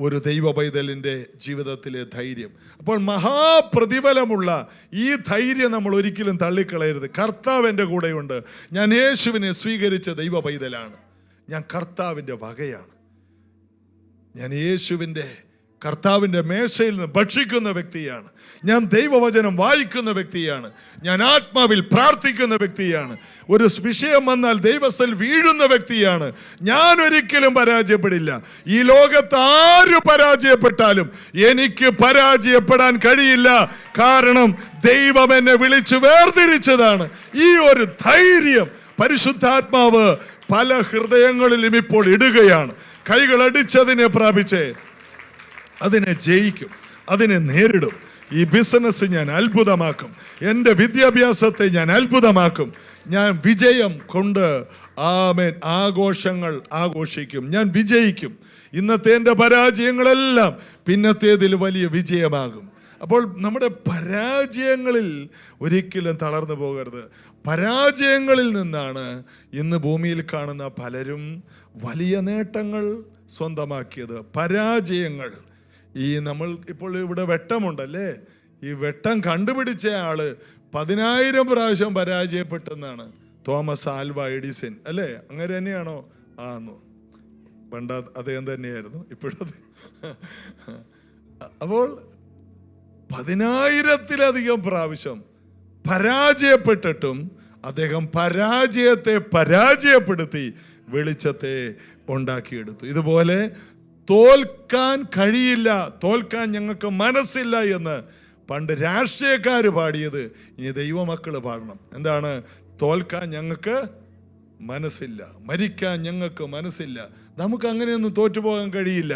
ഒരു ദൈവ പൈതലിൻ്റെ ജീവിതത്തിലെ ധൈര്യം. അപ്പോൾ മഹാപ്രതിഫലമുള്ള ഈ ധൈര്യം നമ്മൾ ഒരിക്കലും തള്ളിക്കളയരുത്. കർത്താവ് എൻ്റെ കൂടെയുണ്ട്, ഞാൻ യേശുവിനെ സ്വീകരിച്ച ദൈവ പൈതലാണ്, ഞാൻ കർത്താവിൻ്റെ വകയാണ്, ഞാൻ കർത്താവിൻ്റെ മേശയിൽ നിന്ന് ഭക്ഷിക്കുന്ന വ്യക്തിയാണ്, ഞാൻ ദൈവവചനം വായിക്കുന്ന വ്യക്തിയാണ്, ഞാൻ ആത്മാവിൽ പ്രാർത്ഥിക്കുന്ന വ്യക്തിയാണ്, ഒരു വിഷയം വന്നാൽ ദൈവസ്ഥൽ വീഴുന്ന വ്യക്തിയാണ്. ഞാൻ ഒരിക്കലും പരാജയപ്പെടില്ല. ഈ ലോകത്ത് ആര് പരാജയപ്പെട്ടാലും എനിക്ക് പരാജയപ്പെടാൻ കഴിയില്ല. കാരണം ദൈവം എന്നെ വിളിച്ചു വേർതിരിച്ചതാണ്. ഈ ഒരു ധൈര്യം പരിശുദ്ധാത്മാവ് പല ഹൃദയങ്ങളിലും ഇപ്പോൾ ഇടുകയാണ്. കൈകളടിച്ചതിനെ പ്രാപിച്ചേ അതിനെ ജയിക്കും, അതിനെ നേരിടും. ഈ ബിസിനസ് ഞാൻ അത്ഭുതമാക്കും, എൻ്റെ വിദ്യാഭ്യാസത്തെ ഞാൻ അത്ഭുതമാക്കും, ഞാൻ വിജയം കൊണ്ട് ആഘോഷങ്ങൾ ആഘോഷിക്കും, ഞാൻ വിജയിക്കും. ഇന്നത്തെ എൻ്റെ പരാജയങ്ങളെല്ലാം പിന്നത്തേതിൽ വലിയ വിജയമാകും. അപ്പോൾ നമ്മുടെ പരാജയങ്ങളിൽ ഒരിക്കലും തളർന്നു പോകരുത്. പരാജയങ്ങളിൽ നിന്നാണ് ഇന്ന് ഭൂമിയിൽ കാണുന്ന പലരും വലിയ നേട്ടങ്ങൾ സ്വന്തമാക്കിയത്. പരാജയങ്ങൾ, നമ്മൾ ഇപ്പോൾ ഇവിടെ വെട്ടമുണ്ടല്ലേ, ഈ വെട്ടം കണ്ടുപിടിച്ച ആള് 10,000 പ്രാവശ്യം പരാജയപ്പെട്ടെന്നാണ് തോമസ് ആൽവ എഡിസൺ, അല്ലേ? അങ്ങനെ തന്നെയാണോ? ആന്നു, പണ്ട് അദ്ദേഹം തന്നെയായിരുന്നു, ഇപ്പോഴത്. അപ്പോൾ 10,000-ത്തിലധികം പ്രാവശ്യം പരാജയപ്പെട്ടിട്ടും അദ്ദേഹം പരാജയത്തെ പരാജയപ്പെടുത്തി വെളിച്ചത്തെ ഉണ്ടാക്കിയെടുത്തു. ഇതുപോലെ തോൽക്കാൻ കഴിയില്ല, തോൽക്കാൻ ഞങ്ങൾക്ക് മനസ്സില്ല എന്ന് പണ്ട് രാഷ്ട്രീയക്കാർ പാടിയത് ഇനി ദൈവമക്കൾ പാടണം. എന്താണ്? തോൽക്കാൻ ഞങ്ങൾക്ക് മനസ്സില്ല, മരിക്കാൻ ഞങ്ങൾക്ക് മനസ്സില്ല. നമുക്ക് അങ്ങനെയൊന്നും തോറ്റുപോകാൻ കഴിയില്ല.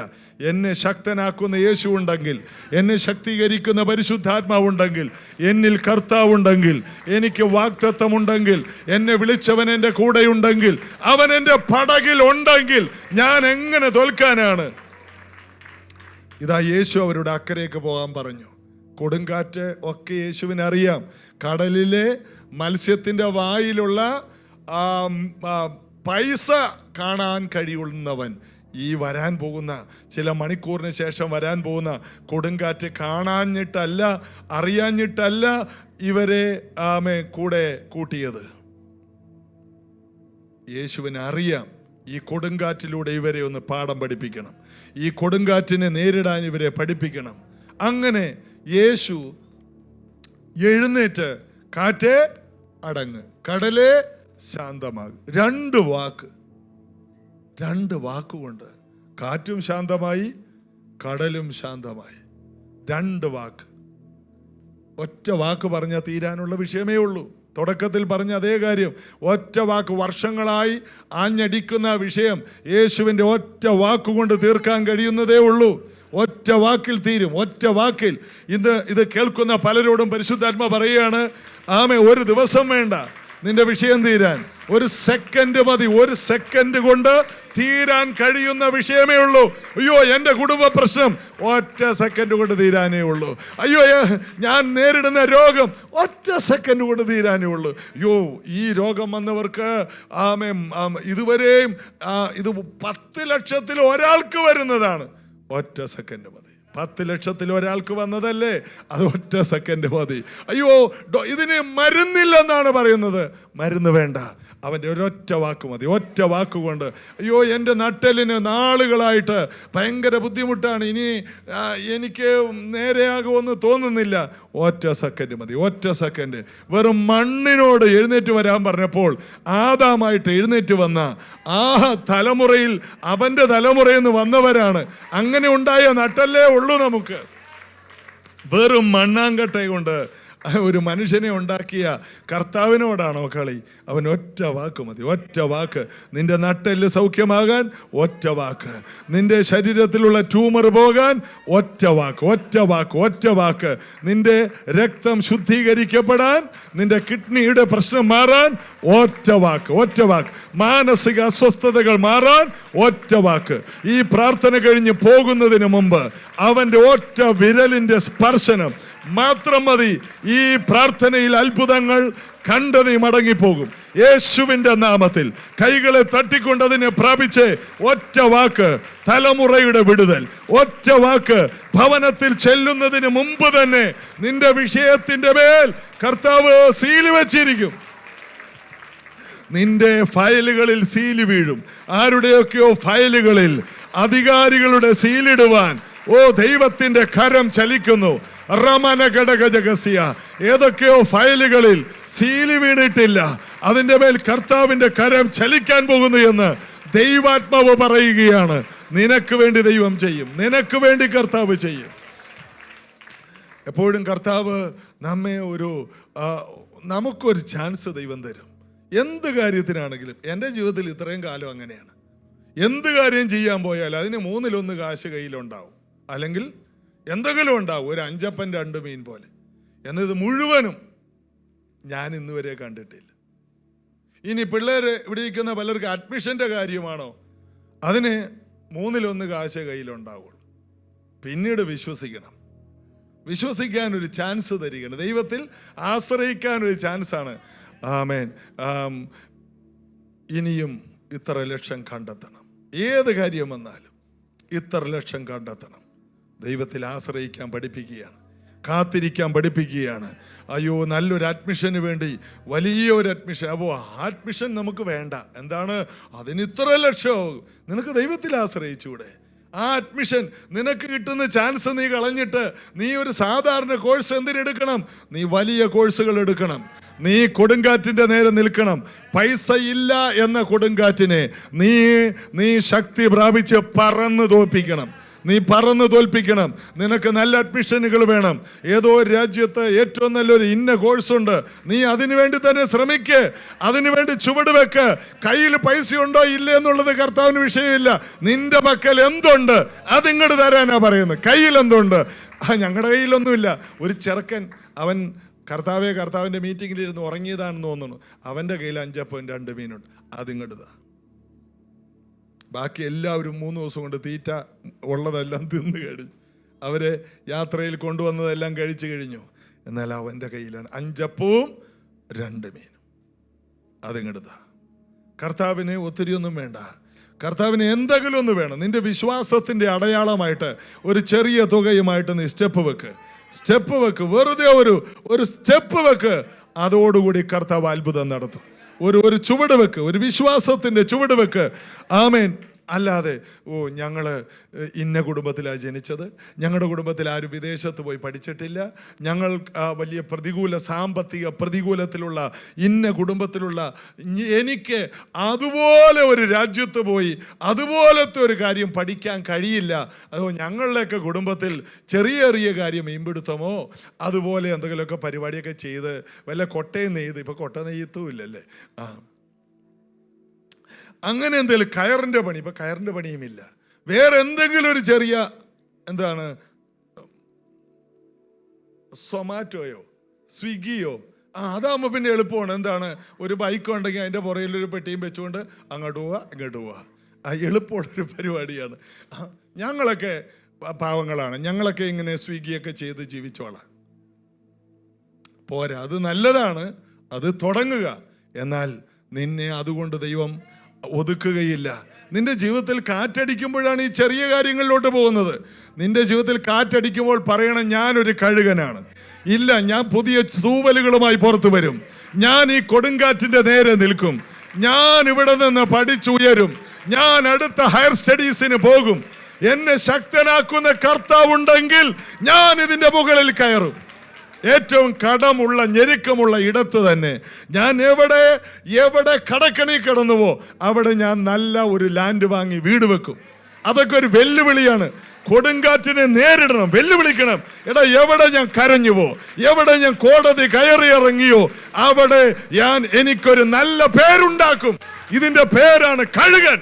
എന്നെ ശക്തനാക്കുന്ന യേശു ഉണ്ടെങ്കിൽ, എന്നെ ശക്തീകരിക്കുന്ന പരിശുദ്ധാത്മാവുണ്ടെങ്കിൽ, എന്നിൽ കർത്താവുണ്ടെങ്കിൽ, എനിക്ക് വാഗ്ദത്തമുണ്ടെങ്കിൽ, എന്നെ വിളിച്ചവൻ എൻ്റെ കൂടെയുണ്ടെങ്കിൽ, അവൻ എൻ്റെ പടകിൽ ഉണ്ടെങ്കിൽ ഞാൻ എങ്ങനെ തോൽക്കാനാണ്? ഇതാ യേശു അവരുടെ അക്കരയ്ക്ക് പോകാൻ പറഞ്ഞു. കൊടുങ്കാറ്റ് ഒക്കെ യേശുവിന് അറിയാം. കടലിലെ മത്സ്യത്തിൻ്റെ വായിലുള്ള പൈസ കാണാൻ കഴിയുന്നവൻ ഈ വരാൻ പോകുന്ന ചില മണിക്കൂറിന് ശേഷം വരാൻ പോകുന്ന കൊടുങ്കാറ്റ് കാണാഞ്ഞിട്ടല്ല, അറിയാഞ്ഞിട്ടല്ല ഇവരെ കൂടെ കൂട്ടിയത്. യേശുവിന് അറിയാം ഈ കൊടുങ്കാറ്റിലൂടെ ഇവരെ ഒന്ന് പാഠം പഠിപ്പിക്കണം, ഈ കൊടുങ്കാറ്റിനെ നേരിടാൻ ഇവരെ പഠിപ്പിക്കണം. അങ്ങനെ യേശു എഴുന്നേറ്റ്, കാറ്റേ അടങ്ങ്, കടലേ ശാന്തമാകും. രണ്ട് വാക്കുകൊണ്ട് കാറ്റും ശാന്തമായി, കടലും ശാന്തമായി. 2 വാക്ക്. ഒറ്റ വാക്ക് പറഞ്ഞാൽ തീരാനുള്ള വിഷയമേ ഉള്ളൂ. തുടക്കത്തിൽ പറഞ്ഞ അതേ കാര്യം, ഒറ്റ വാക്ക്. വർഷങ്ങളായി ആഞ്ഞടിക്കുന്ന വിഷയം യേശുവിൻ്റെ ഒറ്റ വാക്കുകൊണ്ട് തീർക്കാൻ കഴിയുന്നതേ ഉള്ളൂ. ഒറ്റ വാക്കിൽ തീരും, ഒറ്റ വാക്കിൽ. ഇത് കേൾക്കുന്ന പലരോടും പരിശുദ്ധാത്മ പറയുകയാണ്, ഒരു ദിവസം വേണ്ട നിന്റെ വിഷയം തീരാൻ, 1 സെക്കൻഡ് മതി. 1 സെക്കൻഡ് കൊണ്ട് തീരാൻ കഴിയുന്ന വിഷയമേ ഉള്ളൂ. അയ്യോ, എൻ്റെ കുടുംബ പ്രശ്നം 1 സെക്കൻഡ് കൊണ്ട് തീരാനേ ഉള്ളൂ. അയ്യോ, ഞാൻ നേരിടുന്ന രോഗം 1 സെക്കൻഡ് കൊണ്ട് തീരാനേ ഉള്ളൂ. അയ്യോ, ഈ രോഗം വന്നവർക്ക് ഇതുവരെയും ഇത് 10 ലക്ഷത്തിൽ ഒരാൾക്ക് വരുന്നതാണ്. 1 സെക്കൻഡ് മതി. 10 ലക്ഷത്തിൽ ഒരാൾക്ക് വന്നതല്ലേ, അത് 1 സെക്കൻഡ് മതി. അയ്യോ, ഇതിന് മരുന്നില്ലെന്നാണ് പറയുന്നത്. മരുന്ന് വേണ്ട, അവൻ്റെ ഒരൊറ്റ വാക്ക് മതി. ഒറ്റ വാക്കുകൊണ്ട്, അയ്യോ എൻ്റെ നട്ടെല്ലിന് നാളുകളായിട്ട് ഭയങ്കര ബുദ്ധിമുട്ടാണ്, ഇനി എനിക്ക് നേരെയാകുമെന്ന് തോന്നുന്നില്ല. 1 സെക്കൻഡ് മതി. 1 സെക്കൻഡ്. വെറും മണ്ണിനോട് എഴുന്നേറ്റ് വരാൻ പറഞ്ഞപ്പോൾ ആദാമായിട്ട് എഴുന്നേറ്റ് വന്ന ആ തലമുറയിൽ അവൻ്റെ തലമുറയിൽ നിന്ന് വന്നവരാണ്. അങ്ങനെ ഉണ്ടായ നട്ടല്ലേ ഉള്ളൂ നമുക്ക്. വെറും മണ്ണാങ്കട്ട കൊണ്ട് ഒരു മനുഷ്യനെ ഉണ്ടാക്കിയ കർത്താവിനോടാണോ കളി? അവൻ ഒറ്റ വാക്ക് മതി, ഒറ്റ വാക്ക്. നിന്റെ നട്ടെല്ല് സൗഖ്യമാകാൻ ഒറ്റ വാക്ക്, നിന്റെ ശരീരത്തിലുള്ള ട്യൂമർ പോകാൻ ഒറ്റ വാക്ക്, ഒറ്റ വാക്ക്, ഒറ്റ വാക്ക്. നിന്റെ രക്തം ശുദ്ധീകരിക്കപ്പെടാൻ, നിന്റെ കിഡ്നിയുടെ പ്രശ്നം മാറാൻ ഒറ്റ വാക്ക്, ഒറ്റ വാക്ക്. മാനസിക അസ്വസ്ഥതകൾ മാറാൻ ഒറ്റ വാക്ക്. ഈ പ്രാർത്ഥന കഴിഞ്ഞ് പോകുന്നതിന് മുമ്പ് അവൻ്റെ ഒറ്റ വിരലിൻ്റെ സ്പർശനം മാത്രം മതി. ഈ പ്രാർത്ഥനയിൽ അത്ഭുതങ്ങൾ കണ്ട് നീ മടങ്ങിപ്പോകും. യേശുവിൻ്റെ നാമത്തിൽ കൈകളെ തട്ടിക്കൊണ്ടതിനെ പ്രാപിച്ച് ഒറ്റ വാക്ക്, തലമുറയുടെ വിടുതൽ. ഒറ്റ വാക്ക്. ഭവനത്തിൽ ചെല്ലുന്നതിന് മുമ്പ് തന്നെ നിന്റെ വിഷയത്തിൻ്റെ മേൽ കർത്താവ് സീല് വെച്ചിരിക്കും. നിന്റെ ഫയലുകളിൽ സീല് വീഴും. ആരുടെയൊക്കെയോ ഫയലുകളിൽ അധികാരികളുടെ സീലിടുവാൻ ദൈവത്തിന്റെ കരം ചലിക്കുന്നു. റമന ഘടകജഗസിയ. ഏതൊക്കെയോ ഫയലുകളിൽ സീല് വീണിട്ടില്ല, അതിൻ്റെ മേൽ കർത്താവിന്റെ കരം ചലിക്കാൻ പോകുന്നു എന്ന് ദൈവാത്മാവ് പറയുകയാണ്. നിനക്ക് വേണ്ടി ദൈവം ചെയ്യും, നിനക്ക് വേണ്ടി കർത്താവ് ചെയ്യും. എപ്പോഴും കർത്താവ് നമുക്കൊരു ചാൻസ് ദൈവം തരും. എന്ത് കാര്യത്തിനാണെങ്കിലും. എൻ്റെ ജീവിതത്തിൽ ഇത്രയും കാലം അങ്ങനെയാണ്. എന്ത് കാര്യം ചെയ്യാൻ പോയാൽ അതിന് 1/3 കാശ് കയ്യിലുണ്ടാവും, അല്ലെങ്കിൽ എന്തെങ്കിലും ഉണ്ടാവും. ഒരു 5 അപ്പം 2 മീൻ പോലെ. എന്നത് മുഴുവനും ഞാൻ ഇന്നുവരെ കണ്ടിട്ടില്ല. ഇനി പിള്ളേർ ഇവിടെ ഇരിക്കുന്ന പലർക്ക് അഡ്മിഷൻ്റെ കാര്യമാണോ, അതിന് 1/3 കാശ് കയ്യിലുണ്ടാവുള്ളൂ. പിന്നീട് വിശ്വസിക്കാനൊരു ചാൻസ് തരികയാണ്. ദൈവത്തിൽ ആശ്രയിക്കാനൊരു ചാൻസാണ്. ആമേൻ. ഇനിയും ഇത്ര ലക്ഷം കണ്ടെത്തണം. ഏത് കാര്യം വന്നാലും ഇത്ര ലക്ഷം കണ്ടെത്തണം. ദൈവത്തിൽ ആശ്രയിക്കാൻ പഠിപ്പിക്കുകയാണ്, കാത്തിരിക്കാൻ പഠിപ്പിക്കുകയാണ്. അയ്യോ, നല്ലൊരു അഡ്മിഷന് വേണ്ടി വലിയൊരു അഡ്മിഷൻ. അപ്പോൾ അഡ്മിഷൻ നമുക്ക് വേണ്ട. എന്താണ്? അതിന് ഇത്ര ലക്ഷമാകും. നിനക്ക് ദൈവത്തിൽ ആശ്രയിച്ചൂടെ? ആ അഡ്മിഷൻ നിനക്ക് കിട്ടുന്ന ചാൻസ് നീ കളഞ്ഞിട്ട് നീ ഒരു സാധാരണ കോഴ്സ് എന്തിനെടുക്കണം? നീ വലിയ കോഴ്സുകൾ എടുക്കണം. നീ കൊടുങ്കാറ്റിൻ്റെ നേരെ നിൽക്കണം. പൈസ ഇല്ല എന്ന കൊടുങ്കാറ്റിനെ നീ ശക്തി പ്രാപിച്ച് പറന്ന് തോൽപ്പിക്കണം. നിനക്ക് നല്ല അഡ്മിഷനുകൾ വേണം. ഏതോ ഒരു രാജ്യത്ത് ഏറ്റവും നല്ലൊരു ഇന്ന കോഴ്സുണ്ട്. നീ അതിനു വേണ്ടി തന്നെ ശ്രമിക്ക്, അതിനുവേണ്ടി ചുവട് വെക്ക്. കയ്യിൽ പൈസ ഉണ്ടോ ഇല്ലേ എന്നുള്ളത് കർത്താവിന് വിഷയമില്ല. നിന്റെ പക്കൽ എന്തുണ്ട് അതിങ്ങോട്ട് തരാനാ പറയുന്നത്. കയ്യിൽ എന്തുണ്ട്? ഞങ്ങളുടെ കയ്യിലൊന്നുമില്ല. ഒരു ചെറുക്കൻ, അവൻ കർത്താവിൻ്റെ മീറ്റിങ്ങിലിരുന്ന് ഉറങ്ങിയതാണെന്ന് തോന്നുന്നു. അവൻ്റെ കയ്യിൽ 5 അപ്പം 2 മീനുണ്ട്. അതിങ്ങോട്ട് താ. ബാക്കി എല്ലാവരും 3 ദിവസം കൊണ്ട് തീറ്റ ഉള്ളതെല്ലാം തിന്നു കഴിഞ്ഞു. അവരെ യാത്രയിൽ കൊണ്ടുവന്നതെല്ലാം കഴിച്ചു കഴിഞ്ഞു. എന്നാൽ അവൻ്റെ കയ്യിലാണ് 5 അപ്പവും 2 മീനും. അതിങ്ങോട്ട് താ. കർത്താവിന് ഒത്തിരിയൊന്നും വേണ്ട. കർത്താവിന് എന്തെങ്കിലും ഒന്ന് വേണം. നിന്റെ വിശ്വാസത്തിൻ്റെ അടയാളമായിട്ട് ഒരു ചെറിയ തുകയുമായിട്ട് നീ സ്റ്റെപ്പ് വെക്ക്. വെറുതെ ഒരു സ്റ്റെപ്പ് വെക്ക്. അതോടുകൂടി കർത്താവ് അത്ഭുതം നടത്തും. ഒരു ചുവട് വെക്ക്, ഒരു വിശ്വാസത്തിൻ്റെ ചുവട് വെക്ക്. ആമേൻ. അല്ലാതെ ഞങ്ങൾ ഇന്ന കുടുംബത്തിലാണ് ജനിച്ചത്, ഞങ്ങളുടെ കുടുംബത്തിൽ ആരും വിദേശത്ത് പോയി പഠിച്ചിട്ടില്ല, ഞങ്ങൾ വലിയ സാമ്പത്തിക പ്രതികൂലത്തിലുള്ള ഇന്ന കുടുംബത്തിലുള്ള എനിക്ക് അതുപോലെ ഒരു രാജ്യത്ത് പോയി അതുപോലത്തെ ഒരു കാര്യം പഠിക്കാൻ കഴിയില്ല, അതോ ഞങ്ങളുടെയൊക്കെ കുടുംബത്തിൽ ചെറിയ കാര്യം മീൻപിടുത്തമോ അതുപോലെ എന്തെങ്കിലുമൊക്കെ പരിപാടിയൊക്കെ ചെയ്ത് വല്ല കൊട്ടയും നെയ്ത്, ഇപ്പോൾ കൊട്ട നെയ്യത്തും ഇല്ലല്ലേ, അങ്ങനെ എന്തെങ്കിലും കയറിൻ്റെ പണി, ഇപ്പം കയറിൻ്റെ പണിയുമില്ല, വേറെ എന്തെങ്കിലും ഒരു ചെറിയ സൊമാറ്റോയോ സ്വിഗ്ഗിയോ, അതാകുമ്പോൾ പിന്നെ എളുപ്പമാണ്. ഒരു ബൈക്ക് ഉണ്ടെങ്കിൽ അതിൻ്റെ പുറകിലൊരു പെട്ടിയും വെച്ചുകൊണ്ട് അങ്ങോട്ട് പോവുക ഇങ്ങോട്ട് പോവുക. എളുപ്പമുള്ളൊരു പരിപാടിയാണ്. ഞങ്ങളൊക്കെ പാവങ്ങളാണ്, ഞങ്ങളൊക്കെ ഇങ്ങനെ സ്വിഗ്ഗിയൊക്കെ ചെയ്ത് ജീവിച്ചോളാം. പോരാ, അത് നല്ലതാണ്, അത് തുടങ്ങുക. എന്നാൽ നിന്നെ അതുകൊണ്ട് ദൈവം ഒതുക്കുകയില്ല. നിന്റെ ജീവിതത്തിൽ കാറ്റടിക്കുമ്പോഴാണ് ഈ ചെറിയ കാര്യങ്ങളിലോട്ട് പോകുന്നത്. നിന്റെ ജീവിതത്തിൽ കാറ്റടിക്കുമ്പോൾ പറയണം, ഞാനൊരു കഴുകനാണ്. ഇല്ല, ഞാൻ പുതിയ തൂവലുകളുമായി പുറത്തു വരും. ഞാൻ ഈ കൊടുങ്കാറ്റിൻ്റെ നേരെ നിൽക്കും. ഞാൻ ഇവിടെ നിന്ന് പഠിച്ചുയരും. ഞാൻ അടുത്ത ഹയർ സ്റ്റഡീസിന് പോകും. എന്നെ ശക്തനാക്കുന്ന കർത്താവുണ്ടെങ്കിൽ ഞാൻ ഇതിൻ്റെ മുകളിൽ കയറും. ഏറ്റവും കടമുള്ള ഞെരുക്കമുള്ള ഇടത്ത് തന്നെ ഞാൻ എവിടെ കടക്കണി കിടന്നുവോ അവിടെ ഞാൻ നല്ല ഒരു ലാൻഡ് വാങ്ങി വീട് വെക്കും. അതൊക്കെ ഒരു വെല്ലുവിളിയാണ്. കൊടുങ്കാറ്റിനെ നേരിടണം, വെല്ലുവിളിക്കണം. എടാ, എവിടെ ഞാൻ കരഞ്ഞുവോ, എവിടെ ഞാൻ കോടതി കയറിയിറങ്ങിയോ, അവിടെ എനിക്കൊരു നല്ല പേരുണ്ടാക്കും. ഇതിന്റെ പേരാണ് കഴുകൻ.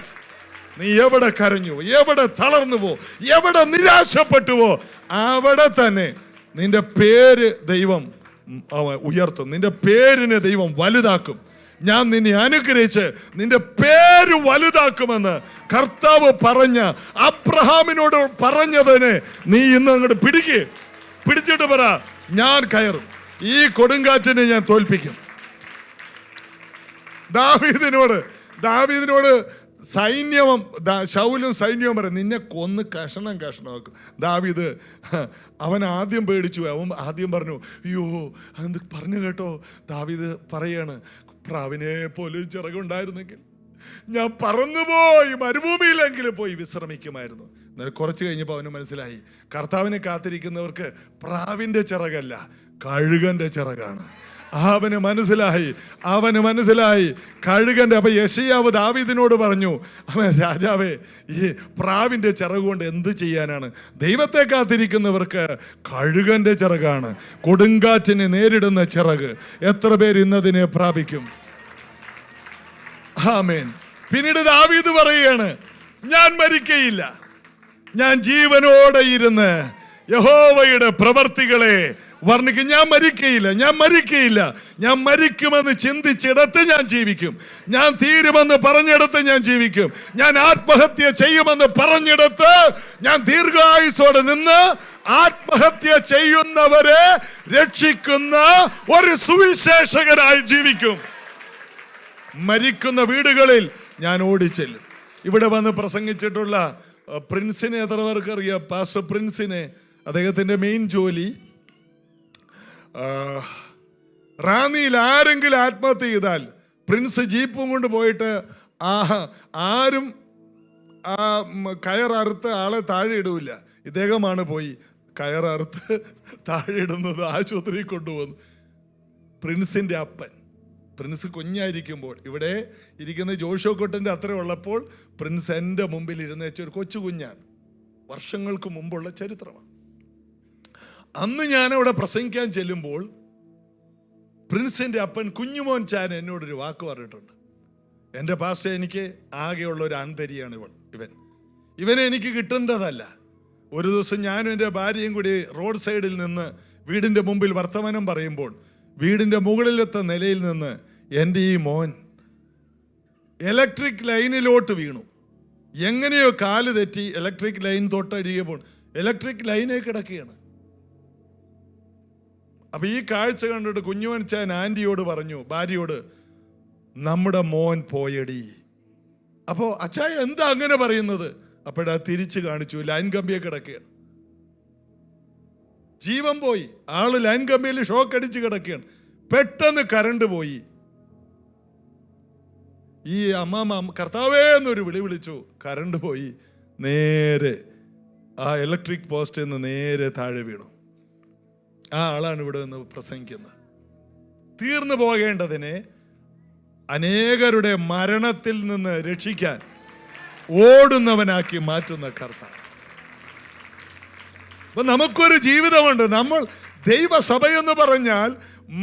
നീ എവിടെ കരഞ്ഞുവോ, എവിടെ തളർന്നുവോ, എവിടെ നിരാശപ്പെട്ടുവോ, അവിടെ തന്നെ നിന്റെ പേര് ദൈവം ഉയർത്തും. നിന്റെ പേരിനെ ദൈവം വലുതാക്കും. ഞാൻ നിന്നെ അനുഗ്രഹിച്ച് നിന്റെ പേര് വലുതാക്കുമെന്ന് കർത്താവ് പറഞ്ഞ അബ്രഹാമിനോട് പറഞ്ഞതിനെ നീ ഇന്ന് അങ്ങോട്ട് പിടിച്ചിട്ട് പറ, ഞാൻ കയറും, ഈ കൊടുങ്കാറ്റിനെ ഞാൻ തോൽപ്പിക്കും. ദാവീദിനോട് ശൗലും സൈന്യവും പറയും, നിന്നെ കൊന്ന് കഷണമാക്കും. ദാവീദ് അവൻ ആദ്യം പേടിച്ചു. അവൻ ആദ്യം പറഞ്ഞു, അയ്യോ അത് പറഞ്ഞു കേട്ടോ. ദാവീദ് പറയാണ്, പ്രാവിനെ പോലെ ചിറകുണ്ടായിരുന്നെങ്കിൽ ഞാൻ പറന്നുപോയി മരുഭൂമിയിലെങ്കിലും പോയി വിശ്രമിക്കുമായിരുന്നു. എന്നാൽ കുറച്ച് കഴിഞ്ഞപ്പോൾ അവന് മനസ്സിലായി, കർത്താവിനെ കാത്തിരിക്കുന്നവർക്ക് പ്രാവിൻ്റെ ചിറകല്ല, കഴുകൻ്റെ ചിറകാണ്. അവന് മനസ്സിലായി കഴുകൻ്റെ. അപ്പൊ യെശയ്യാവ് ദാവീദിനോട് പറഞ്ഞു, അവൻ രാജാവേ, ഈ പ്രാവിൻ്റെ ചിറക് കൊണ്ട് എന്ത് ചെയ്യാനാണ്? ദൈവത്തെ കാത്തിരിക്കുന്നവർക്ക് കഴുകൻ്റെ ചിറകാണ്, കൊടുങ്കാറ്റിനെ നേരിടുന്ന ചിറക്. എത്ര പേര് ഇന്നതിനെ പ്രാപിക്കും? ആമേൻ. പിന്നീട് ദാവീദ് പറയുകയാണ്, ഞാൻ മരിക്കയില്ല, ഞാൻ ജീവനോടെ ഇരുന്ന് യഹോവയുടെ പ്രവർത്തികളെ വർണ്ണിക്കും. ഞാൻ മരിക്കയില്ല. ഞാൻ മരിക്കുമെന്ന് ചിന്തിച്ചിടത്ത് ഞാൻ ജീവിക്കും. ഞാൻ തീരുമെന്ന് പറഞ്ഞിടത്ത് ഞാൻ ജീവിക്കും. ഞാൻ ആത്മഹത്യ ചെയ്യുമെന്ന് പറഞ്ഞിടത്ത് ഞാൻ ദീർഘായുസോടെ നിന്ന് ആത്മഹത്യ ചെയ്യുന്നവരെ രക്ഷിക്കുന്ന ഒരു സുവിശേഷകനായി ജീവിക്കും. മരിക്കുന്ന വീടുകളിൽ ഞാൻ ഓടിച്ചെല്ലും. ഇവിടെ വന്ന് പ്രസംഗിച്ചിട്ടുള്ള പ്രിൻസിനെ എത്ര പേർക്ക് അറിയാം? പാസ്റ്റർ പ്രിൻസിനെ. അദ്ദേഹത്തിൻ്റെ മെയിൻ ജോലി റാന്നിയിൽ ആരെങ്കിലും ആത്മഹത്യ ചെയ്താൽ പ്രിൻസ് ജീപ്പും കൊണ്ട് പോയിട്ട് ആരും കയററുത്ത് ആളെ താഴെ ഇടൂല. ഇദ്ദേഹമാണ് പോയി കയററുത്ത് താഴെ ഇടുന്നത്, ആശുപത്രിയിൽ കൊണ്ടുപോകുന്നു. പ്രിൻസിൻ്റെ അപ്പൻ, പ്രിൻസ് കുഞ്ഞായിരിക്കുമ്പോൾ, ഇവിടെ ഇരിക്കുന്ന ജോഷോ കൊട്ടൻ്റെ അത്ര ഉള്ളപ്പോൾ പ്രിൻസ് എൻ്റെ മുമ്പിൽ ഇരുന്നേച്ച ഒരു കൊച്ചു കുഞ്ഞാണ്. വർഷങ്ങൾക്ക് മുമ്പുള്ള ചരിത്രമാണ്. അന്ന് ഞാനവിടെ പ്രസംഗിക്കാൻ ചെല്ലുമ്പോൾ പ്രിൻസിൻ്റെ അപ്പൻ കുഞ്ഞുമോൻ ചാൻ എന്നോടൊരു വാക്ക് പറഞ്ഞിട്ടുണ്ട്. എൻ്റെ പാസ്റ്റർ, എനിക്ക് ആകെയുള്ള ഒരു ആന്തരിയാണ് ഇവനെ എനിക്ക് കിട്ടേണ്ടതല്ല. ഒരു ദിവസം ഞാനും എൻ്റെ ഭാര്യയും കൂടി റോഡ് സൈഡിൽ നിന്ന് വീടിൻ്റെ മുമ്പിൽ വർത്തമാനം പറയുമ്പോൾ വീടിൻ്റെ മുകളിലത്തെ നിലയിൽ നിന്ന് എൻ്റെ ഈ മോൻ ഇലക്ട്രിക് ലൈനിലോട്ട് വീണു. എങ്ങനെയോ കാല് തെറ്റി ഇലക്ട്രിക് ലൈൻ തൊട്ടരികപ്പോൾ ഇലക്ട്രിക് ലൈനേ കിടക്കുകയാണ്. അപ്പൊ ഈ കാഴ്ച കണ്ടിട്ട് കുഞ്ഞുമോൻ ചാൻ ആൻറ്റിയോട് പറഞ്ഞു, ഭാര്യയോട്, നമ്മുടെ മോൻ പോയടി. അപ്പോൾ അച്ചായ എന്താ അങ്ങനെ പറയുന്നത്? അപ്പോഴാ തിരിച്ചു കാണിച്ചു, ലൈൻ കമ്പിയെ കിടക്കുകയാണ്. ജീവൻ പോയി, ആള് ലൈൻ കമ്പിയിൽ ഷോക്ക് അടിച്ച് കിടക്കുകയാണ്. പെട്ടെന്ന് കറണ്ട് പോയി. ഈ അമ്മാമ്മ കർത്താവേ എന്നൊരു വിളിച്ചു. കറണ്ട് പോയി. നേരെ ആ ഇലക്ട്രിക് പോസ്റ്റിൽ നിന്ന് നേരെ താഴെ വീണു. ആ ആളാണ് ഇവിടെ നിന്ന് പ്രസംഗിക്കുന്നത്. തീർന്നു പോകേണ്ടതിനെ അനേകരുടെ മരണത്തിൽ നിന്ന് രക്ഷിക്കാൻ ഓടുന്നവനാക്കി മാറ്റുന്ന കർത്താവ്. അപ്പൊ നമുക്കൊരു ജീവിതമുണ്ട്. നമ്മൾ ദൈവസഭയെന്ന് പറഞ്ഞാൽ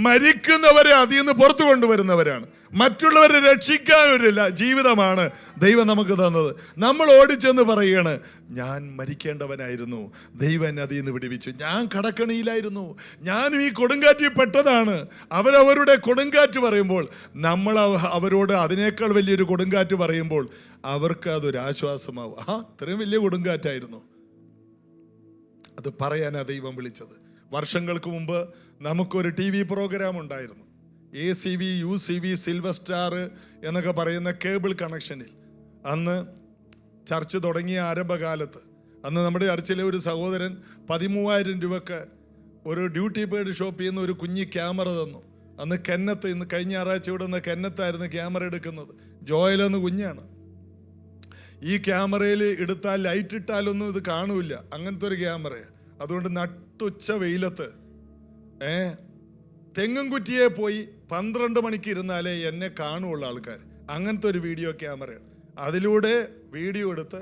മരിക്കുന്നവരെ അതിൽ നിന്ന് പുറത്തു കൊണ്ടുവരുന്നവരാണ്. മറ്റുള്ളവരെ രക്ഷിക്കാനൊരു ജീവിതമാണ് ദൈവം നമുക്ക് തന്നത്. നമ്മൾ ഓടിച്ചെന്ന് പറയുകയാണ്, ഞാൻ മരിക്കേണ്ടവനായിരുന്നു, ദൈവം എന്നെ അതിൽ നിന്ന് വിടുവിച്ചു. ഞാൻ കടക്കണിയിലായിരുന്നു, ഞാനും ഈ കൊടുങ്കാറ്റിൽ പെട്ടതാണ്. അവരവരുടെ കൊടുങ്കാറ്റ് പറയുമ്പോൾ നമ്മൾ അവരോട് അതിനേക്കാൾ വലിയൊരു കൊടുങ്കാറ്റ് പറയുമ്പോൾ അവർക്ക് അതൊരു ആശ്വാസമാവും. ഇത്രയും വലിയ കൊടുങ്കാറ്റായിരുന്നു. അത് പറയാനാ ദൈവം വിളിച്ചത്. വർഷങ്ങൾക്ക് മുമ്പ് നമുക്കൊരു TV പ്രോഗ്രാം ഉണ്ടായിരുന്നു. ACV, UCV, സിൽവർ സ്റ്റാർ എന്നൊക്കെ പറയുന്ന കേബിൾ കണക്ഷനിൽ. അന്ന് ചർച്ച് തുടങ്ങിയ ആരംഭകാലത്ത് അന്ന് നമ്മുടെ ചർച്ചിലെ ഒരു സഹോദരൻ 13,000 രൂപക്ക് ഒരു ഡ്യൂട്ടി പെയ്ഡ് ഷോപ്പിൽ നിന്ന് ഒരു കുഞ്ഞി ക്യാമറ തന്നു. അന്ന് കെന്നത്ത്, ഇന്ന് കഴിഞ്ഞ ഞായറാഴ്ച ഇവിടെ നിന്ന് കെന്നത്തായിരുന്നു ക്യാമറ എടുക്കുന്നത്. ജോയലെന്ന് കുഞ്ഞാണ്. ഈ ക്യാമറയിൽ എടുത്താൽ ലൈറ്റ് ഇട്ടാലൊന്നും ഇത് കാണൂല, അങ്ങനത്തെ ഒരു ക്യാമറയാണ്. അതുകൊണ്ട് നട്ടുച്ച വെയിലത്ത് തെങ്ങുംകുറ്റിയെ പോയി 12 മണിക്ക് ഇരുന്നാലേ എന്നെ കാണുള്ള ആൾക്കാർ. അങ്ങനത്തെ ഒരു വീഡിയോ ക്യാമറയാണ്. അതിലൂടെ വീഡിയോ എടുത്ത്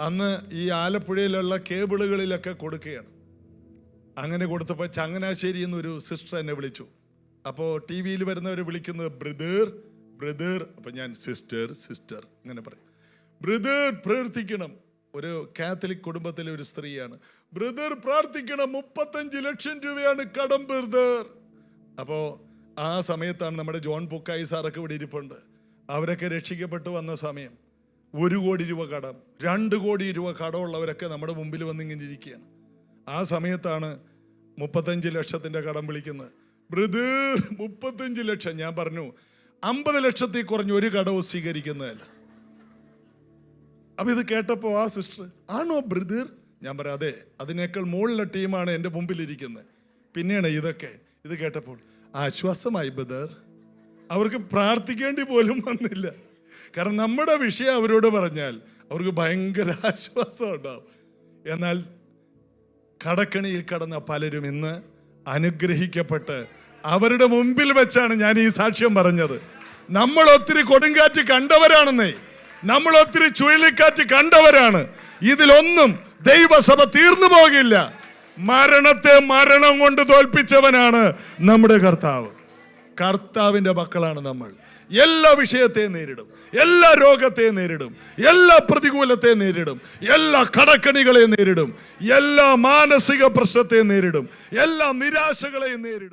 അന്ന് ഈ ആലപ്പുഴയിലുള്ള കേബിളുകളിലൊക്കെ കൊടുക്കുകയാണ്. അങ്ങനെ കൊടുത്തപ്പോൾ ചങ്ങനാശ്ശേരി എന്നൊരു സിസ്റ്റർ എന്നെ വിളിച്ചു. അപ്പോൾ ടി വിയിൽ വരുന്നവർ വിളിക്കുന്നത് ബ്രദർ ബ്രദർ, അപ്പം ഞാൻ സിസ്റ്റർ സിസ്റ്റർ അങ്ങനെ പറയും. ബ്രദർ പ്രാർത്ഥിക്കണം. ഒരു കാത്തലിക് കുടുംബത്തിലെ ഒരു സ്ത്രീയാണ്. ബ്രദർ പ്രാർത്ഥിക്കണം, 35 ലക്ഷം രൂപയാണ് കടം ബ്രദർ. അപ്പോൾ ആ സമയത്താണ് നമ്മുടെ ജോൺ പുക്കായി സാറൊക്കെ ഇവിടെ ഇരിപ്പുണ്ട്. അവരൊക്കെ രക്ഷിക്കപ്പെട്ടു വന്ന സമയം 1 കോടി രൂപ കടം, 2 കോടി രൂപ കടമുള്ളവരൊക്കെ നമ്മുടെ മുമ്പിൽ വന്നിങ്ങനെ ഇരിക്കുകയാണ്. ആ സമയത്താണ് 35 ലക്ഷത്തിൻ്റെ കടം വിളിക്കുന്നത്. ബ്രദർ 35 ലക്ഷം. ഞാൻ പറഞ്ഞു 50 ലക്ഷത്തിൽ കുറഞ്ഞ് ഒരു കടവും സ്വീകരിക്കുന്നതല്ല. അപ്പം ഇത് കേട്ടപ്പോൾ ആ സിസ്റ്റർ, ആണോ ബ്രദർ? ഞാൻ പറയാം അതെ, അതിനേക്കാൾ മുകളിലെ ടീമാണ് എൻ്റെ മുമ്പിലിരിക്കുന്നത്. പിന്നെയാണ് ഇതൊക്കെ. ഇത് കേട്ടപ്പോൾ ആശ്വാസമായി ബ്രദർ. അവർക്ക് പ്രാർത്ഥിക്കേണ്ടി പോലും വന്നില്ല. കാരണം നമ്മുടെ വിഷയം അവരോട് പറഞ്ഞാൽ അവർക്ക് ഭയങ്കര ആശ്വാസം ഉണ്ടാവും. എന്നാൽ കടക്കണിയിൽ കടന്ന പലരും ഇന്ന് അനുഗ്രഹിക്കപ്പെട്ട് അവരുടെ മുമ്പിൽ വെച്ചാണ് ഞാൻ ഈ സാക്ഷ്യം പറഞ്ഞത്. നമ്മൾ ഒത്തിരി കൊടുങ്കാറ്റ് കണ്ടവരാണെന്നേ, നമ്മൾ ഒത്തിരി ചുഴലിക്കാറ്റ് കണ്ടവരാണ്. ഇതിലൊന്നും ദൈവസഭ തീർന്നു പോകില്ല. മരണത്തെ മരണം കൊണ്ട് തോൽപ്പിച്ചവനാണ് നമ്മുടെ കർത്താവ്. കർത്താവിൻ്റെ മക്കളാണ് നമ്മൾ. എല്ലാ വിഷയത്തെയും നേരിടും, എല്ലാ രോഗത്തെയും നേരിടും, എല്ലാ പ്രതികൂലത്തെയും നേരിടും, എല്ലാ കടക്കണികളെയും നേരിടും, എല്ലാ മാനസിക പ്രശ്നത്തെയും നേരിടും, എല്ലാ നിരാശകളെയും നേരിടും.